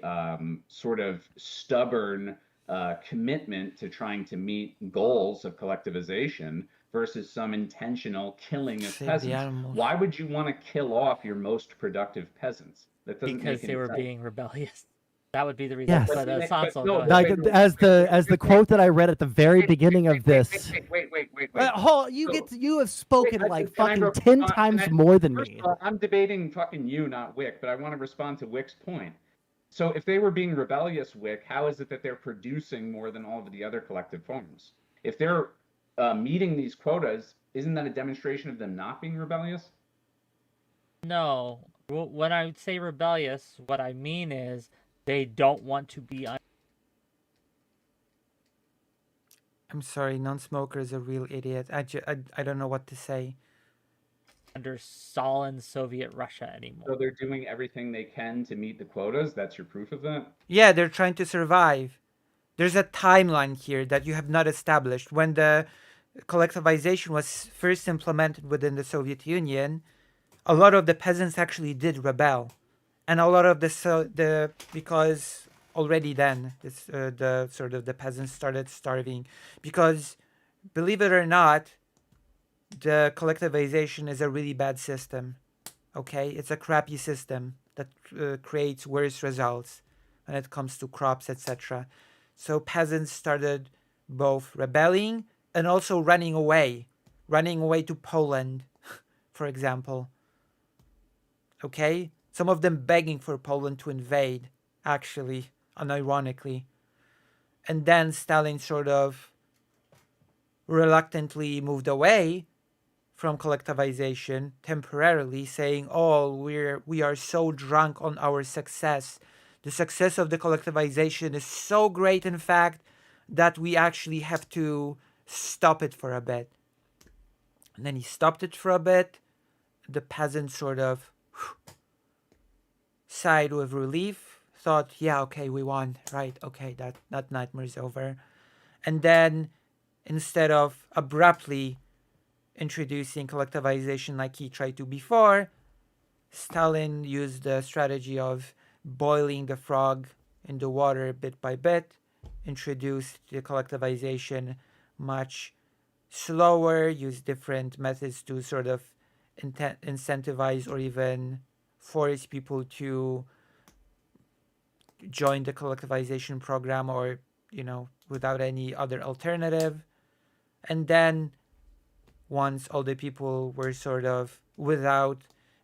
sort of stubborn commitment to trying to meet goals of collectivization versus some intentional killing of peasants. Why would you want to kill off your most productive peasants? That doesn't because make they were sense. being rebellious. That would be the reason. Yes. But as the quote that I read at the very beginning of this. Wait. You have spoken like fucking 10 10 times more than me. I'm debating fucking you, not Wick, but I want to respond to Wick's point. So if they were being rebellious, Wick, how is it that they're producing more than all of the other collective farms? If they're meeting these quotas, isn't that a demonstration of them not being rebellious? No. When I say rebellious, what I mean is they don't want to be... I'm sorry, non-smoker is a real idiot. I don't know what to say. Under Stalin's Soviet Russia anymore. So they're doing everything they can to meet the quotas? That's your proof of that? Yeah, they're trying to survive. There's a timeline here that you have not established. When the collectivization was first implemented within the Soviet Union, a lot of the peasants actually did rebel. and a lot of the because already then the sort of the peasants started starving because, believe it or not, the collectivization is a really bad system. Okay, it's a crappy system that creates worse results when it comes to crops, etc. So peasants started both rebelling and also running away to Poland, for example. Okay, some of them begging for Poland to invade, actually, unironically. And then Stalin sort of reluctantly moved away from collectivization temporarily, saying, "Oh, we are so drunk on our success. The success of the collectivization is so great, in fact, that we actually have to stop it for a bit." And then he stopped it for a bit. The peasants sort of sighed with relief, thought, "Yeah, okay, we won, right? Okay, that nightmare's over." And then, instead of abruptly introducing collectivization like he tried to before, Stalin used the strategy of boiling the frog in the water bit by bit, introduced the collectivization much slower, used different methods to sort of incentivize or even force people to join the collectivization program, or, without any other alternative. And then once all the people were sort of without,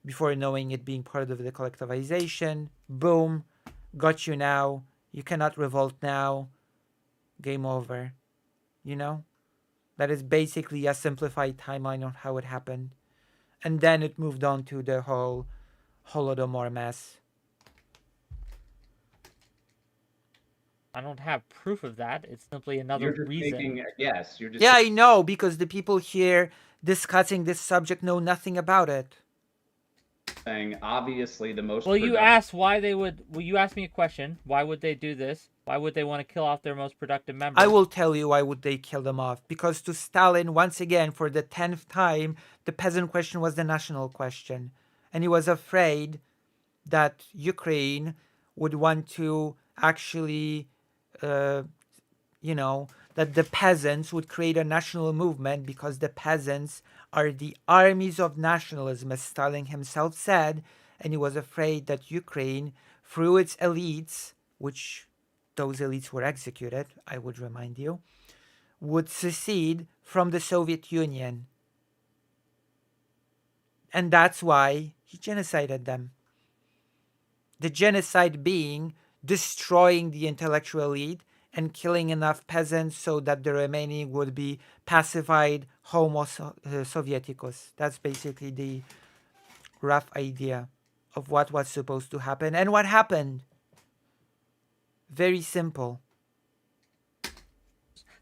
before knowing it being part of the collectivization, boom, got you now, you cannot revolt now, game over. That is basically a simplified timeline on how it happened. And then it moved on to the whole Holodomor mess. I don't have proof of that. It's simply another You're just reason. making a guess. You're just Yeah, I know, because the people here discussing this subject know nothing about it. saying obviously the most. Well, you asked why they would. Well, you asked me a question. Why would they do this? Why would they want to kill off their most productive members? I will tell you why would they kill them off. Because to Stalin, once again, for the 10th time, the peasant question was the national question. And he was afraid that Ukraine would want to actually, that the peasants would create a national movement, because the peasants are the armies of nationalism, as Stalin himself said. And he was afraid that Ukraine, through its elites, which those elites were executed, I would remind you, would secede from the Soviet Union. And that's why he genocided them. The genocide being destroying the intellectual elite and killing enough peasants so that the remaining would be pacified Homo Sovieticus. That's basically the rough idea of what was supposed to happen. And what happened? Very simple.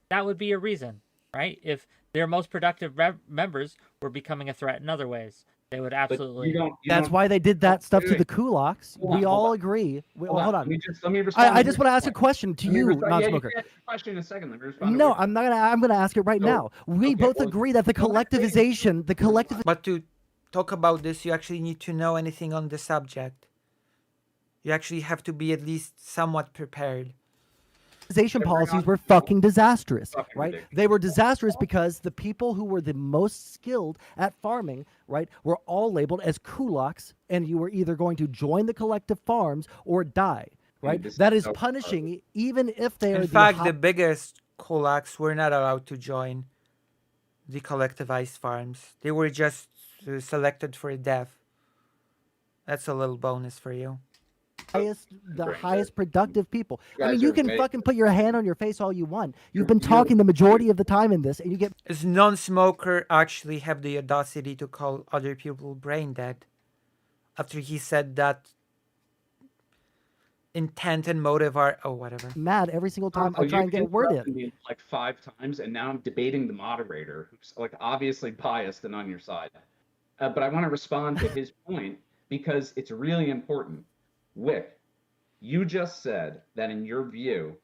That would be a reason, right? If their most productive members were becoming a threat in other ways, they would absolutely. That's why they did that stuff to the kulaks. We all agree. Hold on. Let me respond. I just want to ask a question to you, non-smoker. Yeah, question in a second. Let me respond. No, I'm not gonna. I'm gonna ask it right now. We both agree that the collectivization, But to talk about this, you actually need to know anything on the subject. You actually have to be at least somewhat prepared. Policies were fucking disastrous, right? ridiculous. They were disastrous because the people who were the most skilled at farming, right, were all labeled as kulaks, and you were either going to join the collective farms or die, right? That is punishing, even if they are. In fact, the biggest kulaks were not allowed to join the collectivized farms. They were just selected for death. That's a little bonus for you. highest productive people. I mean, you can fucking put your hand on your face all you want. You've been talking the majority of the time in this, and you get. Does non-smoker actually have the audacity to call other people brain dead? After he said that intent and motive are whatever. Mad every single time I try and get a word in. Me like 5 times, and now I'm debating the moderator, who's like obviously biased and on your side. But I want to respond to his point because it's really important. Wick, you just said that in your view,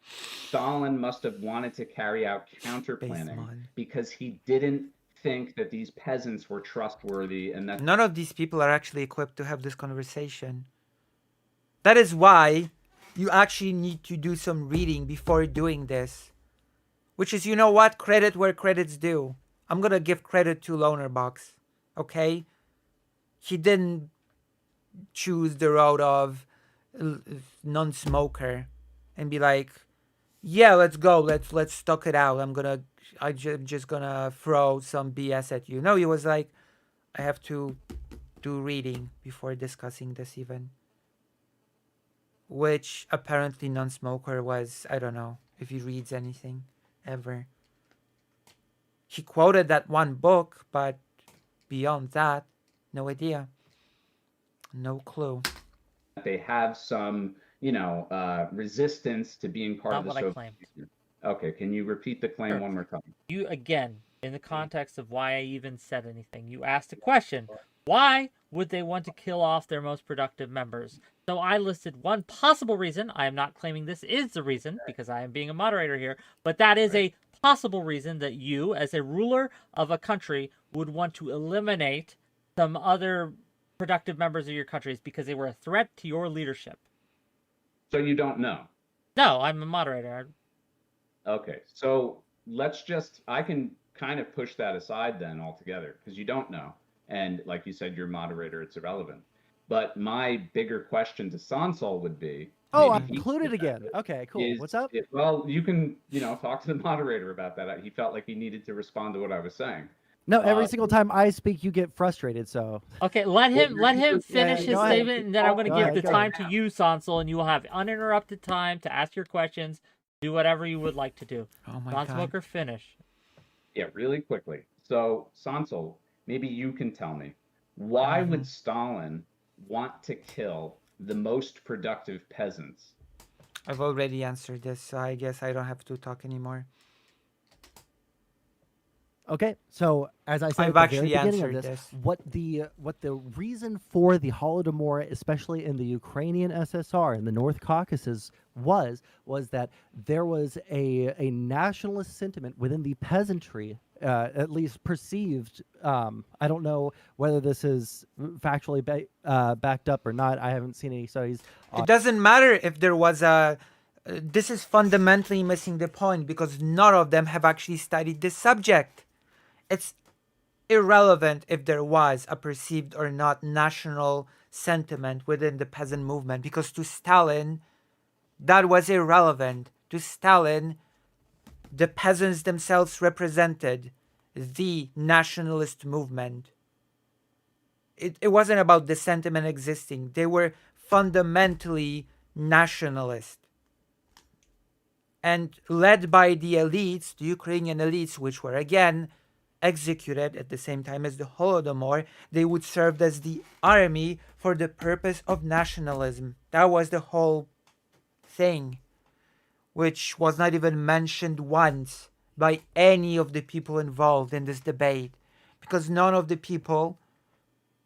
Stalin must have wanted to carry out counter planning because he didn't think that these peasants were trustworthy and that none of these people are actually equipped to have this conversation. That is why you actually need to do some reading before doing this. Which is, you know what? Credit where credit's due. I'm gonna give credit to Lonerbox. Okay? He didn't choose the road of non-smoker and be like, yeah, let's go, let's stock it out. I'm just gonna throw some BS at you. No, he was like, I have to do reading before discussing this even. Which apparently non-smoker was, I don't know if he reads anything ever. He quoted that one book, but beyond that, no idea. No clue. They have some, resistance to being part Not of the what I Soviet claimed. Union. Okay, can you repeat the claim Sure. one more time? You, again, in the context of why I even said anything, you asked a question. Why would they want to kill off their most productive members? So I listed one possible reason. I am not claiming this is the reason, because I am being a moderator here, but that is a possible reason that you, as a ruler of a country, would want to eliminate some other productive members of your countries because they were a threat to your leadership. So you don't know? No, I'm a moderator. Okay, so I can kind of push that aside then altogether, because you don't know. And like you said, you're moderator, it's irrelevant. But my bigger question to Sansol would be... Oh, maybe I'm he included could again. have it, Okay, cool. What's up? Well, you can, talk to the moderator about that. He felt like he needed to respond to what I was saying. No, every single time I speak, you get frustrated. So Okay, let him finish his go ahead. statement, and then I'm going to Go give ahead, the go time ahead. to you, Sansol, and you will have uninterrupted time to ask your questions, do whatever you would like to do. Oh my Non-smoker, finish. Yeah, really quickly. So, Sansol, maybe you can tell me, why would Stalin want to kill the most productive peasants? I've already answered this, so I guess I don't have to talk anymore. Okay, so as I said I've at the very actually beginning of answered this, this. what the reason for the Holodomor, especially in the Ukrainian SSR in the North Caucasus, was that there was a nationalist sentiment within the peasantry, at least perceived. I don't know whether this is factually backed up or not. I haven't seen any studies. It doesn't matter if there was a... this is fundamentally missing the point because none of them have actually studied this subject. It's irrelevant if there was a perceived or not national sentiment within the peasant movement because to Stalin, that was irrelevant. To Stalin, the peasants themselves represented the nationalist movement. It wasn't about the sentiment existing. They were fundamentally nationalist. And led by the elites, the Ukrainian elites, which were again executed at the same time as the Holodomor, they would serve as the army for the purpose of nationalism. That was the whole thing, which was not even mentioned once by any of the people involved in this debate, because none of the people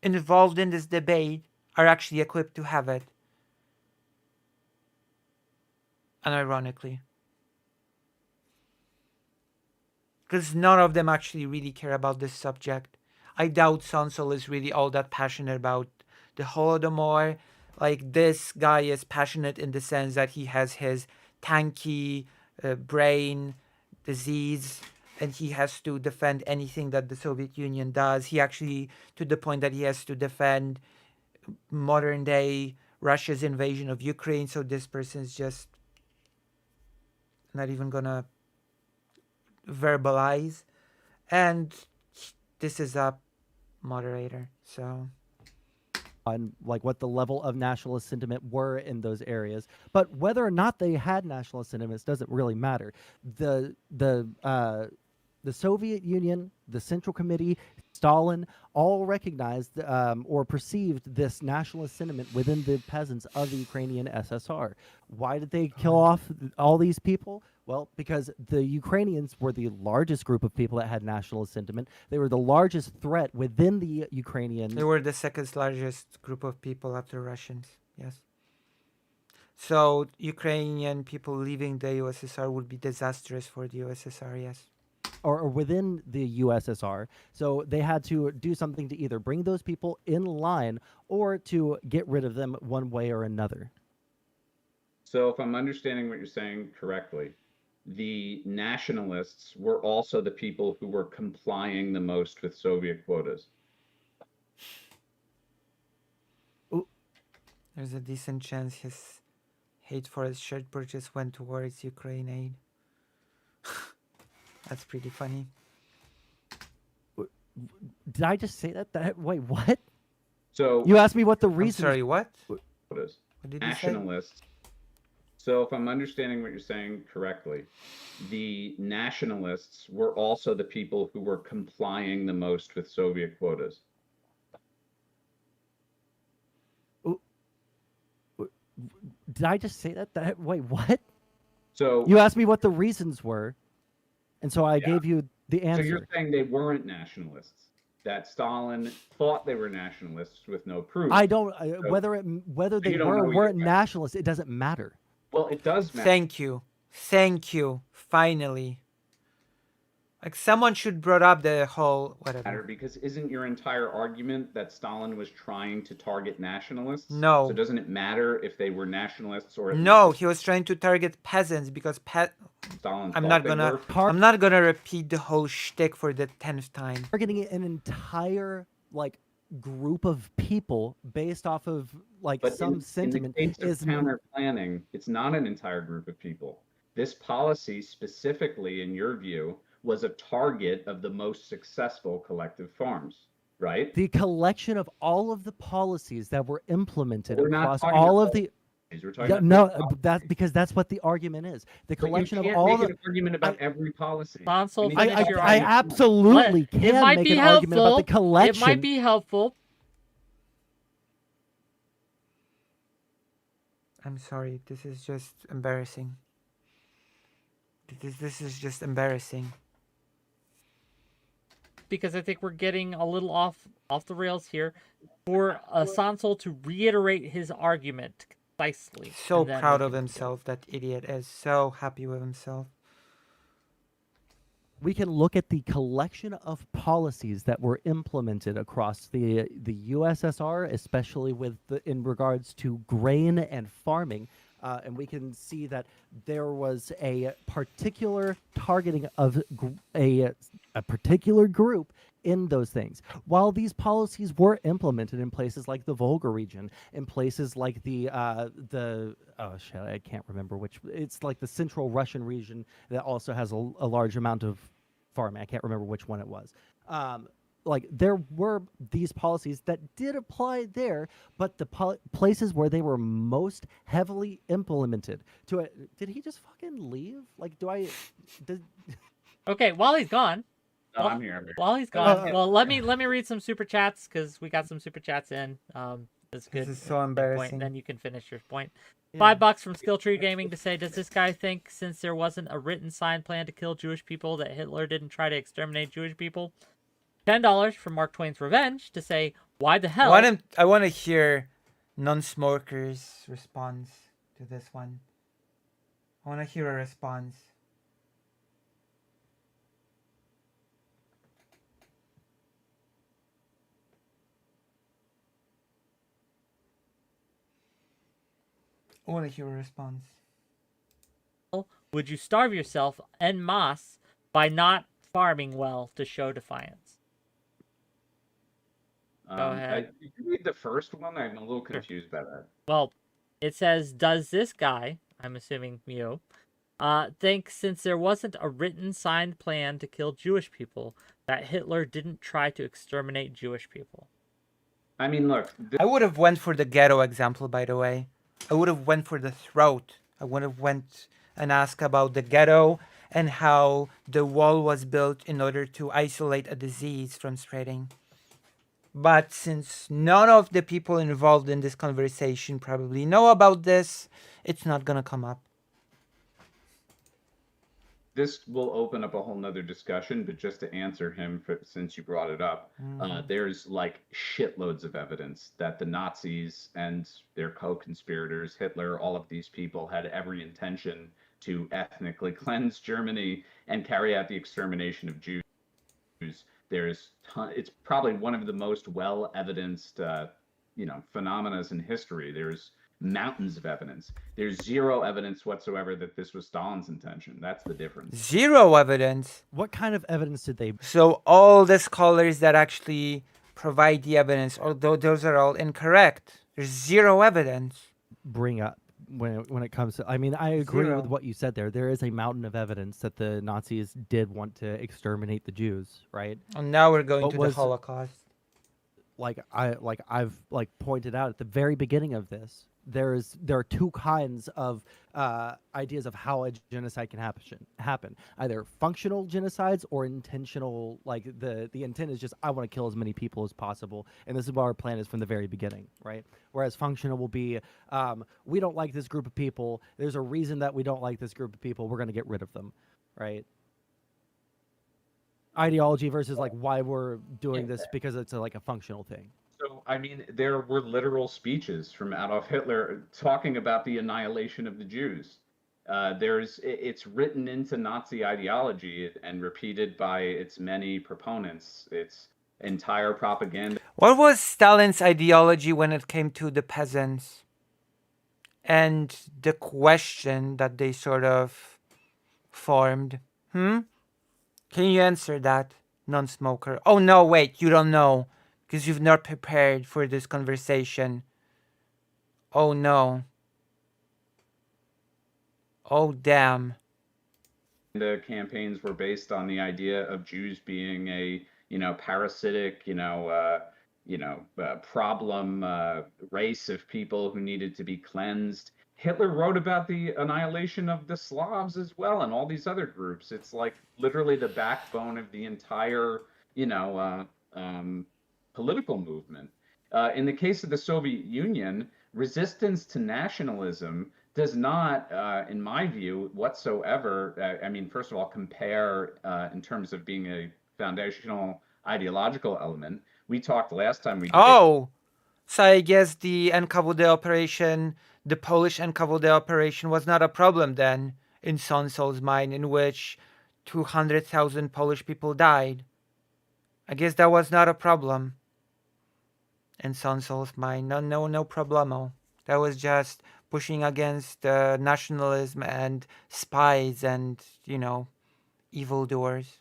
involved in this debate are actually equipped to have it. Unironically. Because none of them actually really care about this subject. I doubt Sansol is really all that passionate about the Holodomor. Like, this guy is passionate in the sense that he has his tanky brain disease and he has to defend anything that the Soviet Union does. He actually, to the point that he has to defend modern day Russia's invasion of Ukraine. So this person's just not even gonna verbalize, and this is a moderator, so on like what the level of nationalist sentiment were in those areas, but whether or not they had nationalist sentiments doesn't really matter. The Soviet Union, the Central Committee, Stalin, all recognized or perceived this nationalist sentiment within the peasants of the Ukrainian SSR. Why did they kill off all these people? Well, because the Ukrainians were the largest group of people that had nationalist sentiment. They were the largest threat within the Ukrainian. They were the second largest group of people after Russians, yes. So Ukrainian people leaving the USSR would be disastrous for the USSR, yes. Or within the USSR. So they had to do something to either bring those people in line or to get rid of them one way or another. So if I'm understanding what you're saying correctly, the nationalists were also the people who were complying the most with Soviet quotas. There's a decent chance his hate for his shirt purchase went towards Ukraine aid. That's pretty funny. Did I just say that? Wait, what? So You asked me what the I'm reason. sorry, what? quotas. What did you say? Nationalists. So if I'm understanding what you're saying correctly, the nationalists were also the people who were complying the most with Soviet quotas. Did I just say that? Wait, what? So You asked me what the reasons were, and so I Yeah. gave you the So answer. you're saying they weren't nationalists, that Stalin thought they were nationalists with no proof. I don't whether you they don't were know or either weren't way. nationalists. It doesn't matter. Well, it does matter. Thank you. Thank you. Finally. Like someone should brought up the whole whatever. Because isn't your entire argument that Stalin was trying to target nationalists? No. So doesn't it matter if they were nationalists or at No, least he was trying to target peasants because Stalin I'm thought not they gonna were? I'm not gonna repeat the whole shtick for the 10th time. Targeting an entire group of people based off of But some sentiment in the case is of counter planning, it's not an entire group of people. This policy specifically, in your view, was a target of the most successful collective farms, right? the collection of all of the policies that were implemented We're not across talking all about of the. We're talking Yeah, about no, this policy. that's because that's what the argument is. The But you collection of can't all make the. an argument about every policy. Hansel, You need to finish I, your I argument. absolutely It can might make be an argument about the helpful. collection. It might be helpful. I'm sorry, this is just embarrassing. This is just embarrassing. Because I think we're getting a little off the rails here. For Sansol to reiterate his argument concisely. So and then proud we of can himself, that idiot is so happy with himself. We can look at the collection of policies that were implemented across the USSR, especially in regards to grain and farming, and we can see that there was a particular targeting of a particular group in those things. While these policies were implemented in places like the Volga region, in places like the oh shit, I can't remember which. It's like the central Russian region that also has a large amount of farming. I can't remember which one it was. Like there were these policies that did apply there, but the places where they were most heavily implemented. Did he just fucking leave? Like, Okay, while he's gone. No, I'm here. While he's gone, well, let me read some super chats because we got some super chats in. That's good. This is so point. embarrassing. Then you can finish your point. Yeah. $5 from Skilltree Gaming to say, does this guy think since there wasn't a written signed plan to kill Jewish people that Hitler didn't try to exterminate Jewish people? $10 from Mark Twain's Revenge to say, why the hell? I want to hear non-smokers' response to this one. I want to hear a response. I want to hear a response. Would you starve yourself en masse by not farming well to show defiance? Go ahead. Did you read the first one? I'm a little confused by that. Well, it says, does this guy, I'm assuming you, think since there wasn't a written signed plan to kill Jewish people, that Hitler didn't try to exterminate Jewish people? I mean, look. I would have went for the ghetto example, by the way. I would have went for the throat. I would have went and asked about the ghetto and how the wall was built in order to isolate a disease from spreading. But since none of the people involved in this conversation probably know about this, it's not gonna come up. This will open up a whole nother discussion, but just to answer him, since you brought it up, there's like shitloads of evidence that the Nazis and their co-conspirators, Hitler, all of these people had every intention to ethnically cleanse Germany and carry out the extermination of Jews. It's probably one of the most well-evidenced, phenomena in history. There's mountains of evidence. There's zero evidence whatsoever that this was Stalin's intention. That's the difference. Zero evidence. What kind of evidence did they So all the scholars that actually provide the evidence, although those are all incorrect, there's zero evidence. bring up when it comes to? I mean, I agree Zero. with what you said there. There is a mountain of evidence that the Nazis did want to exterminate the Jews, right? And now we're going What to was- the Holocaust. I've pointed out at the very beginning of this, there are two kinds of ideas of how a genocide can happen. Either functional genocides or intentional. Like the intent is just, I want to kill as many people as possible, and this is what our plan is from the very beginning, right? Whereas functional will be, we don't like this group of people. There's a reason that we don't like this group of people. We're going to get rid of them, right? Ideology versus like why we're doing this because it's like a functional thing. So, I mean, there were literal speeches from Adolf Hitler talking about the annihilation of the Jews. It's written into Nazi ideology and repeated by its many proponents. Its entire propaganda. What was Stalin's ideology when it came to the peasants? And the question that they sort of formed. Can you answer that, non-smoker? Oh, no, wait, you don't know. Because you've not prepared for this conversation. Oh, no. Oh, damn. The campaigns were based on the idea of Jews being a, parasitic, problem race of people who needed to be cleansed. Hitler wrote about the annihilation of the Slavs as well, and all these other groups. It's like literally the backbone of the entire, political movement. In the case of the Soviet Union, resistance to nationalism does not, in my view, whatsoever, first of all, compare in terms of being a foundational ideological element. We talked last time we did. Oh, so I guess the NKVD operation, the Polish NKVD operation was not a problem then in Sonsol's mind, in which 200,000 Polish people died. I guess that was not a problem in Sonsol's mind. No problemo. That was just pushing against nationalism and spies and, evildoers.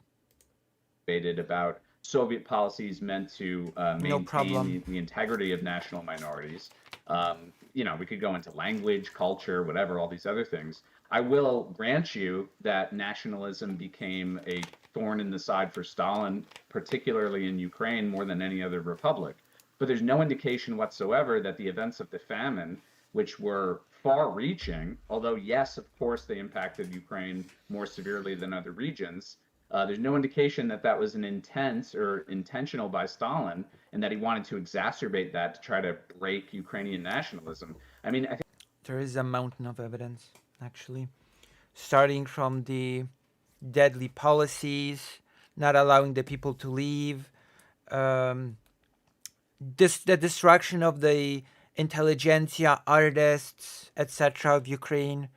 Debated about Soviet policies meant to maintain the integrity of national minorities. We could go into language, culture, whatever, all these other things. I will grant you that nationalism became a thorn in the side for Stalin, particularly in Ukraine, more than any other republic. But there's no indication whatsoever that the events of the famine, which were far-reaching, although yes, of course, they impacted Ukraine more severely than other regions, there's no indication that that was an intent or intentional by Stalin, and that he wanted to exacerbate that to try to break Ukrainian nationalism. I think there is a mountain of evidence, actually, starting from the deadly policies, not allowing the people to leave, the destruction of the intelligentsia, artists, etc. of Ukraine.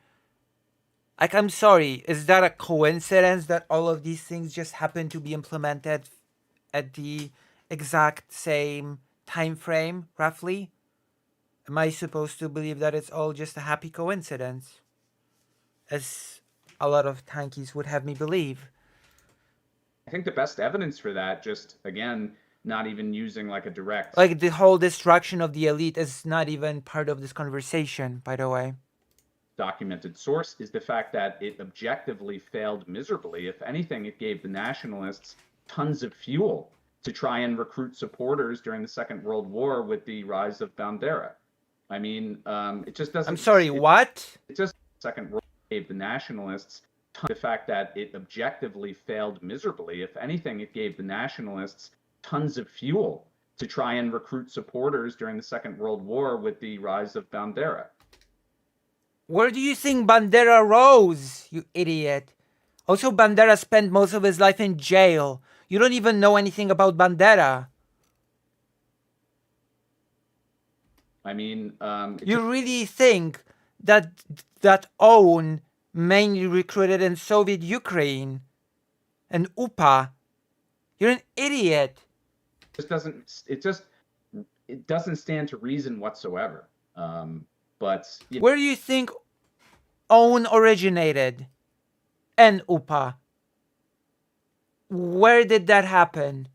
Like, I'm sorry, is that a coincidence that all of these things just happen to be implemented at the exact same time frame, roughly? Am I supposed to believe that it's all just a happy coincidence? As a lot of tankies would have me believe. I think the best evidence for that, just, again, not even using like a direct... Like, the whole destruction of the elite is not even part of this conversation, by the way. Documented source is the fact that it objectively failed miserably. If anything, it gave the nationalists tons of fuel to try and recruit supporters during the Second World War with the rise of Bandera. It just doesn't... I'm sorry, what? It just Second World War gave the nationalists the fact that it objectively failed miserably. If anything, it gave the nationalists tons of fuel to try and recruit supporters during the Second World War with the rise of Bandera. Where do you think Bandera rose, you idiot? Also, Bandera spent most of his life in jail. You don't even know anything about Bandera. You really think that OWN mainly recruited in Soviet Ukraine and UPA? You're an idiot. It doesn't stand to reason whatsoever. But Where do you think own originated? And UPA? Where did that happen?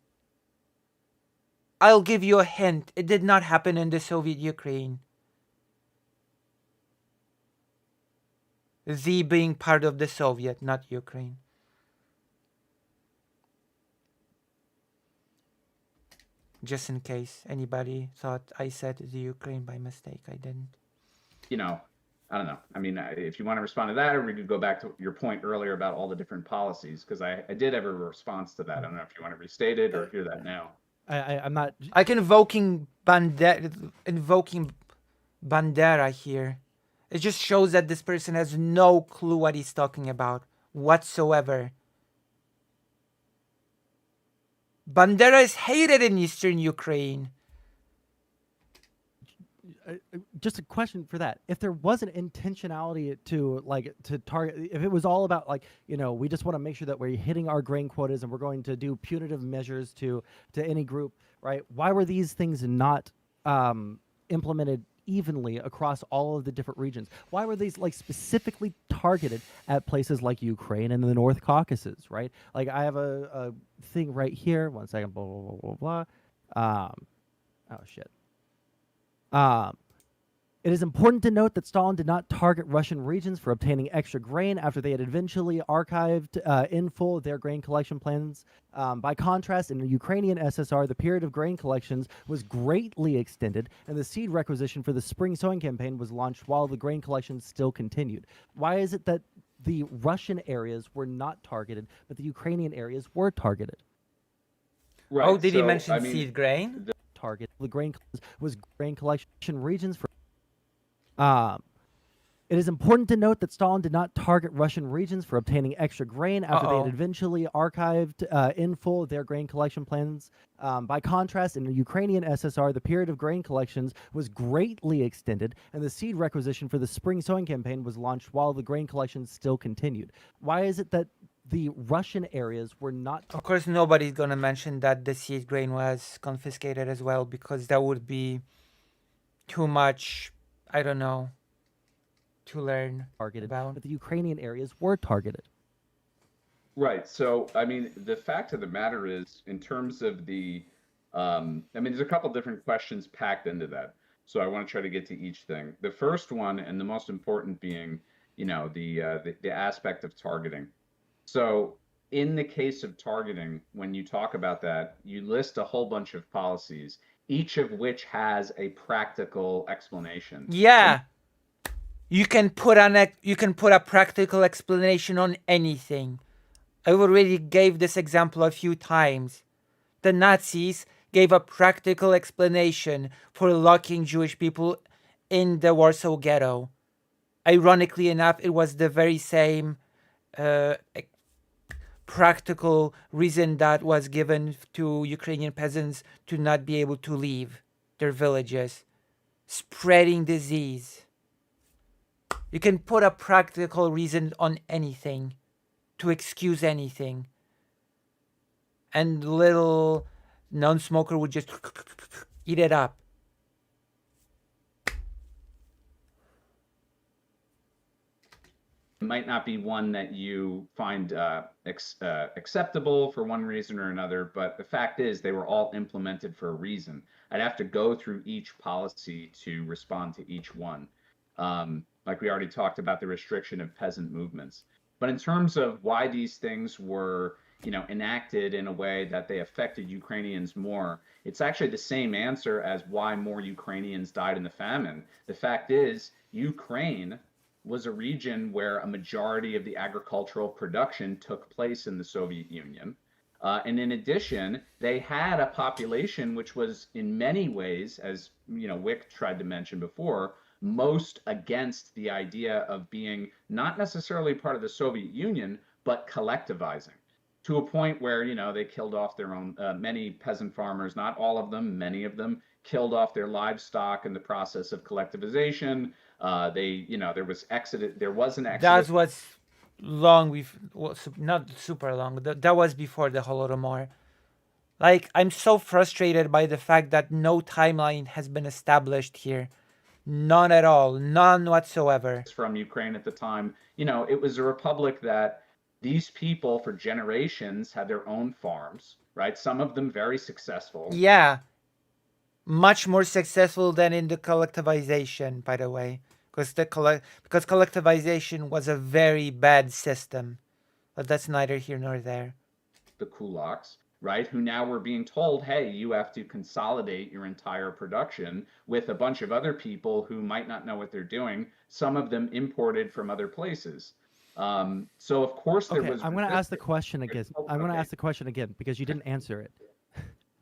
I'll give you a hint. It did not happen in the Soviet Ukraine. Z being part of the Soviet, not Ukraine. Just in case anybody thought I said the Ukraine by mistake, I didn't. I don't know. I mean, if you want to respond to that, or we could go back to your point earlier about all the different policies, because I did have a response to that. I don't know if you want to restate it or hear that now. I'm not. Like invoking Bandera here. It just shows that this person has no clue what he's talking about whatsoever. Bandera is hated in Eastern Ukraine. Just a question for that. If there was an intentionality to target, if it was all about we just want to make sure that we're hitting our grain quotas and we're going to do punitive measures to any group, right? Why were these things not implemented evenly across all of the different regions? Why were these specifically targeted at places like Ukraine and the North Caucasus, right? Like I have a thing right here. One second. Blah blah blah blah blah. Oh shit. It is important to note that Stalin did not target Russian regions for obtaining extra grain after they had eventually archived in full their grain collection plans. By contrast, in the Ukrainian SSR, the period of grain collections was greatly extended, and the seed requisition for the spring sowing campaign was launched while the grain collections still continued. Why is it that the Russian areas were not targeted, but the Ukrainian areas were targeted? Right. Oh, did he mention seed grain? The grain was grain collection regions for. It is important to note that Stalin did not target Russian regions for obtaining extra grain after they had eventually archived in full their grain collection plans. By contrast, in the Ukrainian SSR, the period of grain collections was greatly extended, and the seed requisition for the spring sowing campaign was launched while the grain collections still continued. Why is it that the Russian areas were not... Of course, nobody's going to mention that the seed grain was confiscated as well, because that would be too much, I don't know, to learn targeted about. But the Ukrainian areas were targeted. Right. So, I mean, the fact of the matter is, in terms of the, there's a couple different questions packed into that. So I want to try to get to each thing. The first one, and the most important being, the aspect of targeting. So in the case of targeting, when you talk about that, you list a whole bunch of policies, each of which has a practical explanation. Yeah. You can put a practical explanation on anything. I already gave this example a few times. The Nazis gave a practical explanation for locking Jewish people in the Warsaw Ghetto. Ironically enough, it was the very same practical reason that was given to Ukrainian peasants to not be able to leave their villages. Spreading disease. You can put a practical reason on anything to excuse anything. And little non-smoker would just eat it up. It might not be one that you find acceptable for one reason or another, but the fact is they were all implemented for a reason. I'd have to go through each policy to respond to each one. Like we already talked about the restriction of peasant movements. But in terms of why these things were, enacted in a way that they affected Ukrainians more, it's actually the same answer as why more Ukrainians died in the famine. The fact is, Ukraine was a region where a majority of the agricultural production took place in the Soviet Union. And in addition, they had a population which was in many ways, as Wick tried to mention before, most against the idea of being not necessarily part of the Soviet Union, but collectivizing, to a point where, they killed off their own, many peasant farmers, not all of them, many of them killed off their livestock in the process of collectivization. There was an exodus. That was long, not super long. That was before the Holodomor. Like, I'm so frustrated by the fact that no timeline has been established here. None at all. None whatsoever. From Ukraine at the time. It was a republic that these people for generations had their own farms, right? Some of them very successful. Yeah. Much more successful than in the collectivization, by the way. Because collectivization was a very bad system. But that's neither here nor there. The kulaks, right? Who now were being told, hey, you have to consolidate your entire production with a bunch of other people who might not know what they're doing, some of them imported from other places. So of course there was. I'm going to ask the question again. I'm going to Okay. ask the question again because you didn't answer it.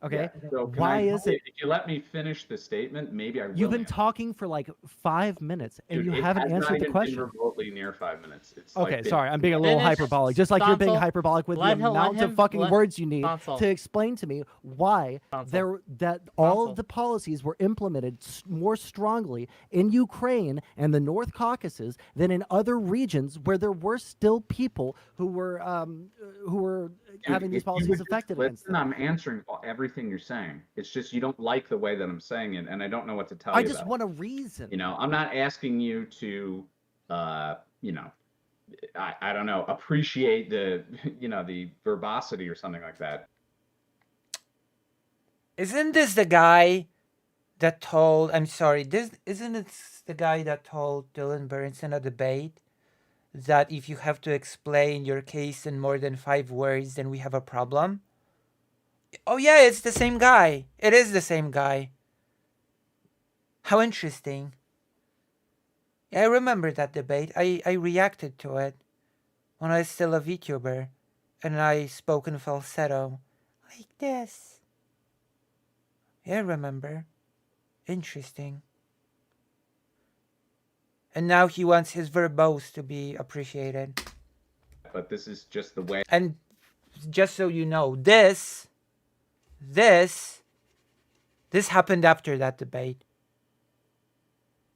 Okay. Yeah. So Why is it? If you let me finish the statement, maybe I will. You've been talking for like 5 minutes and Dude, you it haven't has not answered the even question. been remotely near 5 minutes. It's Okay, like been- sorry, I'm being a little Finish, hyperbolic, just like you're being Sonsel. hyperbolic with Let the amount of fucking words you need Sonsel. to explain to me why Sonsel. all Sonsel. of the policies were implemented more strongly in Ukraine and the North Caucasus than in other regions where there were still people who were having these If you policies would just effective against listen, them. I'm answering everything you're saying. It's just you don't like the way that I'm saying it, and I don't know what to tell I you just about want a reason. I'm not asking you to, I don't know, appreciate the, the verbosity or something like that. Isn't this the guy that told, I'm sorry, isn't it the guy that told Dylan Burns in a debate that if you have to explain your case in more than 5 words, then we have a problem? Oh yeah, it's the same guy. It is the same guy. How interesting. Yeah, I remember that debate. I reacted to it when I was still a VTuber, and I spoke in falsetto like this. Yeah, I remember. Interesting. And now he wants his verbose to be appreciated. But this is just the way. And just so you know, this happened after that debate.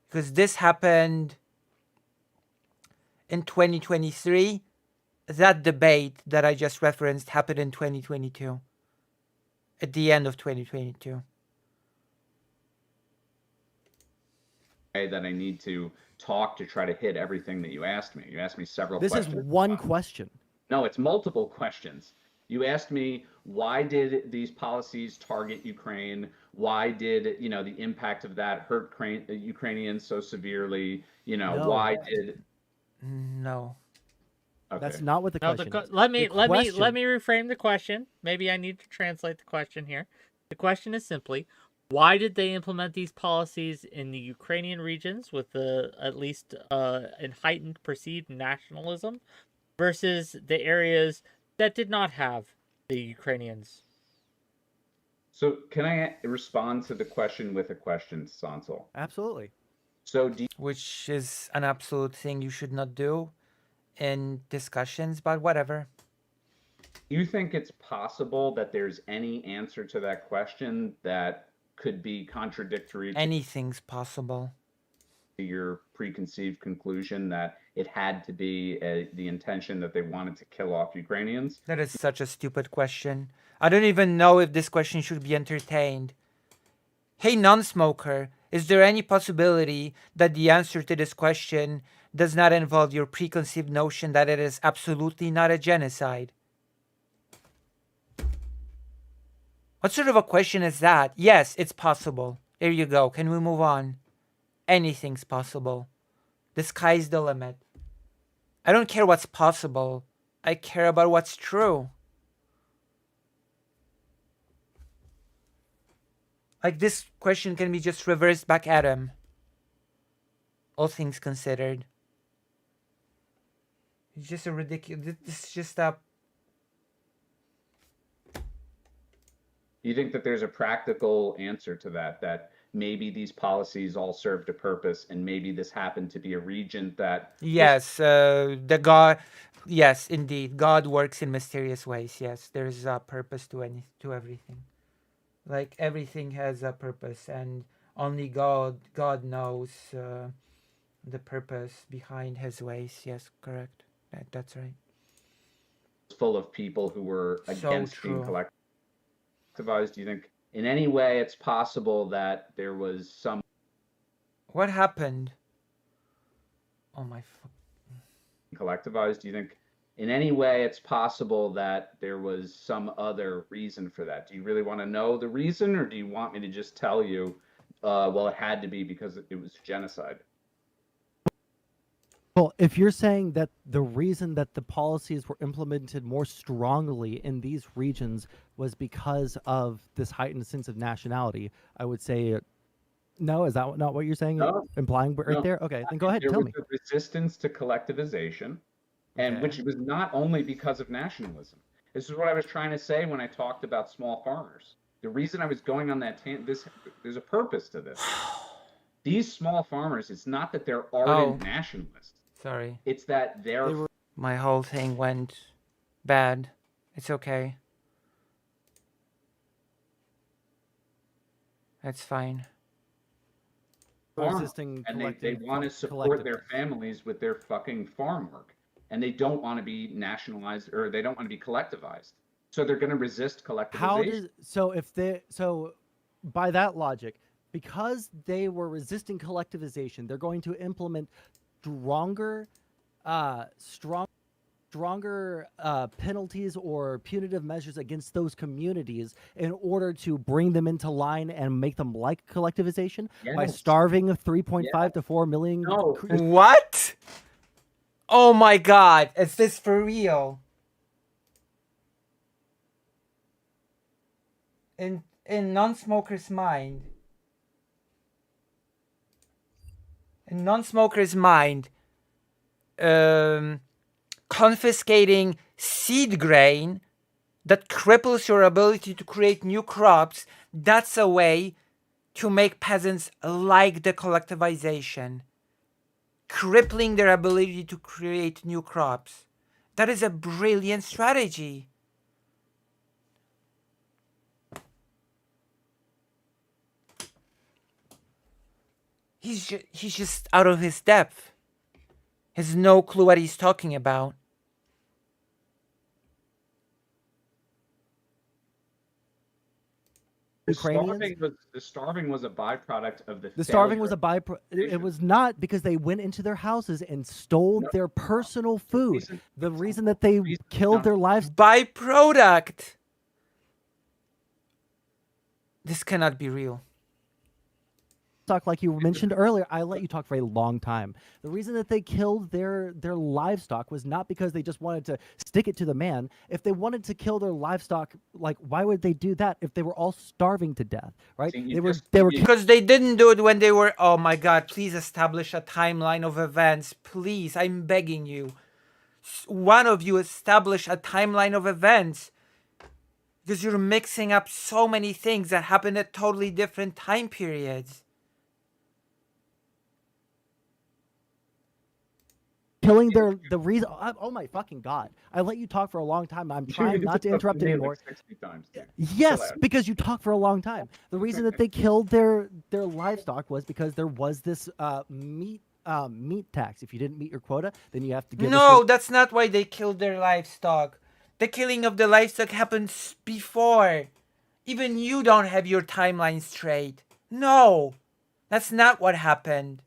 Because this happened in 2023. That debate that I just referenced happened in 2022. At the end of 2022. That I need to talk to try to hit everything that you asked me. You asked me several This questions. is one question. No, it's multiple questions. You asked me, why did these policies target Ukraine? Why did, the impact of that hurt Ukrainians so severely? No. Why did... No. Okay. That's not what the No, question is. let me question- reframe the question. Maybe I need to translate the question here. The question is simply, why did they implement these policies in the Ukrainian regions with at least an heightened perceived nationalism versus the areas that did not have the Ukrainians? So can I respond to the question with a question, Sonsel? Absolutely. So Which is an absolute thing you should not do in discussions, but whatever. do you think it's possible that there's any answer to that question that could be contradictory to Anything's possible. your preconceived conclusion that it had to be the intention that they wanted to kill off Ukrainians? That is such a stupid question. I don't even know if this question should be entertained. Hey, non-smoker, is there any possibility that the answer to this question does not involve your preconceived notion that it is absolutely not a genocide? What sort of a question is that? Yes, it's possible. There you go. Can we move on? Anything's possible. The sky's the limit. I don't care what's possible. I care about what's true. Like, this question can be just reversed back at him. All things considered. It's just a ridiculous... This is just a... You think that there's a practical answer to that maybe these policies all served a purpose and maybe this happened to be a region that... Yes, the God... Yes, indeed. God works in mysterious ways. Yes, there's a purpose to everything. Like, everything has a purpose, and only God knows the purpose behind his ways. Yes, correct. That's right. full of people who were So against being true. collectivized? Do you think in any way it's possible that there was some What happened? Oh my. Collectivized? Do you think in any way it's possible that there was some other reason for that? Do you really want to know the reason, or do you want me to just tell you, well, it had to be because it was genocide? Well, if you're saying that the reason that the policies were implemented more strongly in these regions was because of this heightened sense of nationality, I would say no. Is that not what you're saying? No, Implying right no. there? Okay, then go ahead. There Tell was me. a resistance to collectivization, and Okay. which was not only because of nationalism. This is what I was trying to say when I talked about small farmers. The reason I was going on that there's a purpose to this. These small farmers, it's not that they're ardent nationalists. Sorry. It's that They were My whole thing went bad. It's okay. That's fine. resisting and they collective- want to support collective. their families with their fucking farm work, and they don't want to be nationalized, or they don't want to be collectivized, so they're going to resist collectivization. How does so by that logic, because they were resisting collectivization, they're going to implement stronger penalties or punitive measures against those communities in order to bring them into line and make them like collectivization by Yes. starving 3.5 to 4 million. No. What? Oh my god, is this for real? In non-smoker's mind, confiscating seed grain that cripples your ability to create new crops, that's a way to make peasants like the collectivization, crippling their ability to create new crops. That is a brilliant strategy. He's just out of his depth. He has no clue what he's talking about. Ukrainians. The starving was a byproduct of The starving was a byproduct. It was not because they went into their houses and stole their personal food. The reason that they killed their livestock. Byproduct. This cannot be real. Like you mentioned earlier, I let you talk for a long time. The reason that they killed their livestock was not because they just wanted to stick it to the man. If they wanted to kill their livestock, like why would they do that if they were all starving to death, right? See, They were Because they didn't do it when they were. Oh my god, please establish a timeline of events. Please, I'm begging you. One of you establish a timeline of events. Because you're mixing up so many things that happened at totally different time periods. killing the reason. Oh my fucking god! I let you talk for a long time. I'm trying not to interrupt anymore. Like 60 times, yes, because you talk for a long time. The reason that they killed their livestock was because there was this meat tax. If you didn't meet your quota, then you have to give. No, that's not why they killed their livestock. The killing of the livestock happened before. Even you don't have your timeline straight. No, that's not what happened.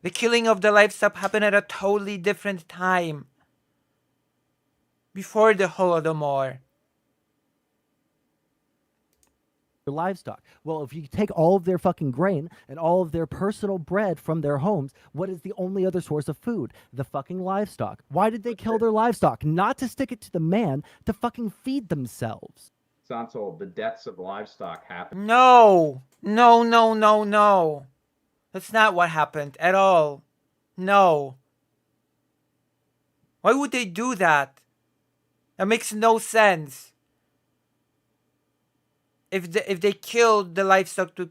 The killing of the livestock happened at a totally different time. Before the Holodomor. Livestock. Well, if you take all of their fucking grain and all of their personal bread from their homes, what is the only other source of food? The fucking livestock. Why did they kill their livestock? Not to stick it to the man, to fucking feed themselves. Sansol, the deaths of livestock happened. No. That's not what happened at all. No. Why would they do that? That makes no sense. If they killed the livestock to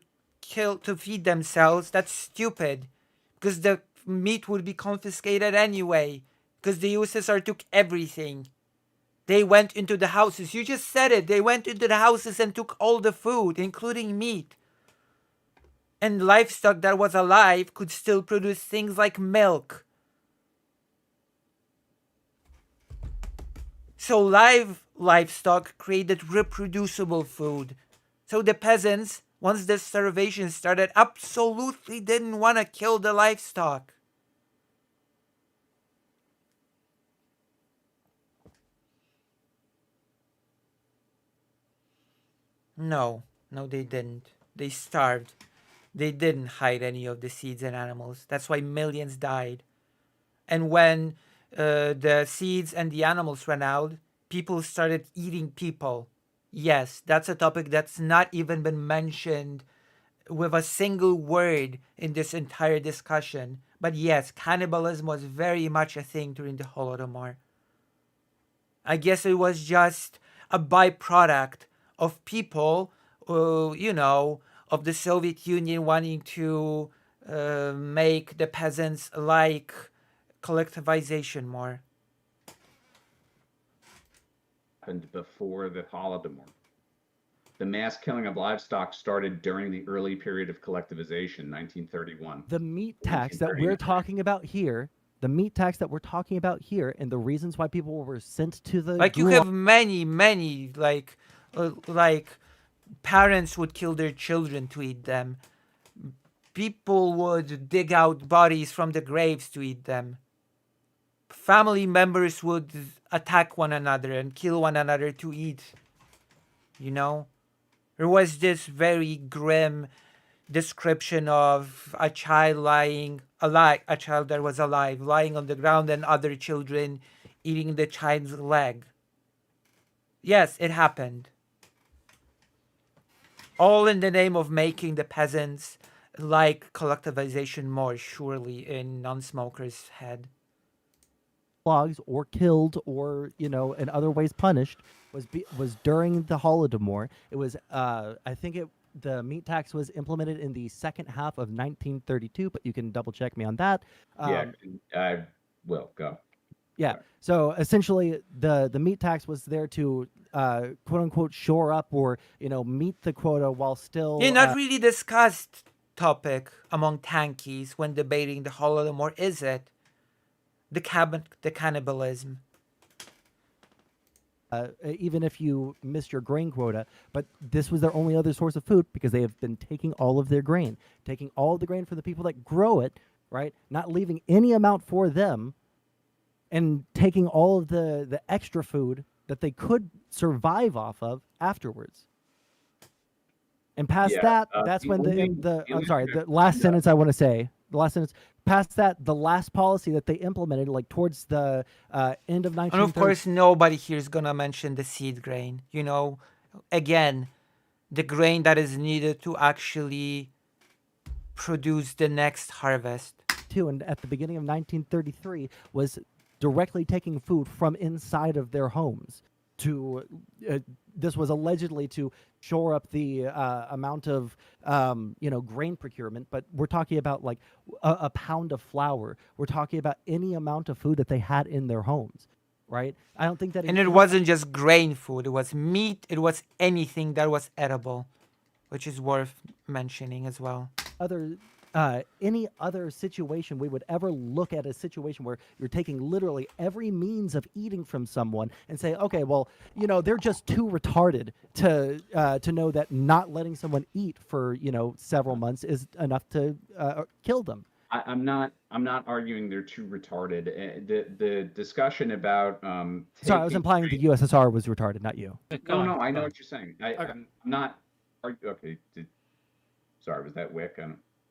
feed themselves, that's stupid. Because the meat would be confiscated anyway. Because the USSR took everything. They went into the houses. You just said it. They went into the houses and took all the food, including meat. And livestock that was alive could still produce things like milk. So live livestock created reproducible food. So the peasants, once the starvation started, absolutely didn't want to kill the livestock. No, no, they didn't. They starved. They didn't hide any of the seeds and animals. That's why millions died. And when the seeds and the animals ran out, people started eating people. Yes, that's a topic that's not even been mentioned with a single word in this entire discussion. But yes, cannibalism was very much a thing during the Holodomor. I guess it was just a byproduct of people, of the Soviet Union wanting to make the peasants like collectivization more. Happened before the Holodomor. The mass killing of livestock started during the early period of collectivization, 1931. The meat tax that we're talking about here, and the reasons why people were sent to the Like you have many like parents would kill their children to eat them. People would dig out bodies from the graves to eat them. Family members would attack one another and kill one another to eat. You know? There was this very grim description of a child a child that was alive, lying on the ground and other children eating the child's leg. Yes, it happened. All in the name of making the peasants like collectivization more, surely, in non-smokers' head. Logs or killed or in other ways punished was during the Holodomor. It was the meat tax was implemented in the second half of 1932, but you can double check me on that. Yeah, I will go. Yeah. So essentially, the meat tax was there to quote unquote shore up or meet the quota while still Not really discussed topic among tankies when debating the Holodomor, is it? The cannibalism. Even if you missed your grain quota, but this was their only other source of food because they have been taking all of their grain, taking all of the grain for the people that grow it, right? Not leaving any amount for them, and taking all of the extra food that they could survive off of afterwards. And past that, that's when the last sentence I want to say, the last sentence, past that, the last policy that they implemented, like towards the end of 1930. And of course, nobody here is going to mention the seed grain. Again, the grain that is needed to actually produce the next harvest. And at the beginning of 1933 was directly taking food from inside of their homes to this was allegedly to shore up the amount of grain procurement, but we're talking about like a pound of flour. We're talking about any amount of food that they had in their homes, right? I don't think that and it wasn't just grain food, it was meat, it was anything that was edible, which is worth mentioning as well. Any other situation we would ever look at a situation where you're taking literally every means of eating from someone and say, okay, well, they're just too retarded to know that not letting someone eat for several months is enough to kill them. I'm not arguing they're too retarded. The discussion about sorry, I was implying the USSR was retarded, not you. No, I know what you're saying. I'm not. Okay. Sorry, was that Wick?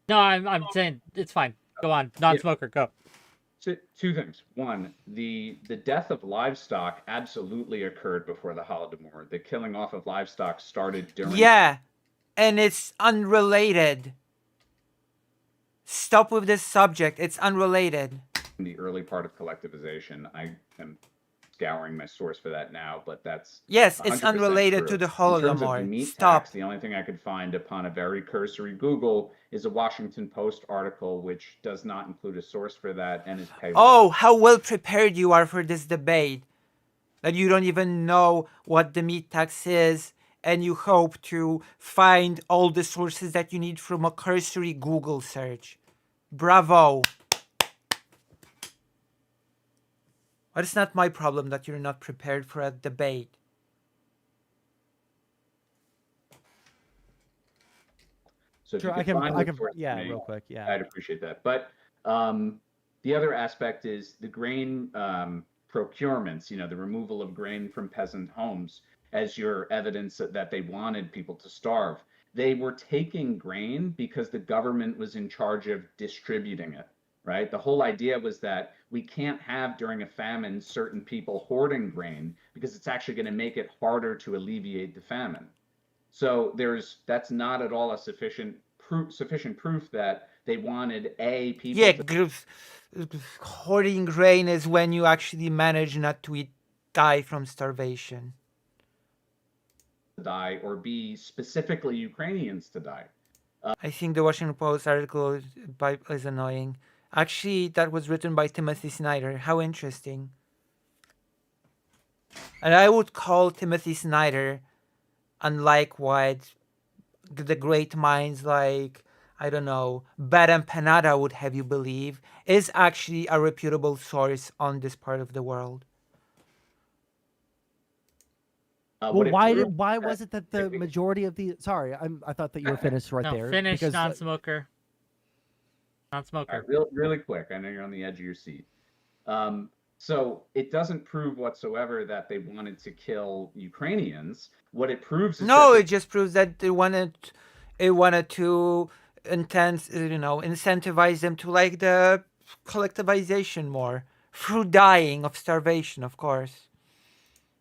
No, I'm saying it's fine. Go on, non-smoker, go. So, two things. One, the death of livestock absolutely occurred before the Holodomor. The killing off of livestock started during. Yeah, and it's unrelated. Stop with this subject. It's unrelated. In the early part of collectivization, I am scouring my source for that now, but that's yes, it's unrelated true. to the Holodomor. In terms of the Holodomor. meat Stop. tax, the only thing I could find upon a very cursory Google is a Washington Post article, which does not include a source for that and is paywall. Oh, how well prepared you are for this debate. That you don't even know what the meat tax is, and you hope to find all the sources that you need from a cursory Google search. Bravo. But it's not my problem that you're not prepared for a debate. So if Sure, you could find the source yeah, for me, real quick, yeah. I'd appreciate that. But the other aspect is the grain procurements, the removal of grain from peasant homes as your evidence that they wanted people to starve. They were taking grain because the government was in charge of distributing it, right? The whole idea was that we can't have during a famine certain people hoarding grain because it's actually going to make it harder to alleviate the famine. So that's not at all a sufficient proof that they wanted people Yeah, to hoarding grain is when you actually manage not to die from starvation. die, or B, specifically Ukrainians to die. I think the Washington Post article is annoying. Actually, that was written by Timothy Snyder. How interesting. And I would call Timothy Snyder, unlike what the great minds like, I don't know, Bad and Panada would have you believe, is actually a reputable source on this part of the world. Well, why was it that the majority of the I thought that you were finished right there. Finish, because, non-smoker. Non-smoker. All right, really quick. I know you're on the edge of your seat. So it doesn't prove whatsoever that they wanted to kill Ukrainians. What it proves is it just proves that it wanted to incentivize them to like the collectivization more through dying of starvation, of course.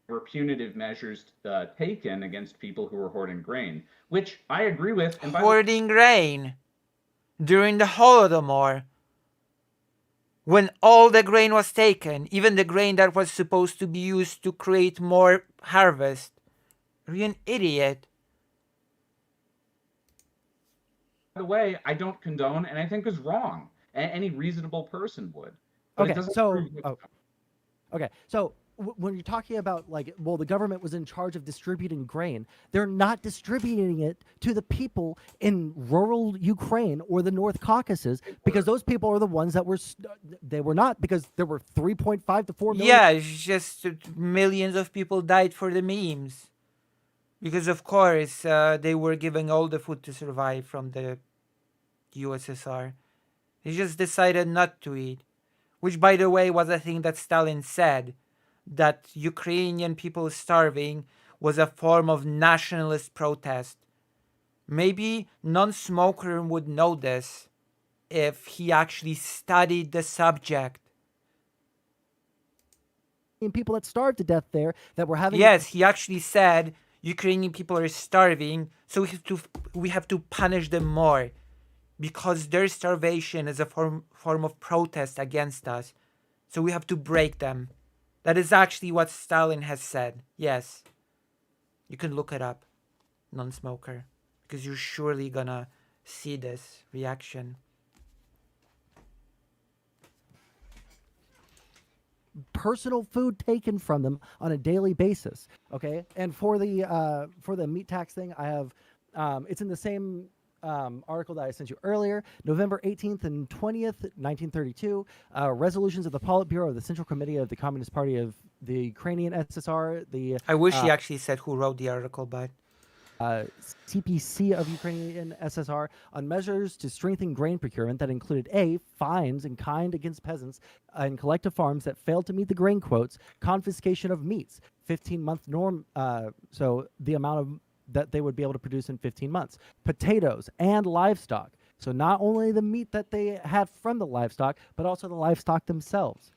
Were punitive measures taken against people who were hoarding grain, which I agree with. And hoarding grain during the Holodomor, when all the grain was taken, even the grain that was supposed to be used to create more harvest. Are you an idiot? By the way, I don't condone, and I think is wrong. Any reasonable person would. But okay, so when you're talking about the government was in charge of distributing grain, they're not distributing it to the people in rural Ukraine or the North Caucasus because those people are the ones that they were not, because there were 3.5 to 4 million. Yeah, it's just millions of people died for the memes. Because of course they were giving all the food to survive from the USSR. They just decided not to eat. Which, by the way, was a thing that Stalin said, that Ukrainian people starving was a form of nationalist protest. Maybe non-smoker would know this if he actually studied the subject. People that starved to death there that were having... Yes, he actually said Ukrainian people are starving, so we have to punish them more because their starvation is a form of protest against us. So we have to break them. That is actually what Stalin has said. Yes. You can look it up, non-smoker, because you're surely gonna see this reaction. Personal food taken from them on a daily basis. Okay, and for the meat tax thing, I have it's in the same article that I sent you earlier, November 18th and 20th, 1932, resolutions of the Politburo of the Central Committee of the Communist Party of the Ukrainian SSR. I wish he actually said who wrote the article, but CPC of Ukrainian SSR on measures to strengthen grain procurement that included A, fines in kind against peasants and collective farms that failed to meet the grain quotes, confiscation of meats, 15-month norm, so the amount of that they would be able to produce in 15 months, potatoes and livestock. So not only the meat that they had from the livestock, but also the livestock themselves.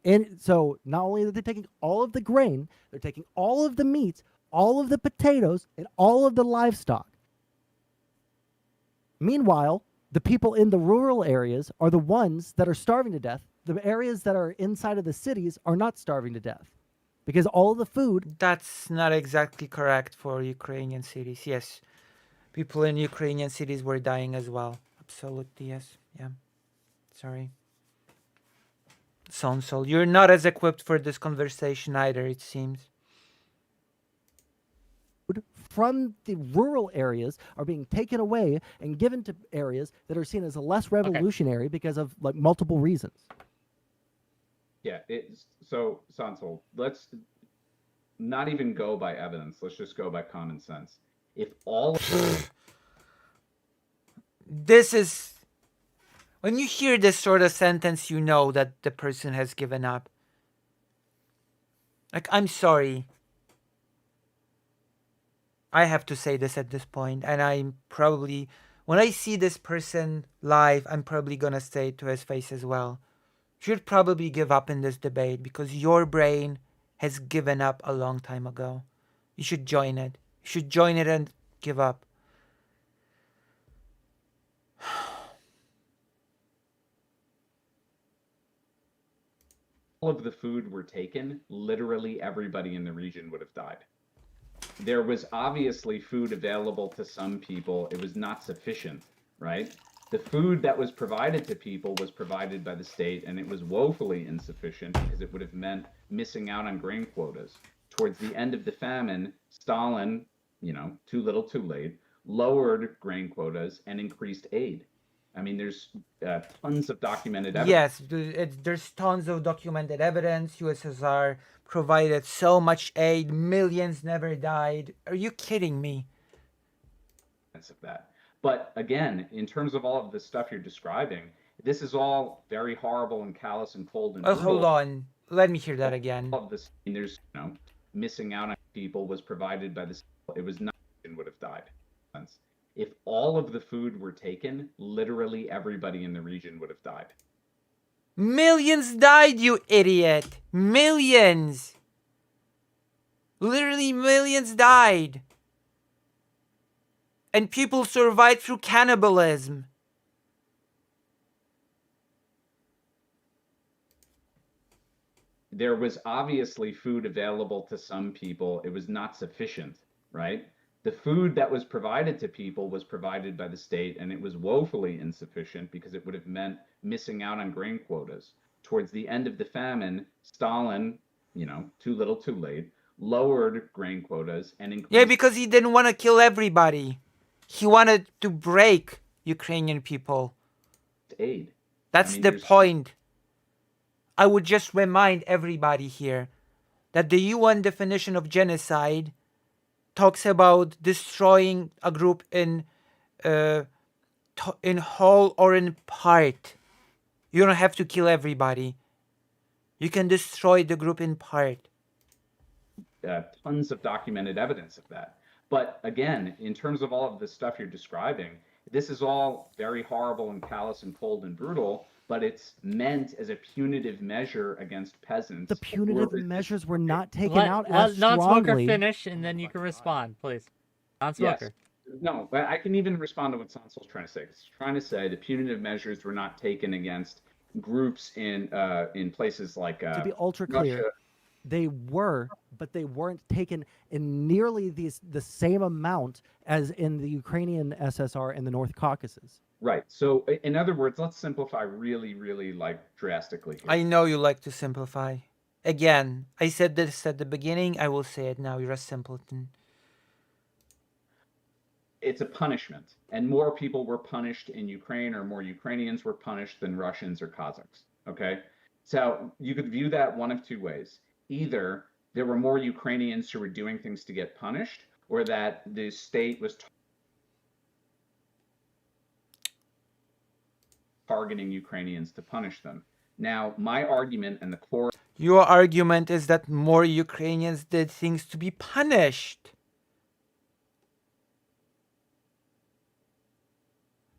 And so not only are they taking all of the grain, they're taking all of the meat, all of the potatoes, and all of the livestock. Meanwhile, the people in the rural areas are the ones that are starving to death. The areas that are inside of the cities are not starving to death because all of the food... That's not exactly correct for Ukrainian cities. Yes, people in Ukrainian cities were dying as well. Absolutely, yes. Yeah. Sorry. Sonsol, you're not as equipped for this conversation either, it seems. From the rural areas are being taken away and given to areas that are seen as less revolutionary because of multiple reasons. Yeah, so Sansol, let's not even go by evidence. Let's just go by common sense. If all This is when you hear this sort of sentence, you know that the person has given up. Like, I'm sorry. I have to say this at this point, and I'm probably, when I see this person live, I'm probably gonna say it to his face as well. You should probably give up in this debate because your brain has given up a long time ago. You should join it. You should join it and give up. of the food were taken, literally everybody in the region would have died. There was obviously food available to some people. It was not sufficient, right? The food that was provided to people was provided by the state, and it was woefully insufficient because it would have meant missing out on grain quotas. Towards the end of the famine, Stalin, too little, too late, lowered grain quotas and increased aid. I mean, there's tons of documented evidence. Yes, there's tons of documented evidence. USSR provided so much aid, millions never died. Are you kidding me? Of that. But again, in terms of all of the stuff you're describing, this is all very horrible and callous and cold and brutal. Hold on. Let me hear that again. All of this, there's, missing out on people was provided by the. It was not would have died. If all of the food were taken, literally everybody in the region would have died. Millions died, you idiot. Millions. Literally millions died. And people survived through cannibalism. There was obviously food available to some people. It was not sufficient, right? The food that was provided to people was provided by the state, and it was woefully insufficient because it would have meant missing out on grain quotas. Towards the end of the famine, Stalin, too little, too late, lowered grain quotas and increased. Yeah, because he didn't want to kill everybody. He wanted to break Ukrainian people. Aid. That's the point. I would just remind everybody here that the UN definition of genocide talks about destroying a group in whole or in part. You don't have to kill everybody. You can destroy the group in part. Tons of documented evidence of that. But again, in terms of all of the stuff you're describing, this is all very horrible and callous and cold and brutal, but it's meant as a punitive measure against peasants. The punitive measures were not taken out as strongly. Non-smoker finish, and then you can respond, please. Non-smoker. Yes. No, I can even respond to what Sansol's trying to say. He's trying to say the punitive measures were not taken against groups in places like to be ultra clear, Russia. They were, but they weren't taken in nearly the same amount as in the Ukrainian SSR and the North Caucasus. Right. So, in other words, let's simplify really, really drastically here. I know you like to simplify. Again, I said this at the beginning. I will say it now. You're a simpleton. It's a punishment, and more people were punished in Ukraine, or more Ukrainians were punished than Russians or Kazakhs. Okay. So you could view that one of two ways. Either there were more Ukrainians who were doing things to get punished, or that the state was targeting Ukrainians to punish them. Now, my argument and the core... Your argument is that more Ukrainians did things to be punished.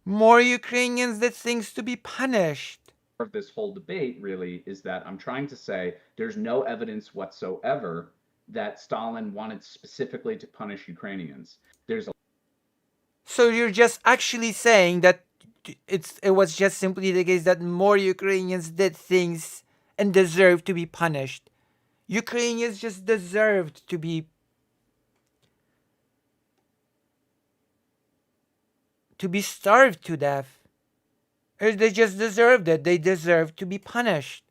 More Ukrainians did things to be punished. Of this whole debate really is that I'm trying to say there's no evidence whatsoever that Stalin wanted specifically to punish Ukrainians. So you're just actually saying that it was just simply the case that more Ukrainians did things and deserved to be punished. Ukrainians just deserved to be starved to death. They just deserved it. They deserved to be punished.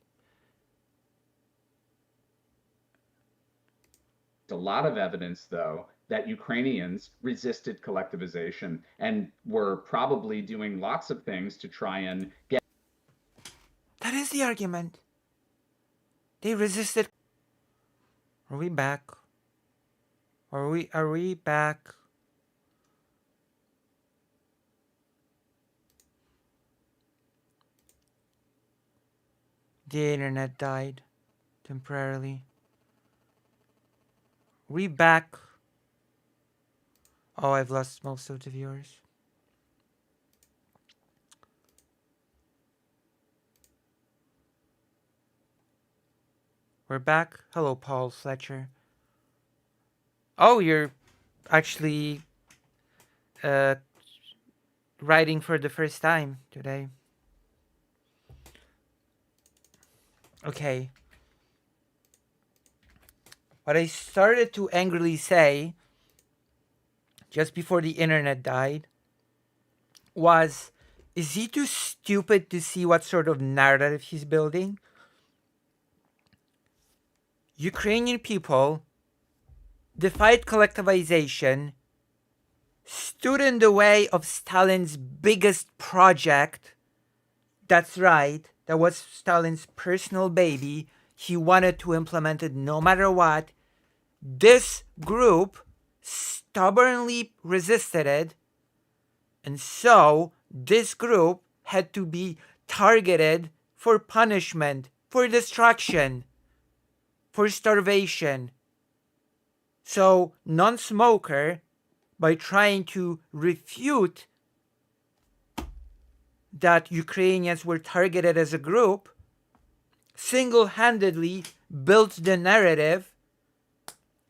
A lot of evidence, though, that Ukrainians resisted collectivization and were probably doing lots of things to try and get... That is the argument. They resisted. Are we back? Are we back? The internet died temporarily. We back. Oh, I've lost most of the viewers. We're back. Hello, Paul Fletcher. Oh, you're actually writing for the first time today. Okay. What I started to angrily say just before the internet died was, is he too stupid to see what sort of narrative he's building? Ukrainian people defied collectivization, stood in the way of Stalin's biggest project. That's right, that was Stalin's personal baby. He wanted to implement it no matter what. This group stubbornly resisted it, and so this group had to be targeted for punishment, for destruction, for starvation. So non-smoker, by trying to refute that Ukrainians were targeted as a group, single-handedly built the narrative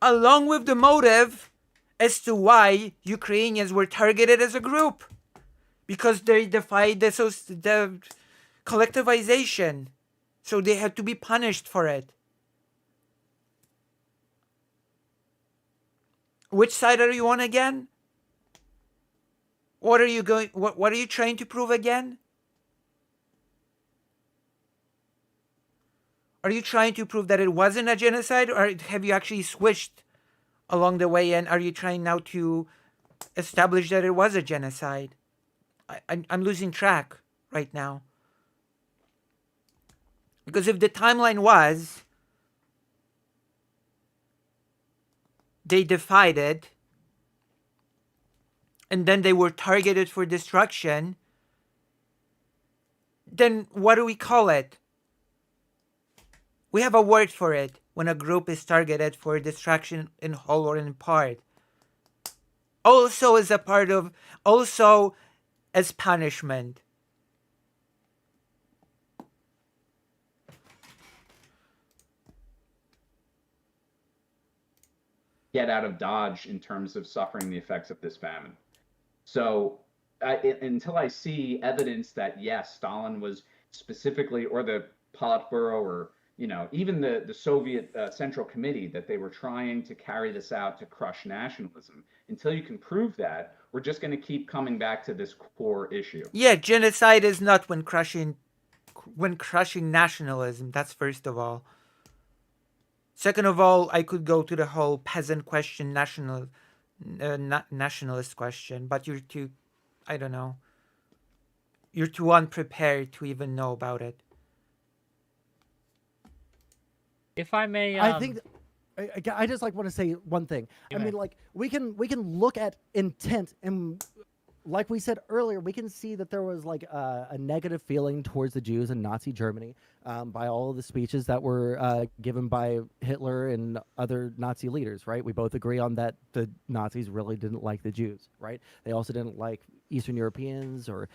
along with the motive as to why Ukrainians were targeted as a group, because they defied the collectivization, so they had to be punished for it. Which side are you on again? What are you trying to prove again? Are you trying to prove that it wasn't a genocide, or have you actually switched along the way, and are you trying now to establish that it was a genocide? I'm losing track right now. Because if the timeline was they defied it, and then they were targeted for destruction, then what do we call it? We have a word for it when a group is targeted for destruction in whole or in part. Also as punishment. Get out of Dodge in terms of suffering the effects of this famine. So until I see evidence that, yes, Stalin was specifically, or the Politburo, or even the Soviet Central Committee, that they were trying to carry this out to crush nationalism, until you can prove that, we're just going to keep coming back to this core issue. Yeah, genocide is not when crushing nationalism. That's first of all. Second of all, I could go to the whole peasant question, nationalist question, but you're too, I don't know, you're too unprepared to even know about it. If I may, I think I just want to say one thing. I mean, we can look at intent, and like we said earlier, we can see that there was a negative feeling towards the Jews in Nazi Germany by all of the speeches that were given by Hitler and other Nazi leaders, right? We both agree on that the Nazis really didn't like the Jews, right? They also didn't like Eastern Europeans or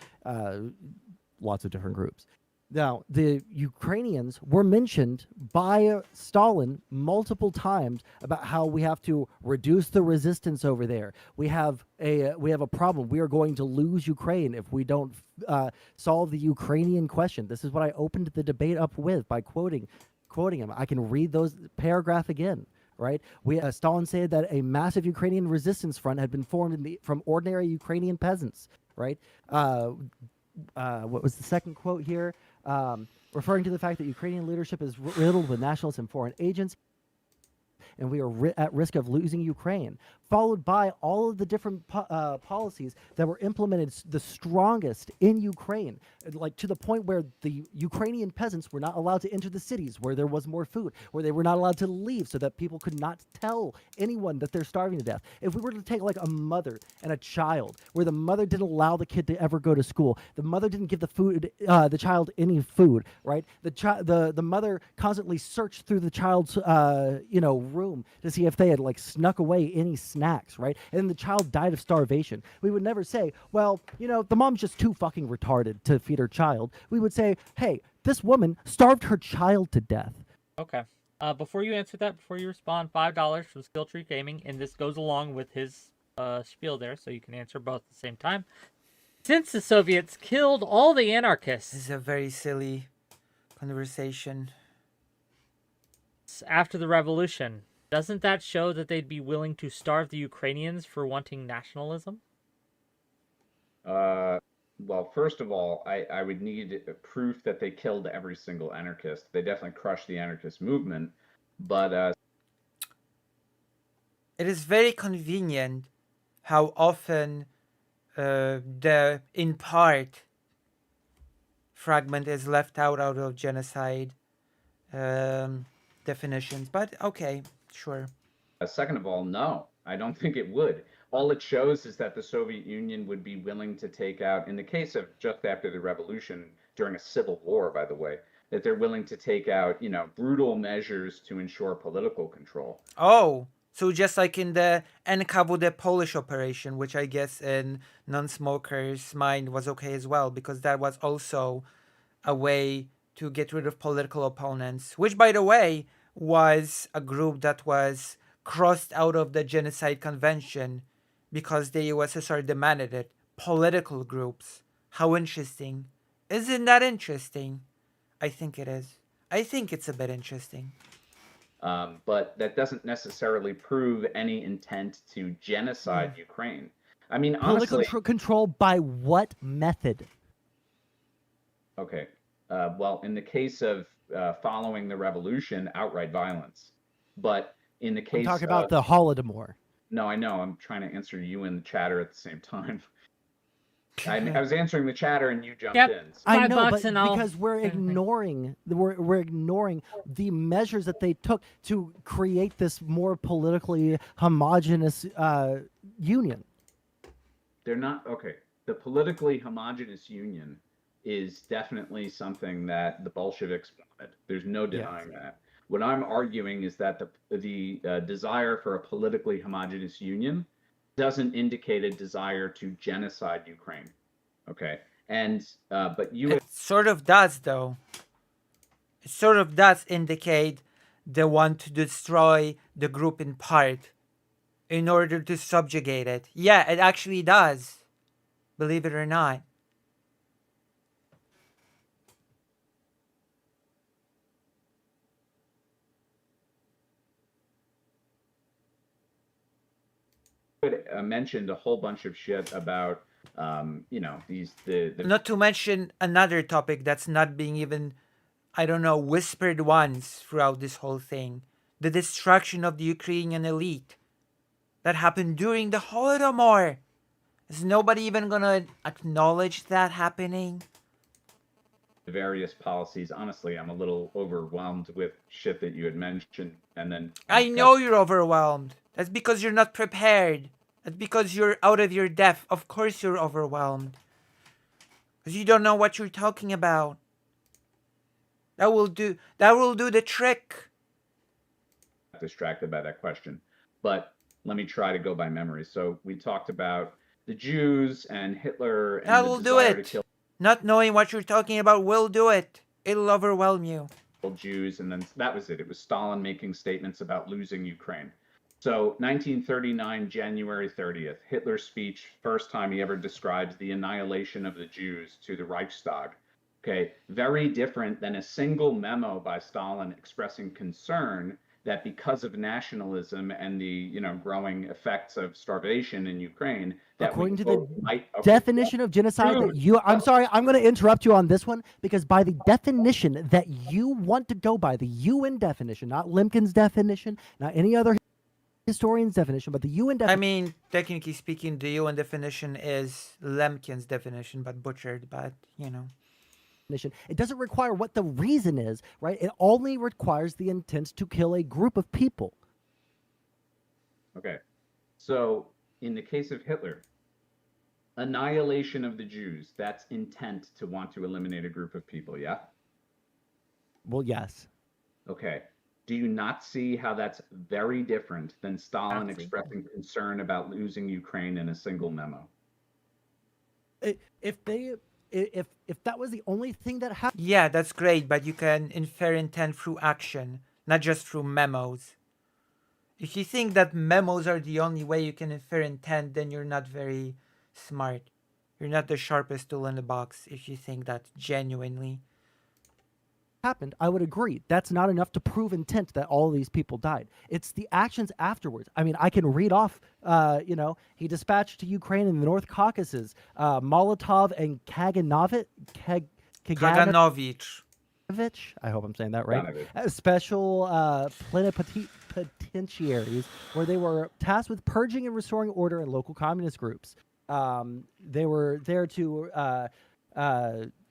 lots of different groups. Now, the Ukrainians were mentioned by Stalin multiple times about how we have to reduce the resistance over there. We have a problem. We are going to lose Ukraine if we don't solve the Ukrainian question. This is what I opened the debate up with by quoting him. I can read those paragraph again. Right? Stalin said that a massive Ukrainian resistance front had been formed from ordinary Ukrainian peasants. Right? What was the second quote here? Referring to the fact that Ukrainian leadership is riddled with nationalists and foreign agents. and we are at risk of losing Ukraine, followed by all of the different policies that were implemented the strongest in Ukraine, like to the point where the Ukrainian peasants were not allowed to enter the cities where there was more food, where they were not allowed to leave so that people could not tell anyone that they're starving to death. If we were to take like a mother and a child, where the mother didn't allow the kid to ever go to school, the mother didn't give the child any food, right? The mother constantly searched through the child's room to see if they had like snuck away any snacks, right? And then the child died of starvation. We would never say, well, the mom's just too fucking retarded to feed her child. We would say, hey, this woman starved her child to death. Okay. Before you answer that, before you respond, $5 from Skill Tree Gaming, and this goes along with his spiel there, so you can answer both at the same time. Since the Soviets killed all the anarchists... This is a very silly conversation. After the revolution, doesn't that show that they'd be willing to starve the Ukrainians for wanting nationalism? Well, first of all, I would need proof that they killed every single anarchist. They definitely crushed the anarchist movement, but... It is very convenient how often the in part fragment is left out of genocide definitions. But okay, sure. Second of all, no, I don't think it would. All it shows is that the Soviet Union would be willing to take out, in the case of just after the revolution, during a civil war, by the way, that they're willing to take out, brutal measures to ensure political control. Oh, so just like in the NKWD Polish operation, which I guess in non-smokers' mind was okay as well, because that was also a way to get rid of political opponents, which, by the way, was a group that was crossed out of the Genocide Convention because the USSR demanded it. Political groups. How interesting. Isn't that interesting? I think it is. I think it's a bit interesting. But that doesn't necessarily prove any intent to genocide Ukraine. I mean, honestly... Political control by what method? Okay. Well, in the case of following the revolution, outright violence. But in the case... I'm talking about the Holodomor. No, I know. I'm trying to answer you and the chatter at the same time. I was answering the chatter and you jumped in. So. I know, but because we're ignoring the measures that they took to create this more politically homogenous union. They're not okay. The politically homogenous union is definitely something that the Bolsheviks wanted. There's no denying that. What I'm arguing is that the desire for a politically homogenous union doesn't indicate a desire to genocide Ukraine. Okay, and but it sort of does, though. It sort of does indicate they want to destroy the group in part in order to subjugate it. Yeah, it actually does. Believe it or not. Mentioned a whole bunch of shit about the not to mention another topic that's not being even, I don't know, whispered once throughout this whole thing: the destruction of the Ukrainian elite that happened during the Holodomor. Is nobody even gonna acknowledge that happening? Various policies. Honestly, I'm a little overwhelmed with shit that you had mentioned, and then I know you're overwhelmed. That's because you're not prepared. That's because you're out of your depth. Of course you're overwhelmed. Because you don't know what you're talking about. That will do the trick. Distracted by that question. But let me try to go by memory. So we talked about the Jews and Hitler and that will do it. Not knowing what you're talking about will do it. It'll overwhelm you. Jews, and then that was it. It was Stalin making statements about losing Ukraine. So 1939, January 30th, Hitler's speech, first time he ever describes the annihilation of the Jews to the Reichstag. Okay, very different than a single memo by Stalin expressing concern that because of nationalism and the growing effects of starvation in Ukraine, that According we to the might definition of genocide that I'm sorry, I'm going to interrupt you on this one, because by the definition that you want to go by, the UN definition, not Limkin's definition, not any other historian's definition, but the UN I definition. mean, technically speaking, the UN definition is Lemkin's definition, but butchered. But It doesn't require what the reason is, right? It only requires the intent to kill a group of people. Okay. So in the case of Hitler, annihilation of the Jews, that's intent to want to eliminate a group of people, yeah? Well, yes. Okay. Do you not see how that's very different than Stalin Absolutely. expressing concern about losing Ukraine in a single memo? If that was the only thing that happened, yeah, that's great. But you can infer intent through action, not just through memos. If you think that memos are the only way you can infer intent, then you're not very smart. You're not the sharpest tool in the box if you think that genuinely. I would agree. That's not enough to prove intent that all of these people died. It's the actions afterwards. I mean, I can read off, he dispatched to Ukraine in the North Caucasus, Molotov and Kaganovich, Kaganovich. I hope I'm saying that right. Special plenipotentiaries, where they were tasked with purging and restoring order in local communist groups. They were there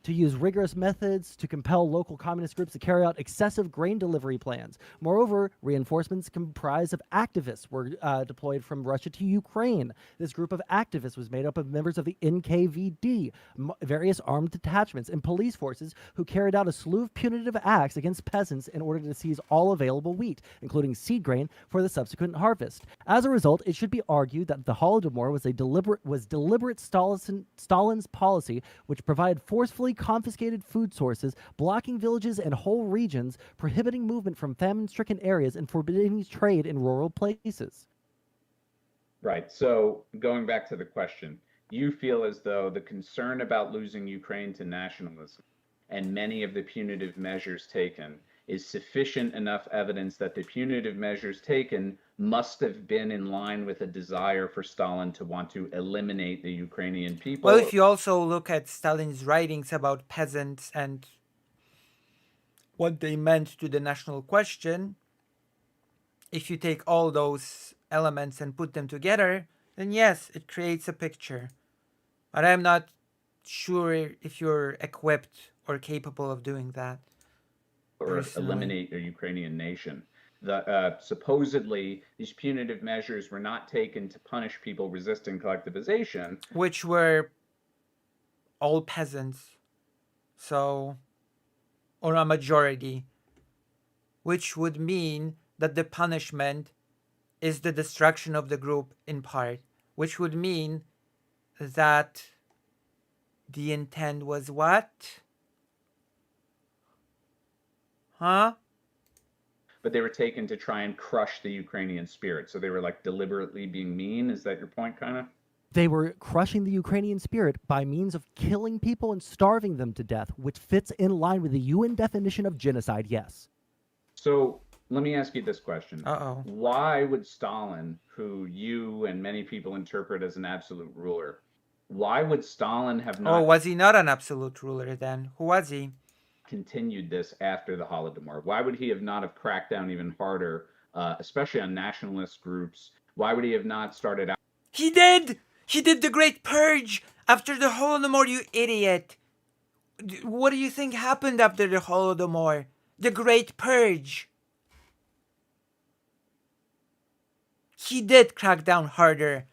to use rigorous methods to compel local communist groups to carry out excessive grain delivery plans. Moreover, reinforcements comprised of activists were deployed from Russia to Ukraine. This group of activists was made up of members of the NKVD, various armed detachments, and police forces who carried out a slew of punitive acts against peasants in order to seize all available wheat, including seed grain, for the subsequent harvest. As a result, it should be argued that the Holodomor was deliberate Stalin's policy, which provided forcefully confiscated food sources, blocking villages and whole regions, prohibiting movement from famine-stricken areas, and forbidding trade in rural places. Right. So going back to the question, you feel as though the concern about losing Ukraine to nationalism and many of the punitive measures taken is sufficient enough evidence that the punitive measures taken must have been in line with a desire for Stalin to want to eliminate the Ukrainian people. Well, if you also look at Stalin's writings about peasants and what they meant to the national question, if you take all those elements and put them together, then yes, it creates a picture. But I'm not sure if you're equipped or capable of doing that. Or eliminate the Ukrainian nation. Supposedly, these punitive measures were not taken to punish people resisting collectivization, which were all peasants, or a majority, which would mean that the punishment is the destruction of the group in part, which would mean that the intent was what? Huh? But they were taken to try and crush the Ukrainian spirit. So they were like deliberately being mean. Is that your point, kind of? They were crushing the Ukrainian spirit by means of killing people and starving them to death, which fits in line with the UN definition of genocide, yes. So let me ask you this question. Uh-oh. Why would Stalin, who you and many people interpret as an absolute ruler, why would Stalin have not... Oh, was he not an absolute ruler then? Who was he? Continued this after the Holodomor? Why would he have not have cracked down even harder, especially on nationalist groups? Why would he have not started out? He did! He did the Great Purge after the Holodomor, you idiot! What do you think happened after the Holodomor? The Great Purge. He did crack down harder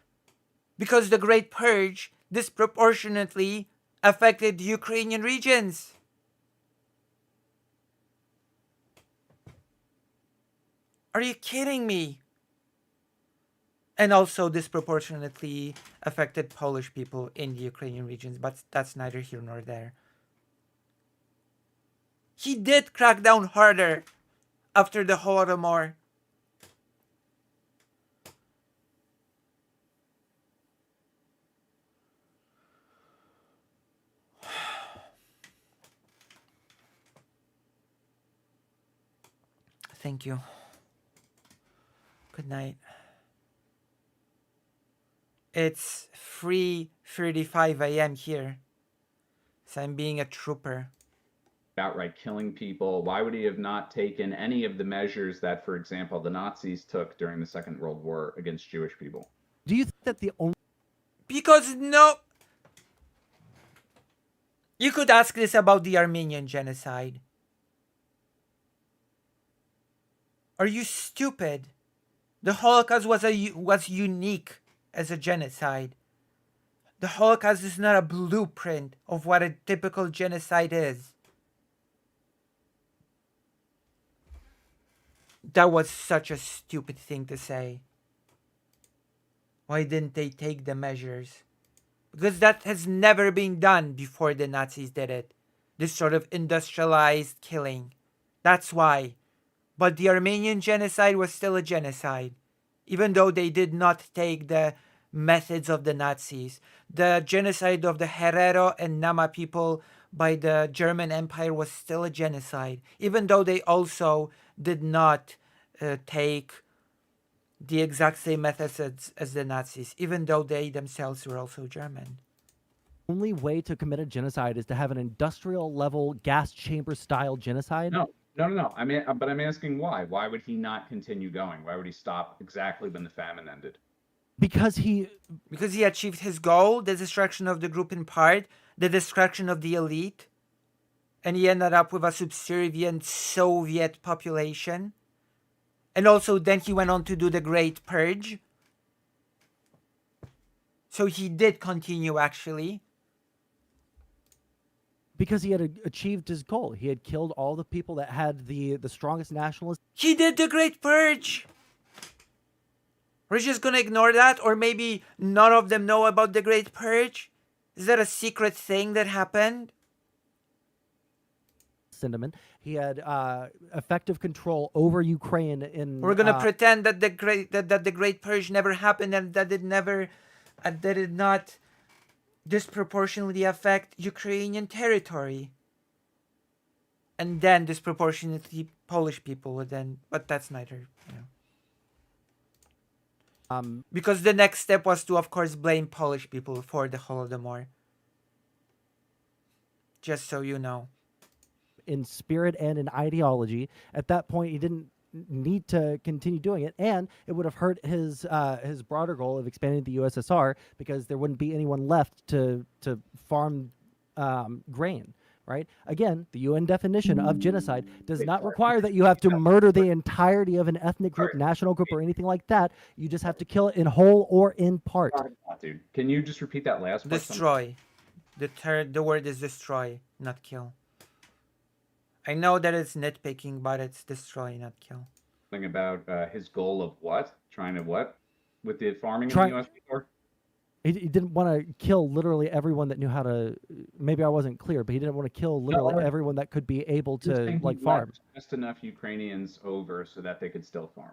because the Great Purge disproportionately affected the Ukrainian regions. Are you kidding me? And also disproportionately affected Polish people in the Ukrainian regions, but that's neither here nor there. He did crack down harder after the Holodomor. Thank you. Good night. It's 3:35 a.m. here. So I'm being a trooper. Outright killing people. Why would he have not taken any of the measures that, for example, the Nazis took during the Second World War against Jewish people? Do you think that the only Because no. You could ask this about the Armenian genocide. Are you stupid? The Holocaust was unique as a genocide. The Holocaust is not a blueprint of what a typical genocide is. That was such a stupid thing to say. Why didn't they take the measures? Because that has never been done before the Nazis did it. This sort of industrialized killing. That's why. But the Armenian genocide was still a genocide, even though they did not take the methods of the Nazis. The genocide of the Herero and Nama people by the German Empire was still a genocide, even though they also did not take the exact same methods as the Nazis, even though they themselves were also German. way to commit a genocide is to have an industrial level gas chamber style genocide? No. I mean, but I'm asking why. Why would he not continue going? Why would he stop exactly when the famine ended? Because he achieved his goal, the destruction of the group in part, the destruction of the elite, and he ended up with a subservient Soviet population. And also then he went on to do the Great Purge. So he did continue, actually. Because he had achieved his goal. He had killed all the people that had the strongest nationalist. He did the Great Purge! We're just gonna ignore that? Or maybe none of them know about the Great Purge? Is that a secret thing that happened? Sentiment. He had effective control over Ukraine in. We're gonna pretend that the Great Purge never happened and that it did not disproportionately affect Ukrainian territory. And then disproportionately Polish people would then, but that's neither, because the next step was to, of course, blame Polish people for the Holodomor. Just so you know. In spirit and in ideology. At that point, he didn't need to continue doing it, and it would have hurt his broader goal of expanding the USSR because there wouldn't be anyone left to farm grain. Right? Again, the UN definition of genocide does not require that you have to murder the entirety of an ethnic group, national group, or anything like that. You just have to kill it in whole or in part. Dude, can you just repeat that last part? Destroy. The word is destroy, not kill. I know that it's nitpicking, but it's destroy, not kill. Something about his goal of what? Trying to what? With the farming in the US before? He didn't want to kill literally everyone that knew how to. Maybe I wasn't clear, but he didn't want to kill literally everyone that could be able to farm. Just enough Ukrainians over so that they could still farm.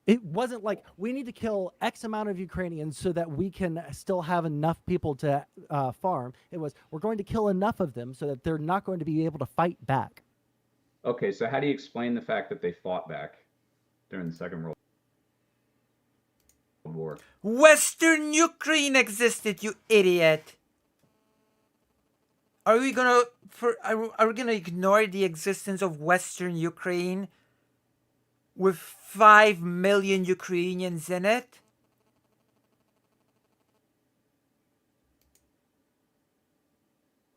It wasn't like we need to kill X amount of Ukrainians so that we can still have enough people to farm. It was we're going to kill enough of them so that they're not going to be able to fight back. Okay, so how do you explain the fact that they fought back during the Second World War? Western Ukraine existed, you idiot. Are we gonna ignore the existence of Western Ukraine with 5 million Ukrainians in it?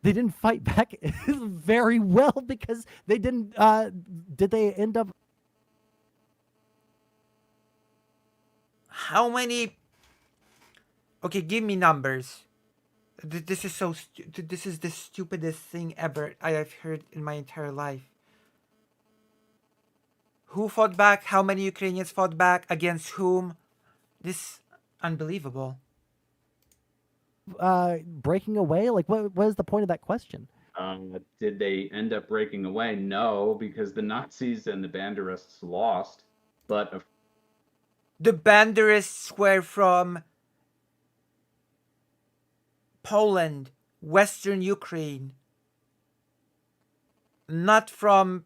They didn't fight back very well because they didn't. Did they end up? How many? Okay, give me numbers. This is this is the stupidest thing ever I have heard in my entire life. Who fought back? How many Ukrainians fought back? Against whom? This unbelievable. Breaking away? Like, what is the point of that question? Did they end up breaking away? No, because the Nazis and the Banderists lost. But the Banderists were from Poland, Western Ukraine, not from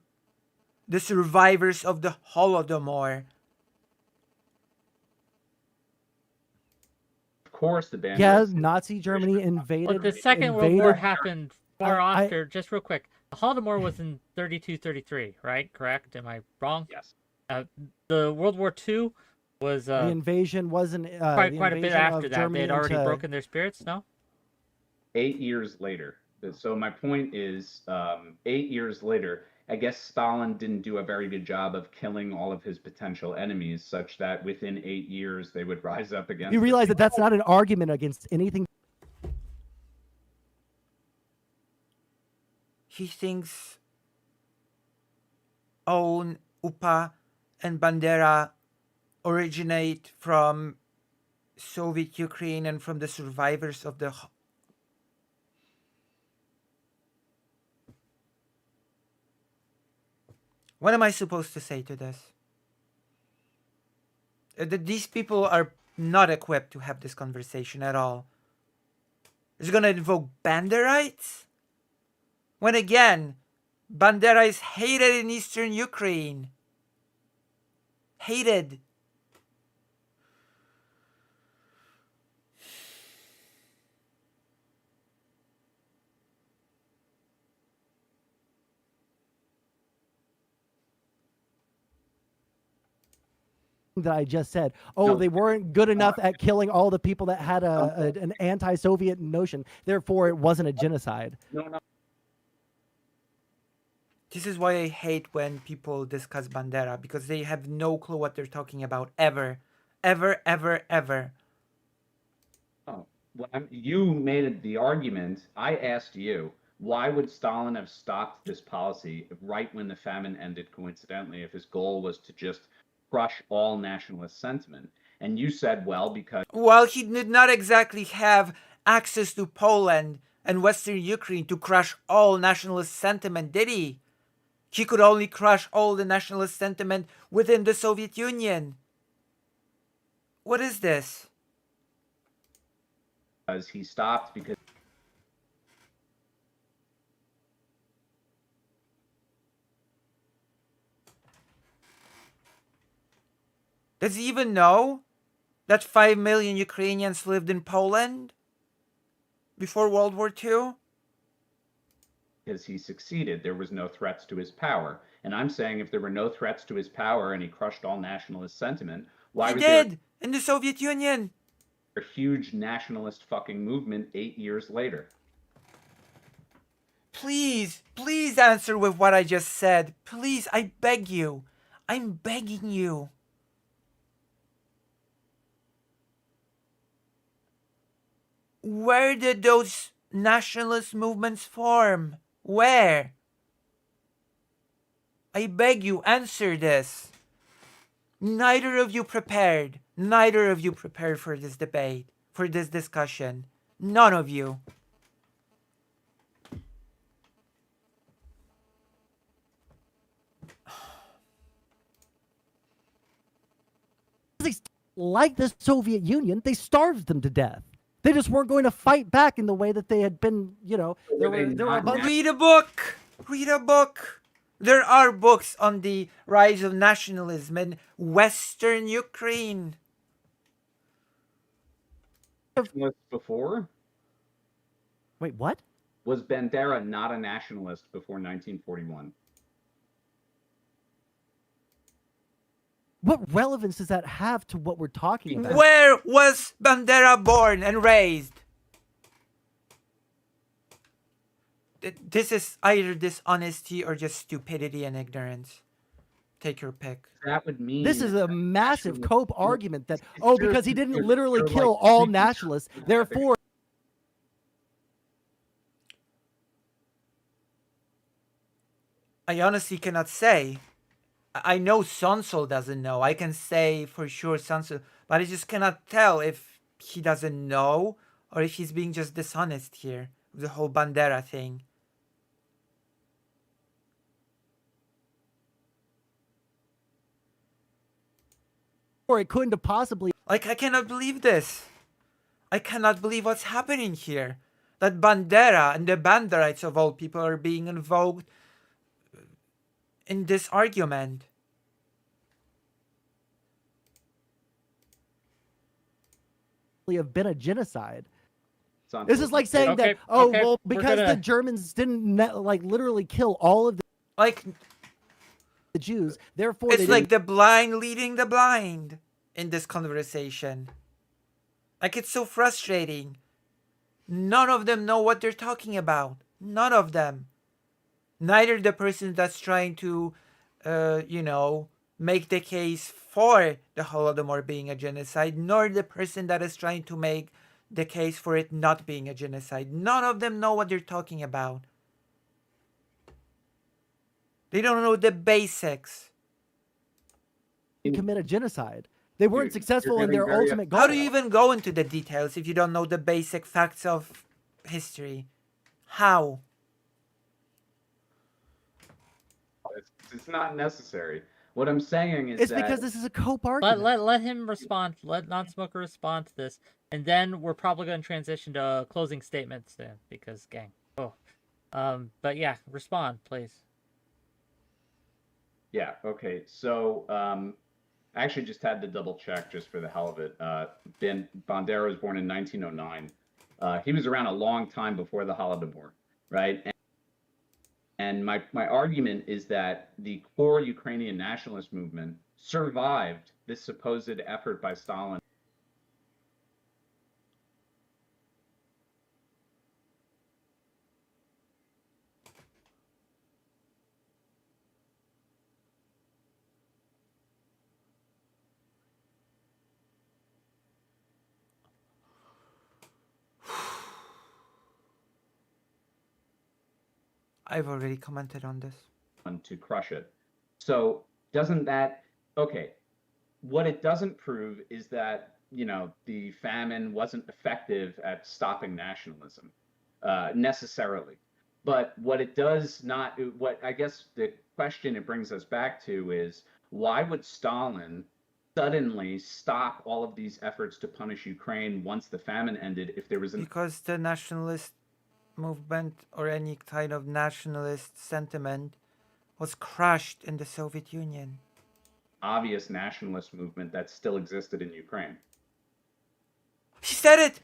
the survivors of the Holodomor. course, the band. Yeah, Nazi Germany invaded. But the Second World War happened far I- after. Just real quick, the Holodomor was in 32, 33, right? Correct? Am I wrong? Yes. The World War II was the invasion wasn't quite the a bit invasion after of that. Germany They had already into- broken their spirits. No. 8 years later. So my point is, 8 years later, I guess Stalin didn't do a very good job of killing all of his potential enemies, such that within 8 years they would rise up against. You realize that that's not an argument against anything. He thinks OUN, UPA, and Bandera originate from Soviet Ukraine and from the survivors of the... What am I supposed to say to this? That these people are not equipped to have this conversation at all. Is it going to invoke Banderites? When again, Bandera is hated in eastern Ukraine. Hated. That I just said. Oh, No. they weren't good enough at killing all the people that had an anti-Soviet notion. Therefore, it wasn't a genocide. No. This is why I hate when people discuss Bandera, because they have no clue what they're talking about ever. Ever, ever, ever. Oh, well, you made the argument. I asked you, why would Stalin have stopped this policy right when the famine ended, coincidentally, if his goal was to just crush all nationalist sentiment? And you said, well, because... Well, he did not exactly have access to Poland and Western Ukraine to crush all nationalist sentiment, did he? He could only crush all the nationalist sentiment within the Soviet Union. What is this? He stopped because... Does he even know that 5 million Ukrainians lived in Poland before World War II? Because he succeeded. There was no threats to his power. And I'm saying if there were no threats to his power and he crushed all nationalist sentiment, why He was did! In the Soviet Union! there a huge nationalist fucking movement 8 years later? Please, please answer with what I just said. Please, I beg you. I'm begging you. Where did those nationalist movements form? Where? I beg you, answer this. Neither of you prepared. Neither of you prepared for this debate, for this discussion. None of you. They, like the Soviet Union, they starved them to death. They just weren't going to fight back in the way that they had been, there were a bunch. Read a book! Read a book! There are books on the rise of nationalism in Western Ukraine. Nationalist before? Wait, what? Was Bandera not a nationalist before 1941? What relevance does that have to what we're talking about? Where was Bandera born and raised? This is either dishonesty or just stupidity and ignorance. Take your pick. That would mean This is a massive nationalist- cope argument that, It's because he didn't you're- literally you're kill like all three- nationalists, therefore I honestly cannot say. I know Sonsol doesn't know. I can say for sure Sonsol, but I just cannot tell if he doesn't know or if he's being just dishonest here with the whole Bandera thing. it couldn't have possibly. Like, I cannot believe this. I cannot believe what's happening here. That Bandera and the Banderites of all people are being invoked in this argument. have been a genocide. Sanso, This is like saying Okay, that, oh, okay, well, we're because the gonna- Germans didn't like literally kill all of Like, the Jews, therefore they it's like didn't. the blind leading the blind in this conversation. Like, it's so frustrating. None of them know what they're talking about. None of them. Neither the person that's trying to, make the case for the Holodomor being a genocide, nor the person that is trying to make the case for it not being a genocide. None of them know what they're talking about. They don't know the basics. Commit a genocide. They weren't You're successful in getting their very ultimate goal. How do you even go into the details if you don't know the basic facts of history? How? It's not necessary. What I'm saying is It's that because this is a cope Let, argument. let him respond. Let non-smoker respond to this, and then we're probably going to transition to closing statements then, because gang. Oh, but yeah, respond, please. Yeah, okay. So I actually just had to double check just for the hell of it. Bandera was born in 1909. He was around a long time before the Holodomor, right? And my argument is that the core Ukrainian nationalist movement survived this supposed effort by Stalin. I've already commented on this. To crush it. So doesn't that, okay, what it doesn't prove is that, the famine wasn't effective at stopping nationalism necessarily. But what it does not, what I guess the question it brings us back to is, why would Stalin suddenly stop all of these efforts to punish Ukraine once the famine ended if there was an Because the nationalist movement or any kind of nationalist sentiment was crushed in the Soviet Union. obvious nationalist movement that still existed in Ukraine? He said it!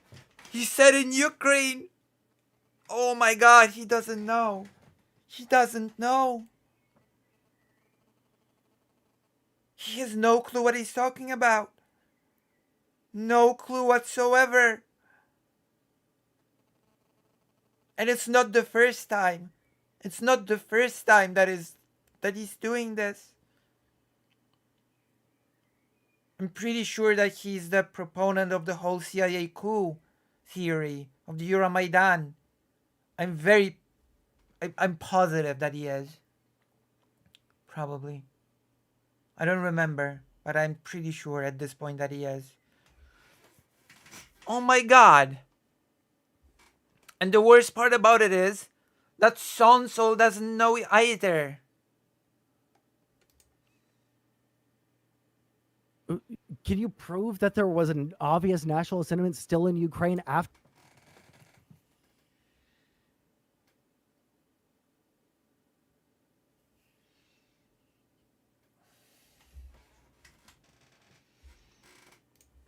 He said in Ukraine! Oh my god, he doesn't know. He doesn't know. He has no clue what he's talking about. No clue whatsoever. And it's not the first time. It's not the first time that he's doing this. I'm pretty sure that he's the proponent of the whole CIA coup theory of the Euromaidan. I'm positive that he is. Probably. I don't remember, but I'm pretty sure at this point that he is. Oh my god. And the worst part about it is that Sonsol doesn't know either. Can you prove that there was an obvious national sentiment still in Ukraine after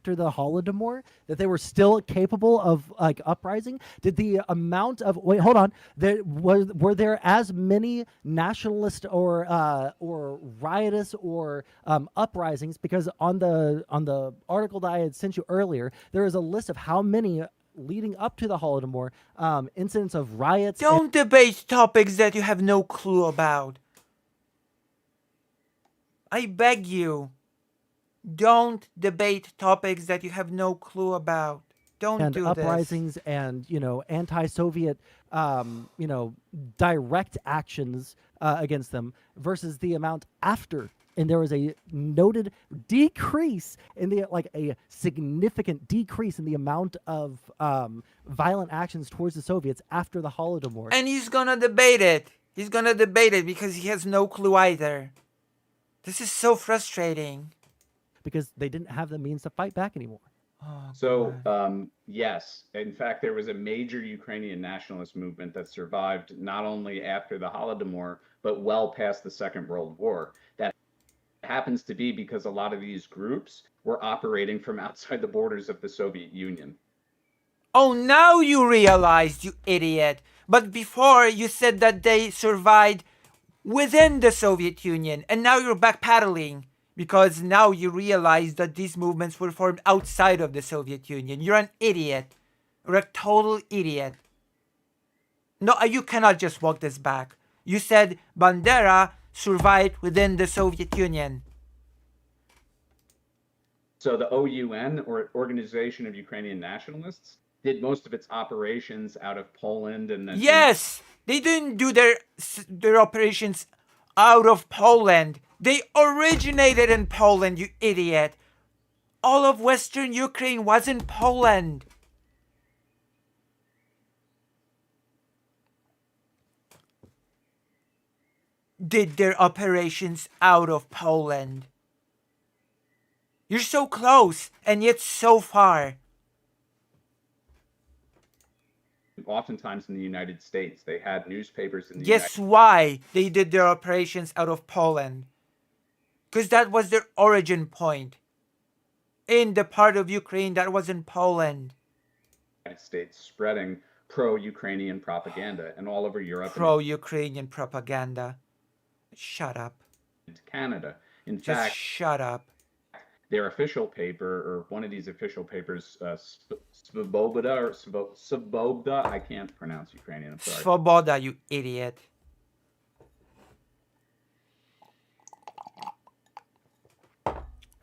the Holodomor, that they were still capable of like uprising? Did the amount of hold on, were there as many nationalist or riotous or uprisings? Because on the article that I had sent you earlier, there is a list of how many leading up to the Holodomor incidents of riots. Don't debate topics that you have no clue about. I beg you. Don't debate topics that you have no clue about. Don't and do uprisings this. and anti-Soviet direct actions against them versus the amount after. And there was a noted decrease in the a significant decrease in the amount of violent actions towards the Soviets after the Holodomor. And he's gonna debate it. He's gonna debate it because he has no clue either. This is so frustrating. Because they didn't have the means to fight back anymore. Oh, So, God. yes, in fact, there was a major Ukrainian nationalist movement that survived not only after the Holodomor, but well past the Second World War, that happens to be because a lot of these groups were operating from outside the borders of the Soviet Union. Oh, now you realized, you idiot. But before you said that they survived within the Soviet Union, and now you're backpedaling because now you realize that these movements were formed outside of the Soviet Union. You're an idiot. You're a total idiot. No, you cannot just walk this back. You said Bandera survived within the Soviet Union. So the OUN, or Organization of Ukrainian Nationalists, did most of its operations out of Poland and then. Yes, they didn't do their operations out of Poland. They originated in Poland, you idiot. All of Western Ukraine was in Poland. Did their operations out of Poland. You're so close and yet so far. Oftentimes in the United States, they had newspapers in the Guess why they did their operations out of Poland? Because that was their origin point. In the part of Ukraine that was in Poland. United States, spreading pro-Ukrainian propaganda, and all over Europe. Pro-Ukrainian propaganda. Shut up. And Canada. In Just fact, shut up. their official paper, or one of these official papers, Svoboda or Svoboda, I can't pronounce Ukrainian, I'm sorry. Svoboda, you idiot.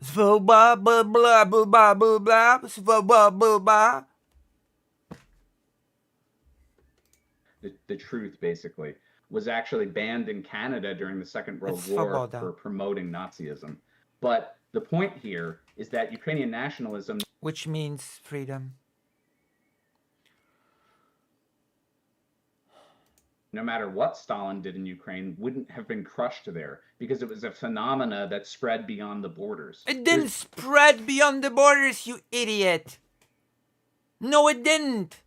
Svoboda, blah, blah, blah, blah, blah, blah, Svoboda, blah, blah. The truth, basically, was actually banned in Canada during the Second World War Svoboda. for promoting Nazism. But the point here is that Ukrainian nationalism, Which means freedom. no matter what Stalin did in Ukraine, wouldn't have been crushed there because it was a phenomena that spread beyond the borders. It didn't spread beyond the borders, you idiot. No, it didn't.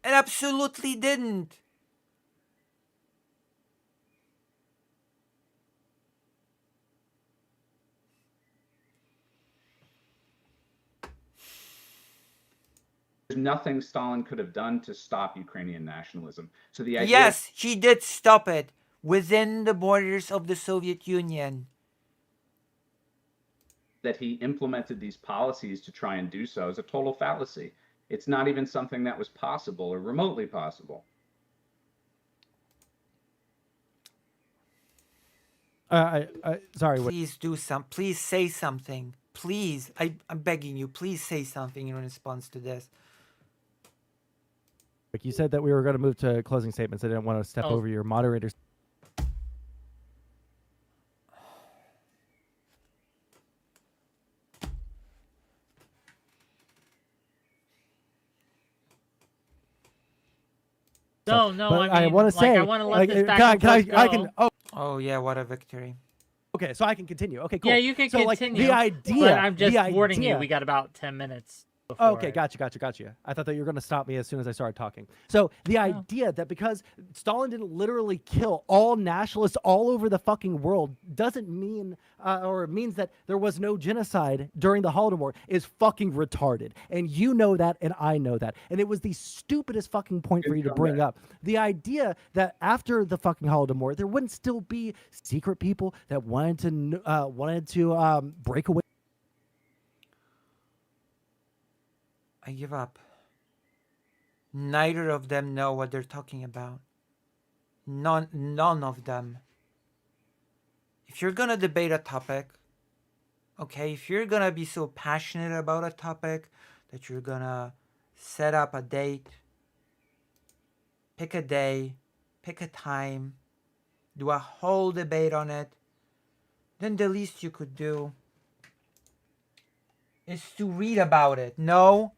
It absolutely didn't. There's nothing Stalin could have done to stop Ukrainian nationalism. So the idea, Yes, he did stop it within the borders of the Soviet Union. that he implemented these policies to try and do so is a total fallacy. It's not even something that was possible or remotely possible. Sorry. Please do some. Please say something. Please, I'm begging you. Please say something in response to this. You said that we were going to move to closing statements. I didn't want to step over your moderators. No, no. But I mean, want to say, I want to let this back and forth I go. can. Oh, Oh yeah, what a victory. okay. So I can continue. Okay, cool. Yeah, you can so, continue. Like, the idea. But I'm just the warning you. idea- We got about 10 minutes. Before. Oh, okay, gotcha. I thought that you were going to stop me as soon as I started talking. So the idea that because Stalin didn't literally kill all nationalists all over the fucking world doesn't mean, or it means that there was no genocide during the Holodomor is fucking retarded. And you know that, and I know that. And it was the stupidest fucking point for you to bring up. The idea that after the fucking Holodomor, there wouldn't still be secret people that wanted to break away. I give up. Neither of them know what they're talking about. None of them. If you're gonna debate a topic, okay, if you're gonna be so passionate about a topic that you're gonna set up a date, pick a day, pick a time, do a whole debate on it, then the least you could do is to read about it. No?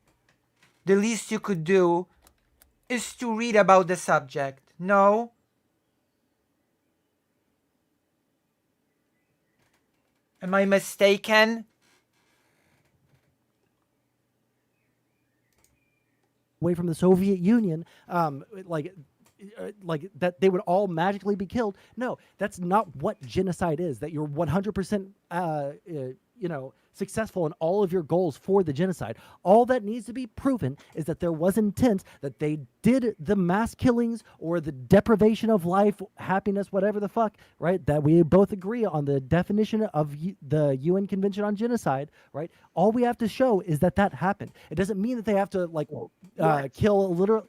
The least you could do is to read about the subject. No? Am I mistaken? Away from the Soviet Union, like that they would all magically be killed. No, that's not what genocide is. That you're 100% successful in all of your goals for the genocide. All that needs to be proven is that there was intent, that they did the mass killings or the deprivation of life, happiness, whatever the fuck, right? That we both agree on the definition of the UN Convention on Genocide, right? All we have to show is that that happened. It doesn't mean that they have to kill a literal.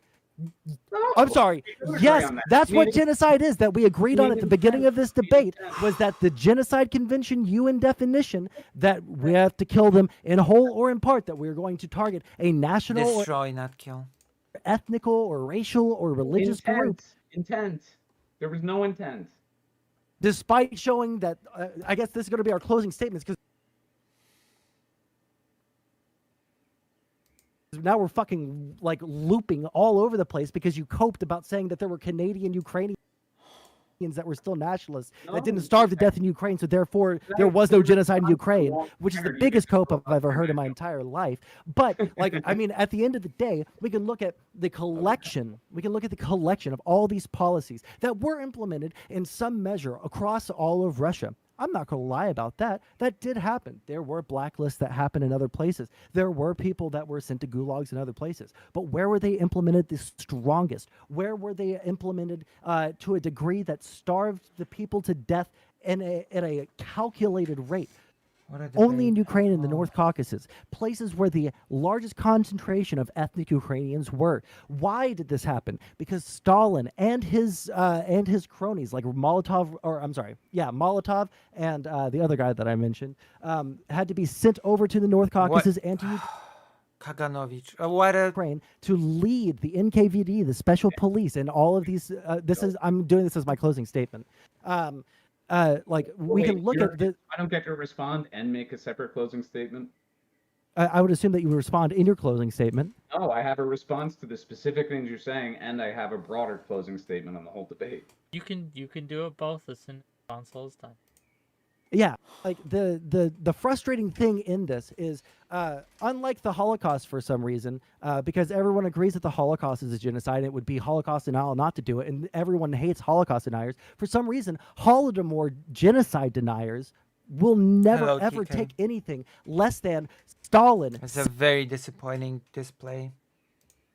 I'm sorry. Yes, that's what genocide is, that we agreed on at the beginning of this debate, was that the Genocide Convention UN definition, that we have to kill them in whole or in part, that we're going to target a national Destroy, not kill. or ethnical or racial or religious group. Intent. There was no intent. Despite showing that, I guess this is going to be our closing statements, because now we're fucking like looping all over the place because you coped about saying that there were Canadian Ukrainians that were still nationalists that didn't starve to death in Ukraine, so therefore there was no genocide in Ukraine, which is the biggest cope I've ever heard in my entire life. But like, I mean, at the end of the day, we can look at the collection. We can look at the collection of all these policies that were implemented in some measure across all of Russia. I'm not going to lie about that. That did happen. There were blacklists that happened in other places. There were people that were sent to gulags in other places. But where were they implemented the strongest? Where were they implemented to a degree that starved the people to death at a calculated rate? Only in Ukraine and the North Caucasus, places where the largest concentration of ethnic Ukrainians were. Why did this happen? Because Stalin and his cronies, like Molotov and the other guy that I mentioned, had to be sent over to the North Caucasus and to Kaganovich. Ukraine to lead the NKVD, the special police, and all of these. I'm doing this as my closing statement. We can look at the. I don't get to respond and make a separate closing statement. I would assume that you would respond in your closing statement. No, I have a response to the specific things you're saying, and I have a broader closing statement on the whole debate. You can do it both as soon as console is done. Yeah, like the frustrating thing in this is, unlike the Holocaust for some reason, because everyone agrees that the Holocaust is a genocide, it would be Holocaust denial not to do it, and everyone hates Holocaust deniers. For some reason, Holodomor genocide deniers will never ever take anything less than Stalin. It's a very disappointing display.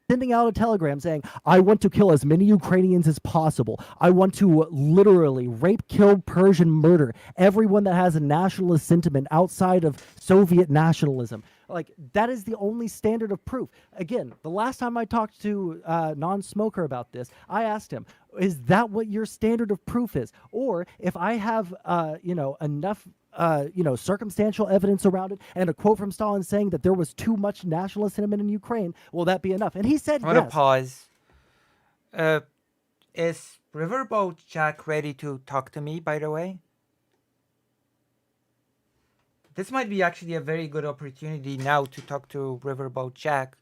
Sending out a telegram saying, I want to kill as many Ukrainians as possible. I want to literally rape, kill, purge, and murder everyone that has a nationalist sentiment outside of Soviet nationalism. Like, that is the only standard of proof. Again, the last time I talked to a non-smoker about this, I asked him, is that what your standard of proof is? Or if I have, enough circumstantial evidence around it, and a quote from Stalin saying that there was too much nationalist sentiment in Ukraine, will that be enough? And he said I'm gonna pause. Is Riverboat Jack ready to talk to me, by the way? This might be actually a very good opportunity now to talk to Riverboat Jack.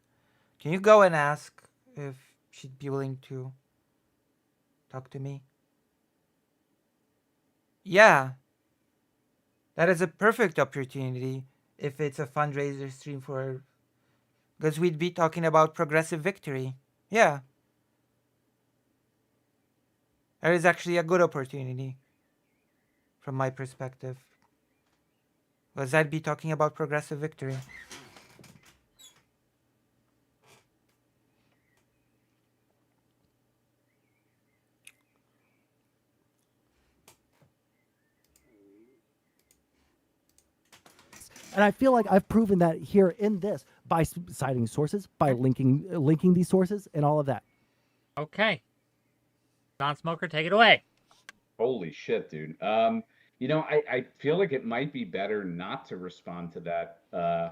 Can you go and ask if she'd be willing to talk to me? Yeah. That is a perfect opportunity if it's a fundraiser stream for... Because we'd be talking about progressive victory. Yeah. That is actually a good opportunity from my perspective. Because I'd be talking about progressive victory. And I feel like I've proven that here in this by citing sources, by linking these sources, and all of that. Okay. Non-smoker, take it away. Holy shit, dude. I feel like it might be better not to respond to that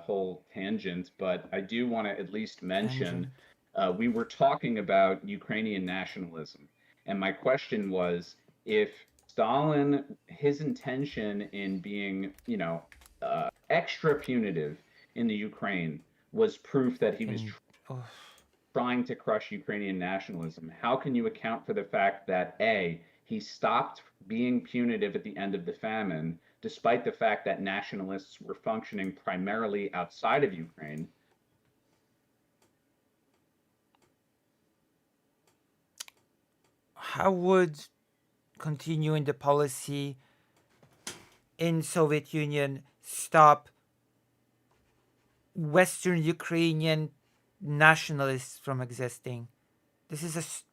whole tangent, but I do want to at least mention we were talking about Ukrainian nationalism. And my question was, if Stalin, his intention in being, extra punitive in the Ukraine was proof that he was trying to crush Ukrainian nationalism, how can you account for the fact that, A, he stopped being punitive at the end of the famine, despite the fact that nationalists were functioning primarily outside of Ukraine? how would continuing the policy in Soviet Union stop Western Ukrainian nationalists from existing? This is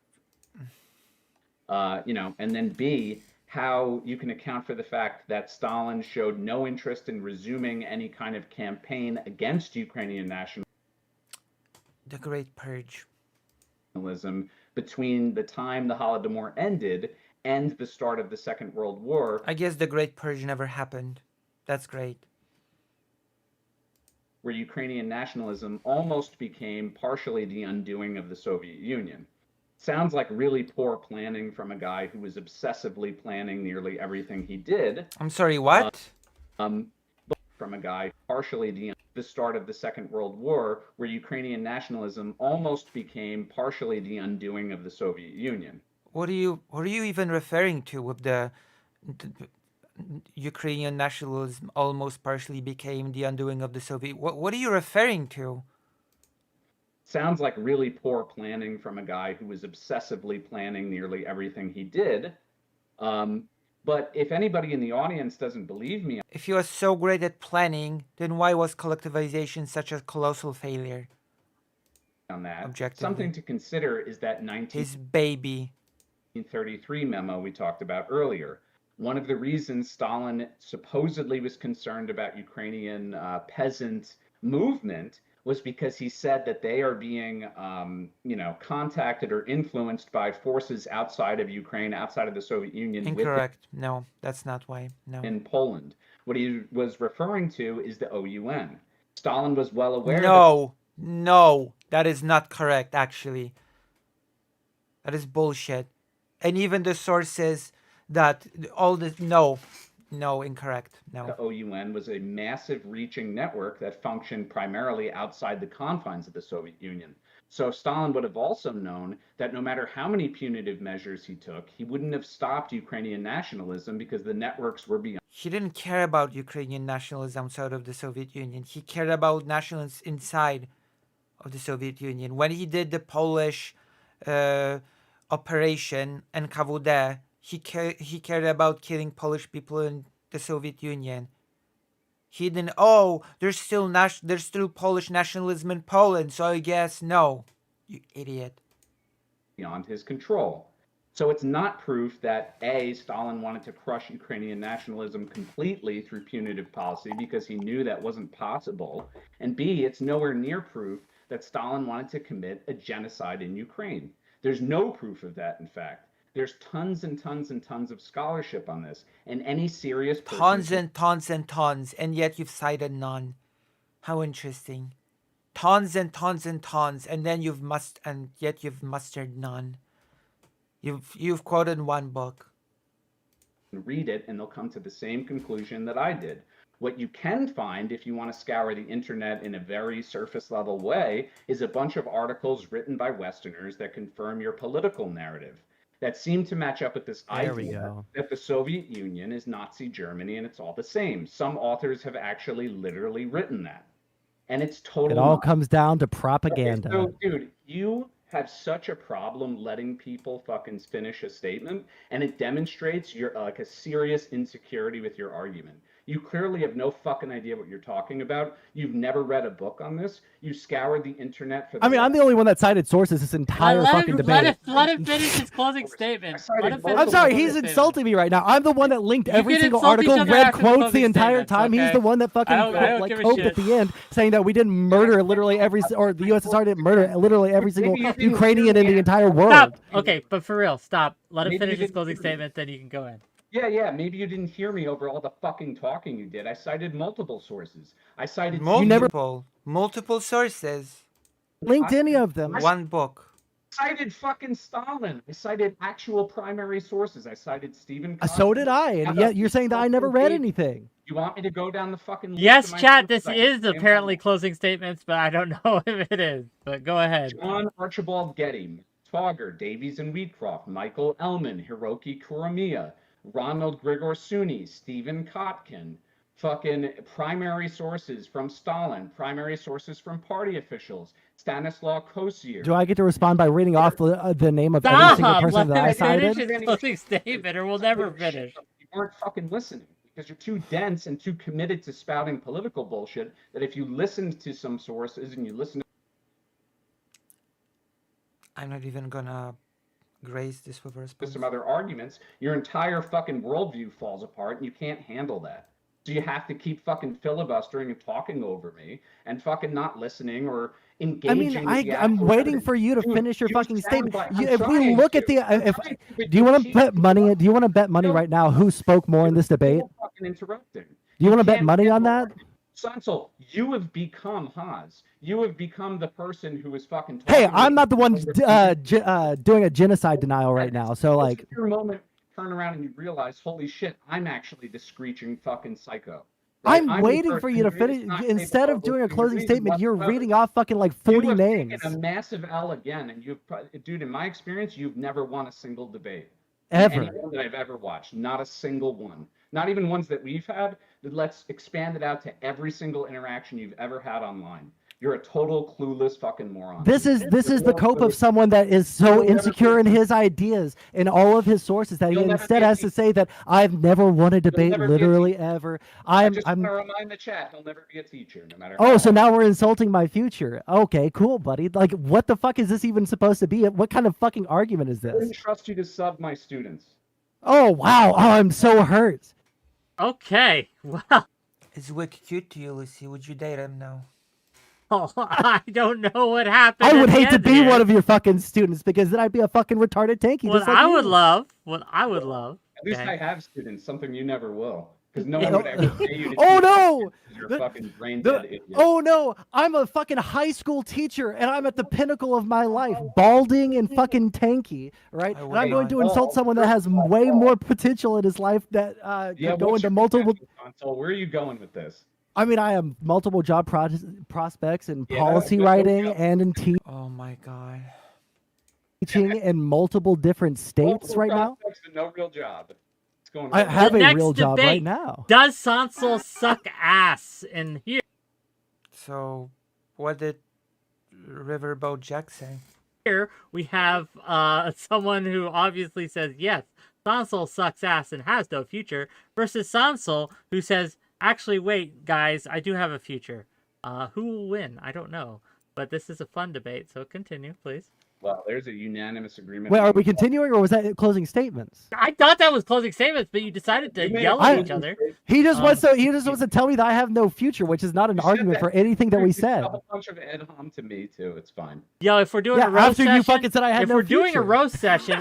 And then B, how you can account for the fact that Stalin showed no interest in resuming any kind of campaign against Ukrainian the Great Purge. nationalism between the time the Holodomor ended and the start of the Second World War. I guess the Great Purge never happened. That's great. Where Ukrainian nationalism almost became partially the undoing of the Soviet Union. Sounds like really poor planning from a guy who was obsessively planning nearly everything he did. I'm sorry, what? From a guy partially the start of the Second World War, where Ukrainian nationalism almost became partially the undoing of the Soviet Union. What are you even referring to with the Ukrainian nationalism almost partially became the undoing of the Soviet? What are you referring to? Sounds like really poor planning from a guy who was obsessively planning nearly everything he did. But if anybody in the audience doesn't believe me If you are so great at planning, then why was collectivization such a colossal failure? on that, Objectively. something to consider is that His baby. 1933 memo we talked about earlier. One of the reasons Stalin supposedly was concerned about Ukrainian peasant movement was because he said that they are being, contacted or influenced by forces outside of Ukraine, outside of the Soviet Union. Incorrect. No, that's not why. No. In Poland. What he was referring to is the OUN. Stalin was well aware. No, that is not correct, actually. That is bullshit. And even the sources that all this, no, incorrect. No. The OUN was a massive reaching network that functioned primarily outside the confines of the Soviet Union. So Stalin would have also known that no matter how many punitive measures he took, he wouldn't have stopped Ukrainian nationalism because the networks were beyond. He didn't care about Ukrainian nationalism outside of the Soviet Union. He cared about nationalism inside of the Soviet Union. When he did the Polish operation NKVD, he cared about killing Polish people in the Soviet Union. He didn't. Oh, there's still Polish nationalism in Poland, so I guess no. You idiot. Beyond his control. So it's not proof that A, Stalin wanted to crush Ukrainian nationalism completely through punitive policy because he knew that wasn't possible, and B, it's nowhere near proof that Stalin wanted to commit a genocide in Ukraine. There's no proof of that, in fact. There's tons and tons and tons of scholarship on this, and any serious person... Tons and tons and tons, and yet you've cited none. How interesting. Tons and tons and tons, and then you've mustered none. You've quoted one book. Read it, and they'll come to the same conclusion that I did. What you can find, if you want to scour the internet in a very surface level way, is a bunch of articles written by Westerners that confirm your political narrative, that seem to match up with this idea that the Soviet Union is Nazi Germany and it's all the same. Some authors have actually literally written that. And it's totally... It all comes down to propaganda. Okay, so, dude, you have such a problem letting people fucking finish a statement, and it demonstrates your a serious insecurity with your argument. You clearly have no fucking idea what you're talking about. You've never read a book on this. You scoured the internet for the... I'm the only one that cited sources this entire fucking debate. Let him finish his closing statement. I'm sorry, he's insulting me right now. I'm the one that linked every single article, read quotes the entire time. Okay? He's the one that fucking hoped at the end, saying that we didn't murder literally every, or the USSR didn't murder literally every single Ukrainian in the entire world. Stop. Okay, but for real, stop. Let him finish his closing statement, then you can go in. Yeah, maybe you didn't hear me over all the fucking talking you did. I cited multiple sources. I cited... Multiple sources. Linked any of them. One book. I cited fucking Stalin. I cited actual primary sources. I cited Stephen Cotton. So did I, and yet you're saying that I never read anything. You want me to go down the fucking list? Yes, chat, this is apparently closing statements, but I don't know if it is. But go ahead. John Archibald Getty, Fogger, Davies and Wheatcroft, Michael Ellman, Hiroki Kuromiya, Ronald Grigor Suni, Stephen Kotkin, fucking primary sources from Stalin, primary sources from party officials, Stanislaw Kosior. Do I get to respond by reading off the name of every single Stop! person that I Let him finish cited? his closing statement, or we'll never finish. You weren't fucking listening because you're too dense and too committed to spouting political bullshit that if you listened to some sources and you listened I'm not even gonna grace this with a to response. some other arguments, your entire fucking worldview falls apart and you can't handle that. So you have to keep fucking filibustering and talking over me and fucking not listening or engaging. I'm waiting for you to finish your fucking statement. If we trying look to. at the, I'm do you want to keep- bet money? Do you want to bet money right now? Who spoke more in this debate? You're fucking interrupting. Do you want to bet can't money on handle that? Sansol, you have become Haas. You have become the person who is fucking. Hey, talking I'm not the one over doing a genocide denial right now. So like, your moment, turn around and you realize, holy shit, I'm actually the screeching fucking psycho. Right? I'm the waiting for person you to who is finish. not Instead capable of doing a giving closing reason statement, you're whatsoever. reading off fucking like 40 you have names. taken a massive L again, and dude, in my experience, you've never won a single debate. Ever. Anyone that I've ever watched, not a single one. Not even ones that we've had. Let's expand it out to every single interaction you've ever had online. You're a total clueless fucking moron. This is the cope of someone that is so insecure in his ideas and all of his sources that he You'll never instead be a has to say that I've never won a debate never be a literally ever. I just I'm want to remind the chat, he'll never be a teacher, no matter. Oh, how so now we're insulting my future. Okay, cool, buddy. Like, what the fuck is this even supposed to be? What kind of fucking argument is I this? wouldn't trust you to sub my students. Oh, wow. Oh, I'm so hurt. Okay, well, Is Wick cute to you, Lucy? Would you date him now? I don't know what happened. I at would the hate to end be here. one of your fucking students because then I'd be a fucking retarded tanky. What just like I you. would love, what I would love. At least okay. I have students, something you never will. Because no one would ever pay you to Oh, teach no! because you're The- a fucking brain The- dead idiot. oh no, I'm a fucking high school teacher and I'm at the pinnacle of my life, balding and fucking tanky, right? I And would I'm going not. to insult someone that has way more potential in his life that Yeah, could go what's into your multiple. potential, Console? Where are you going with this? I mean, I have multiple job prospects in Yeah, policy good writing go. and in Oh my god. teaching in multiple different states Multiple right now. prospects, but no real job. What's going on? I have a next real job right debate. now. Does Sansol suck ass in here? So, what did Riverboat Jack say? Here we have someone who obviously says yes, Sansol sucks ass and has no future, versus Sansol who says, actually, wait, guys, I do have a future. Who will win? I don't know, but this is a fun debate, so continue, please. Well, there's a unanimous agreement. Wait, are we continuing or was that closing statements? I thought that was closing statements, but you decided to You made yell a at I- each other. He just wants Um, to. He just wants to tell me that I have no future, which is not an You said argument that- for anything that we You said. A whole bunch of ad hom to me too. It's fine. Yo, if we're doing Yeah, a roast after session, you fucking said I had if no we're doing a future. roast session,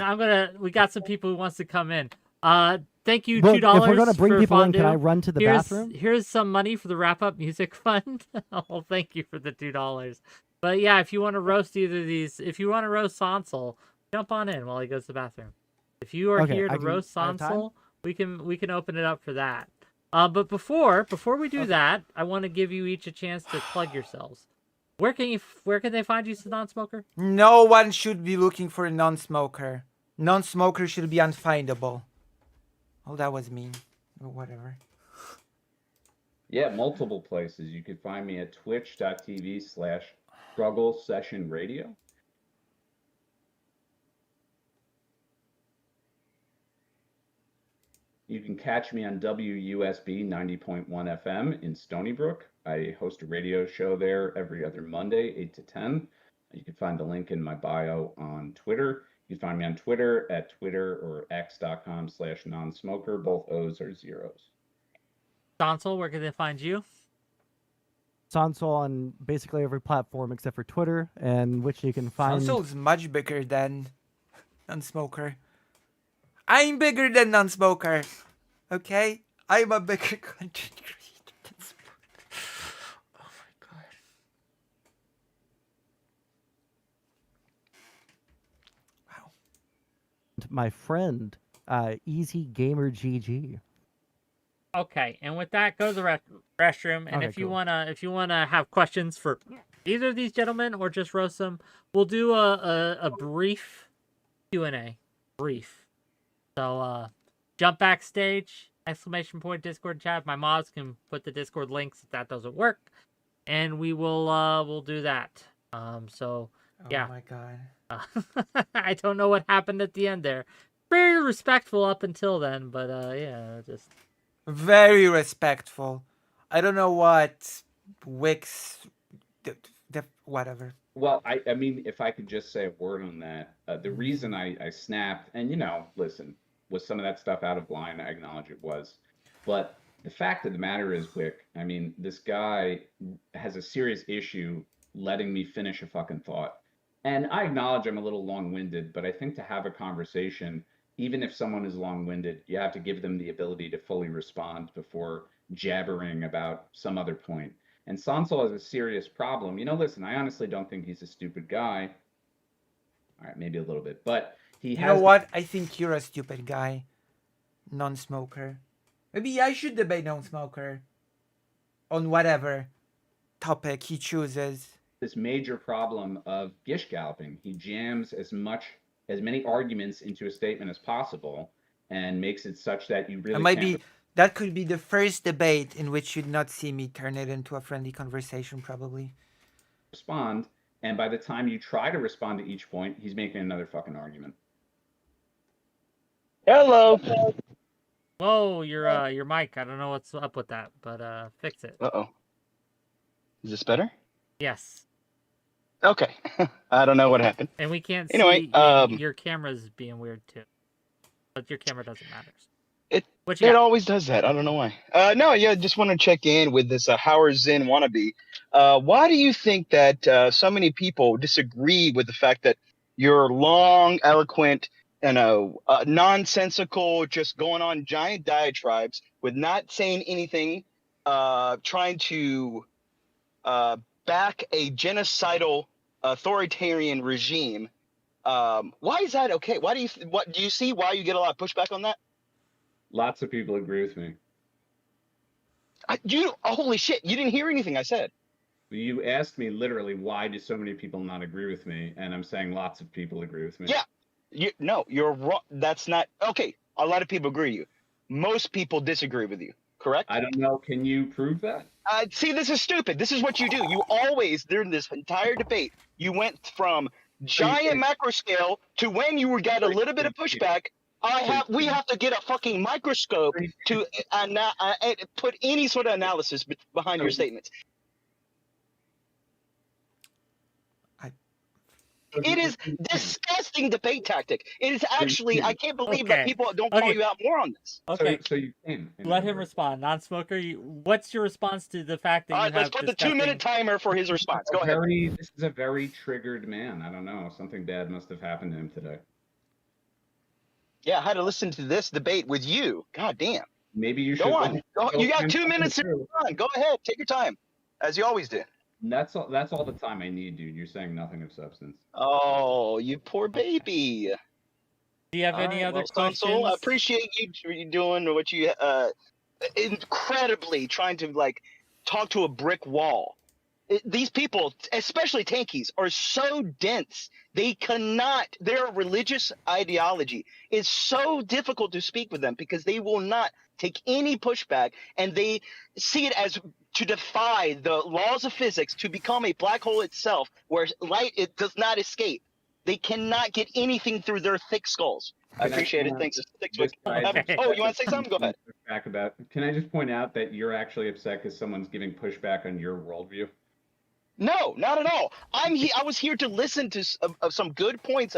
we got some people who wants to come in. Thank you, Well, $2. if we're gonna bring for people in, can I fondue. run to the here's, bathroom? Here's some money for the wrap up music fund. Oh, thank you for the $2. But yeah, if you want to roast either of these, if you want to roast Sansol, jump on in while he goes to the bathroom. If you are Okay, here to I can- roast I have time? Sansol, we can open it up for that. But before we do that, I want to give you each a chance to plug yourselves. Where can they find you, non-smoker? No one should be looking for a non-smoker. Non-smoker should be unfindable. Oh, that was mean. Or whatever. Yeah, multiple places. You can find me at twitch.tv/struggle session radio. You can catch me on WUSB 90.1 FM in Stony Brook. I host a radio show there every other Monday, 8 to 10. You can find the link in my bio on Twitter. You can find me on Twitter at Twitter or x.com/non-smoker. Both O's are zeros. Sansol, where can they find you? Sansol on basically every platform except for Twitter, and which you can find. Sansol's much bigger than non-smoker. I'm bigger than non-smoker. Okay? I'm a bigger content creator than smoker. Oh my god. Wow. my friend, Easy Gamer GG. Okay, and with that, go to the restroom. And Okay, if you cool. wanna have questions for either of these gentlemen or just roast them, we'll do a brief Q&A. Brief. So jump backstage, Discord chat. My mods can put the Discord links if that doesn't work, and we'll do that. So yeah. Oh my god. I don't know what happened at the end there. Very respectful up until then, but yeah, just Very respectful. I don't know what Wix, whatever. Well, I mean, if I could just say a word on that, the reason I snapped, and listen, was some of that stuff out of line? I acknowledge it was, but the fact of the matter is, Wick, I mean, this guy has a serious issue letting me finish a fucking thought. And I acknowledge I'm a little long-winded, but I think to have a conversation, even if someone is long-winded, you have to give them the ability to fully respond before jabbering about some other point. And Sansol has a serious problem. Listen, I honestly don't think he's a stupid guy. All right, maybe a little bit, but he You has. know what? I think you're a stupid guy. Non-smoker. Maybe I should debate non-smoker on whatever topic he chooses. This major problem of gish galloping. He jams as many arguments into a statement as possible and makes it such that you really that could be the first debate in which you'd not see me turn it into a friendly conversation, probably. respond. And by the time you try to respond to each point, he's making another fucking argument. Hello. whoa, your mic. I don't know what's up with that, but fix it. Uh-oh. Is this better? Yes. Okay. I don't know what happened. And we can't Anyway, see your camera's being weird too. But your camera doesn't matter. It always does that. I don't know why. Just want to check in with this Howard Zinn wannabe. Why do you think that so many people disagree with the fact that you're long, eloquent, nonsensical, just going on giant diatribes with not saying anything, trying to back a genocidal authoritarian regime? Why is that okay? Why do you see why you get a lot of pushback on that? Lots of people agree with me. Holy shit! You didn't hear anything I said. You asked me literally, why do so many people not agree with me? And I'm saying lots of people agree with me. Yeah. You're wrong. That's not okay. A lot of people agree with you. Most people disagree with you. Correct? I don't know. Can you prove that? See, this is stupid. This is what you do. You always, during this entire debate, you went from giant macro scale to when you got a little bit of pushback. We have to get a fucking microscope to put any sort of analysis behind your statements. It is disgusting debate tactic. It is actually, I can't believe that people don't call you out more on this. Okay. So you can. Let him respond. Non-smoker, what's your response to the fact that All right, let's put the 2-minute timer for his response. Go ahead. This is a very triggered man. I don't know. Something bad must have happened to him today. Yeah, I had to listen to this debate with you. God damn. Maybe you should. Go on. You got 2 minutes to run. Go ahead. Take your time, as you always do. That's all the time I need, dude. You're saying nothing of substance. Oh, you poor baby. Do you have any other questions? I appreciate you doing what you incredibly trying to talk to a brick wall. These people, especially tankies, are so dense. They cannot. Their religious ideology is so difficult to speak with them because they will not take any pushback, and they see it as to defy the laws of physics, to become a black hole itself, where light does not escape. They cannot get anything through their thick skulls. I appreciate it. Thanks. Oh, you want to say something? Go ahead. Can I just point out that you're actually upset because someone's giving pushback on your worldview? No, not at all. I was here to listen to some good points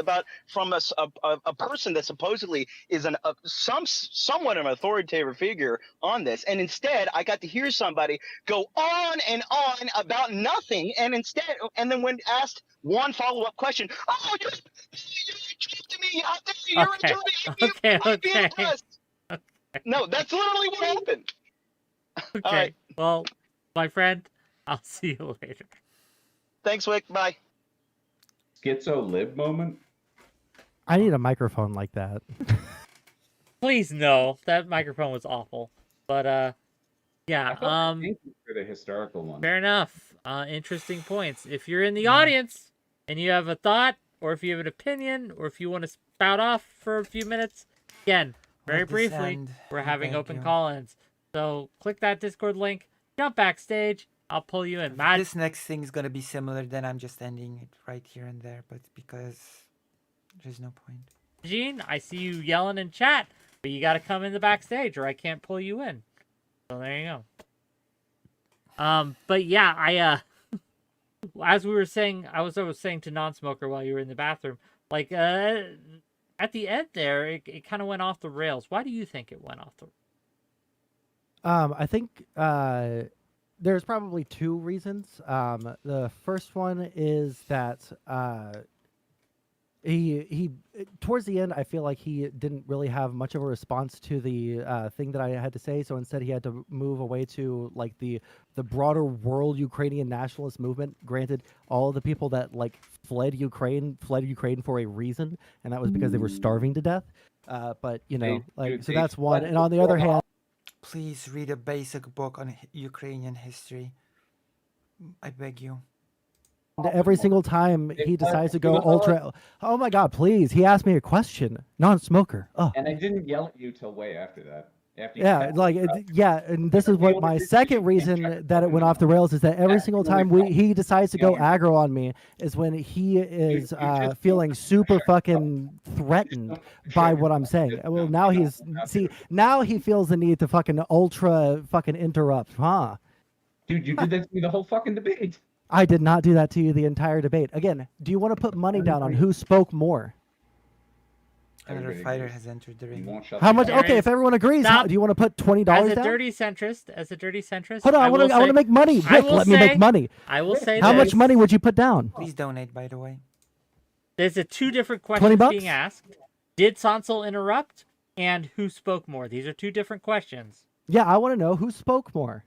from a person that supposedly is somewhat of an authoritative figure on this, and instead I got to hear somebody go on and on about nothing, and then when asked one follow-up question, oh, you're interrupting me. How dare you? You're interrupting me. No, that's literally what happened. Okay. All right. Well, my friend, I'll see you later. Thanks, Wick. Bye. Schizo lib moment? I need a microphone like that. Please no. That microphone was awful. But yeah, thank you for the historical one. Fair enough. Interesting points. If you're in the audience and you have a thought, or if you have an opinion, or if you want to spout off for a few minutes, again, very Let this briefly, end. we're I having beg open you. call-ins. So click that Discord link, jump backstage. I'll pull you in. If Matt, this next thing is gonna be similar, then I'm just ending it right here and there. But because there's no point. Gene, I see you yelling in chat, but you got to come in the backstage or I can't pull you in. So there you go. But yeah, as we were saying, I was saying to non-smoker while you were in the bathroom, like, at the end there, it kind of went off the rails. Why do you think it went off the? I think there's probably two reasons. The first one is that he towards the end, I feel like he didn't really have much of a response to the thing that I had to say. So instead, he had to move away to like the broader world Ukrainian nationalist movement. Granted, all of the people that like fled Ukraine for a reason, and that was because they were starving to death. But you know, like so that's one. And on the other hand, Please read a basic book on Ukrainian history. I beg you. every single time he decides to go ultra. Oh my God! Please, he asked me a question. Non-smoker. Oh. And I didn't yell at you till way after that. And this is what my second reason that it went off the rails is that every single time he decides to go aggro on me is when he is feeling super fucking threatened by what I'm saying. Well, now now he feels the need to fucking ultra fucking interrupt, huh? Dude, you did that to me the whole fucking debate. I did not do that to you the entire debate. Again, do you want to put money down on who spoke more? Another fighter has entered the ring. How much? Okay, if everyone agrees, do you want to put $20 down? As a dirty centrist. Hold on, I want to make money. Rick, let me make money. I will say How much money would you put down? Please donate, by the way. There's two different questions being asked. Did Sansol interrupt? And who spoke more? These are two different questions. Yeah, I want to know who spoke more.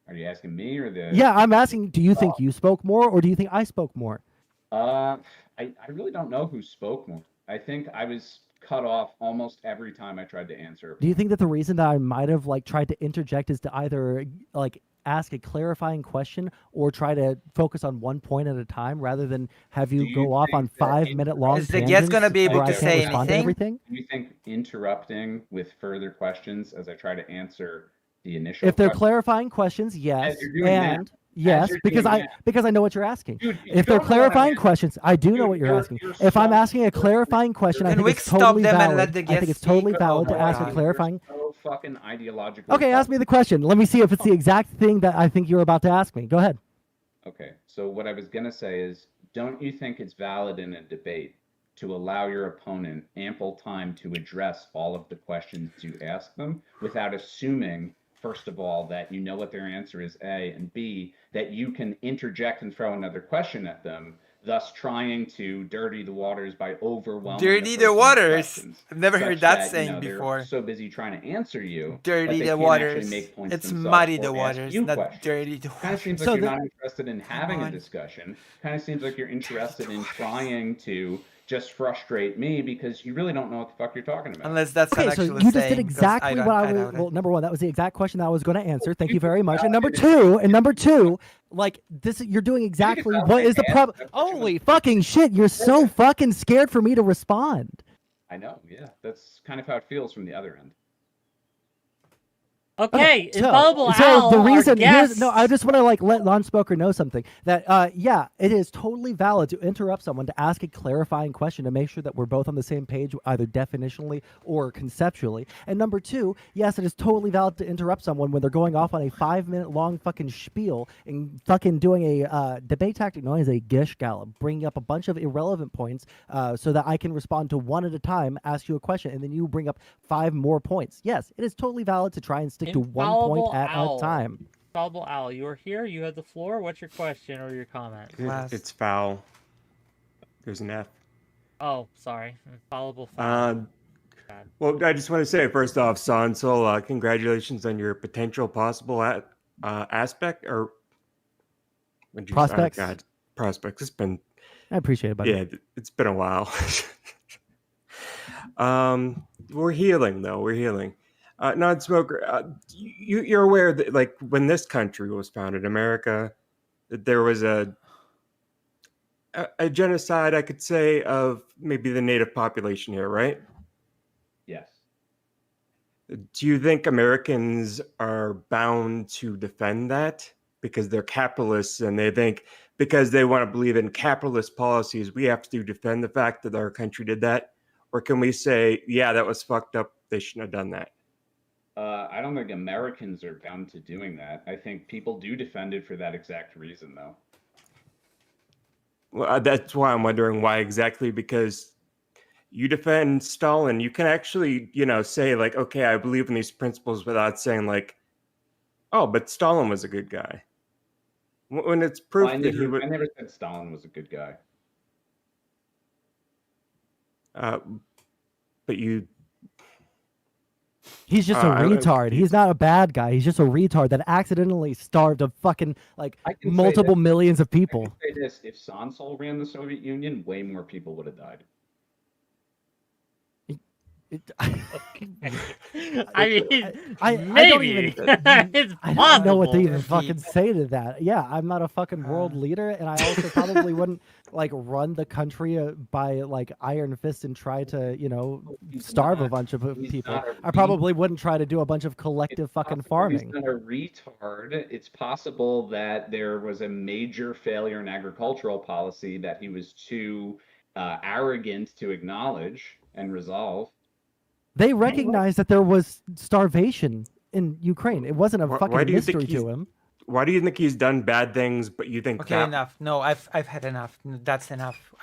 Are you asking me or the? Yeah, I'm asking. Do you think you spoke more, or do you think I spoke more? I really don't know who spoke more. I think I was cut off almost every time I tried to answer. Do you think that the reason that I might have like tried to interject is to either like ask a clarifying question or try to focus on one point at a time rather than have you go off on 5-minute long tangents? Is the guest gonna be able to say anything? Do you think interrupting with further questions as I try to answer the initial? If they're clarifying questions, yes, and yes, because I know what you're asking. Dude, if they're clarifying questions, I do know what you're asking. If I'm asking a clarifying question, I think it's totally valid. I think it's totally valid to ask a clarifying. So fucking ideological. Okay, ask me the question. Let me see if it's the exact thing that I think you're about to ask me. Go ahead. Okay, so what I was gonna say is, don't you think it's valid in a debate to allow your opponent ample time to address all of the questions you ask them without assuming, first of all, that you know what their answer is, A, and B, that you can interject and throw another question at them, thus trying to dirty the waters by overwhelming Dirty the waters. I've never heard that saying before. They're so busy trying to answer you. Dirty the waters. It's muddy the waters, not dirty the waters. Kind of seems like you're not interested in having a discussion. Kind of seems like you're interested in trying to just frustrate me because you really don't know what the fuck you're talking about. Unless that's okay, so you just did exactly what I was. Well, number one, that was the exact question that I was going to answer. Thank you very much. And number two, like this, you're doing exactly what is the problem. Holy fucking shit! You're so fucking scared for me to respond. I know. Yeah, that's kind of how it feels from the other end. Okay, so the reason I just want to like let non-smoker know something that yeah, it is totally valid to interrupt someone to ask a clarifying question to make sure that we're both on the same page, either definitionally or conceptually. And number two, yes, it is totally valid to interrupt someone when they're going off on a 5-minute long fucking spiel and fucking doing a debate tactic known as a gish gallop, bringing up a bunch of irrelevant points so that I can respond to one at a time, ask you a question, and then you bring up 5 more points. Yes, it is totally valid to try and stick to 1 point at a time. Infallible Owl, you are here. You have the floor. What's your question or your comment? It's foul. There's an F. Oh, sorry. Infallible foul. Well, I just want to say, first off, Sansol, congratulations on your potential possible aspect or prospects. Oh, God, prospects. It's been. I appreciate it, buddy. Yeah, it's been a while. We're healing, though. We're healing. Non-smoker, you're aware that, like, when this country was founded, America, there was a genocide, I could say, of maybe the native population here, right? Do you think Americans are bound to defend that because they're capitalists and they think because they want to believe in capitalist policies, we have to defend the fact that our country did that? Or can we say, yeah, that was fucked up. They shouldn't have done that? I don't think Americans are bound to doing that. I think people do defend it for that exact reason, though. Well, that's why I'm wondering why exactly, because you defend Stalin, you can actually, say like, okay, I believe in these principles without saying like, oh, but Stalin was a good guy. When it's proof Well, that he would, I never said Stalin was a good guy. but you, He's just a retard. He's not a bad guy. He's just a retard that accidentally starved a fucking like I can say multiple this. millions of I people. can say this: if Sansol ran the Soviet Union, way more people would have died. I mean, I don't maybe. even. It's I don't know what to possible. even fucking say to that. Yeah, I'm not a fucking world leader, and I also probably wouldn't like run the country by like iron fist and try to, He's starve a not- bunch of he's people. not a I probably wouldn't try to do a bunch of collective fucking He's farming. not a retard. It's possible that there was a major failure in agricultural policy that he was too arrogant to acknowledge and resolve. They recognized that there was starvation in Ukraine. It wasn't a Why fucking do you think mystery to him. why do you think he's done bad things, but you think Okay, that enough. No, I've had enough. That's enough.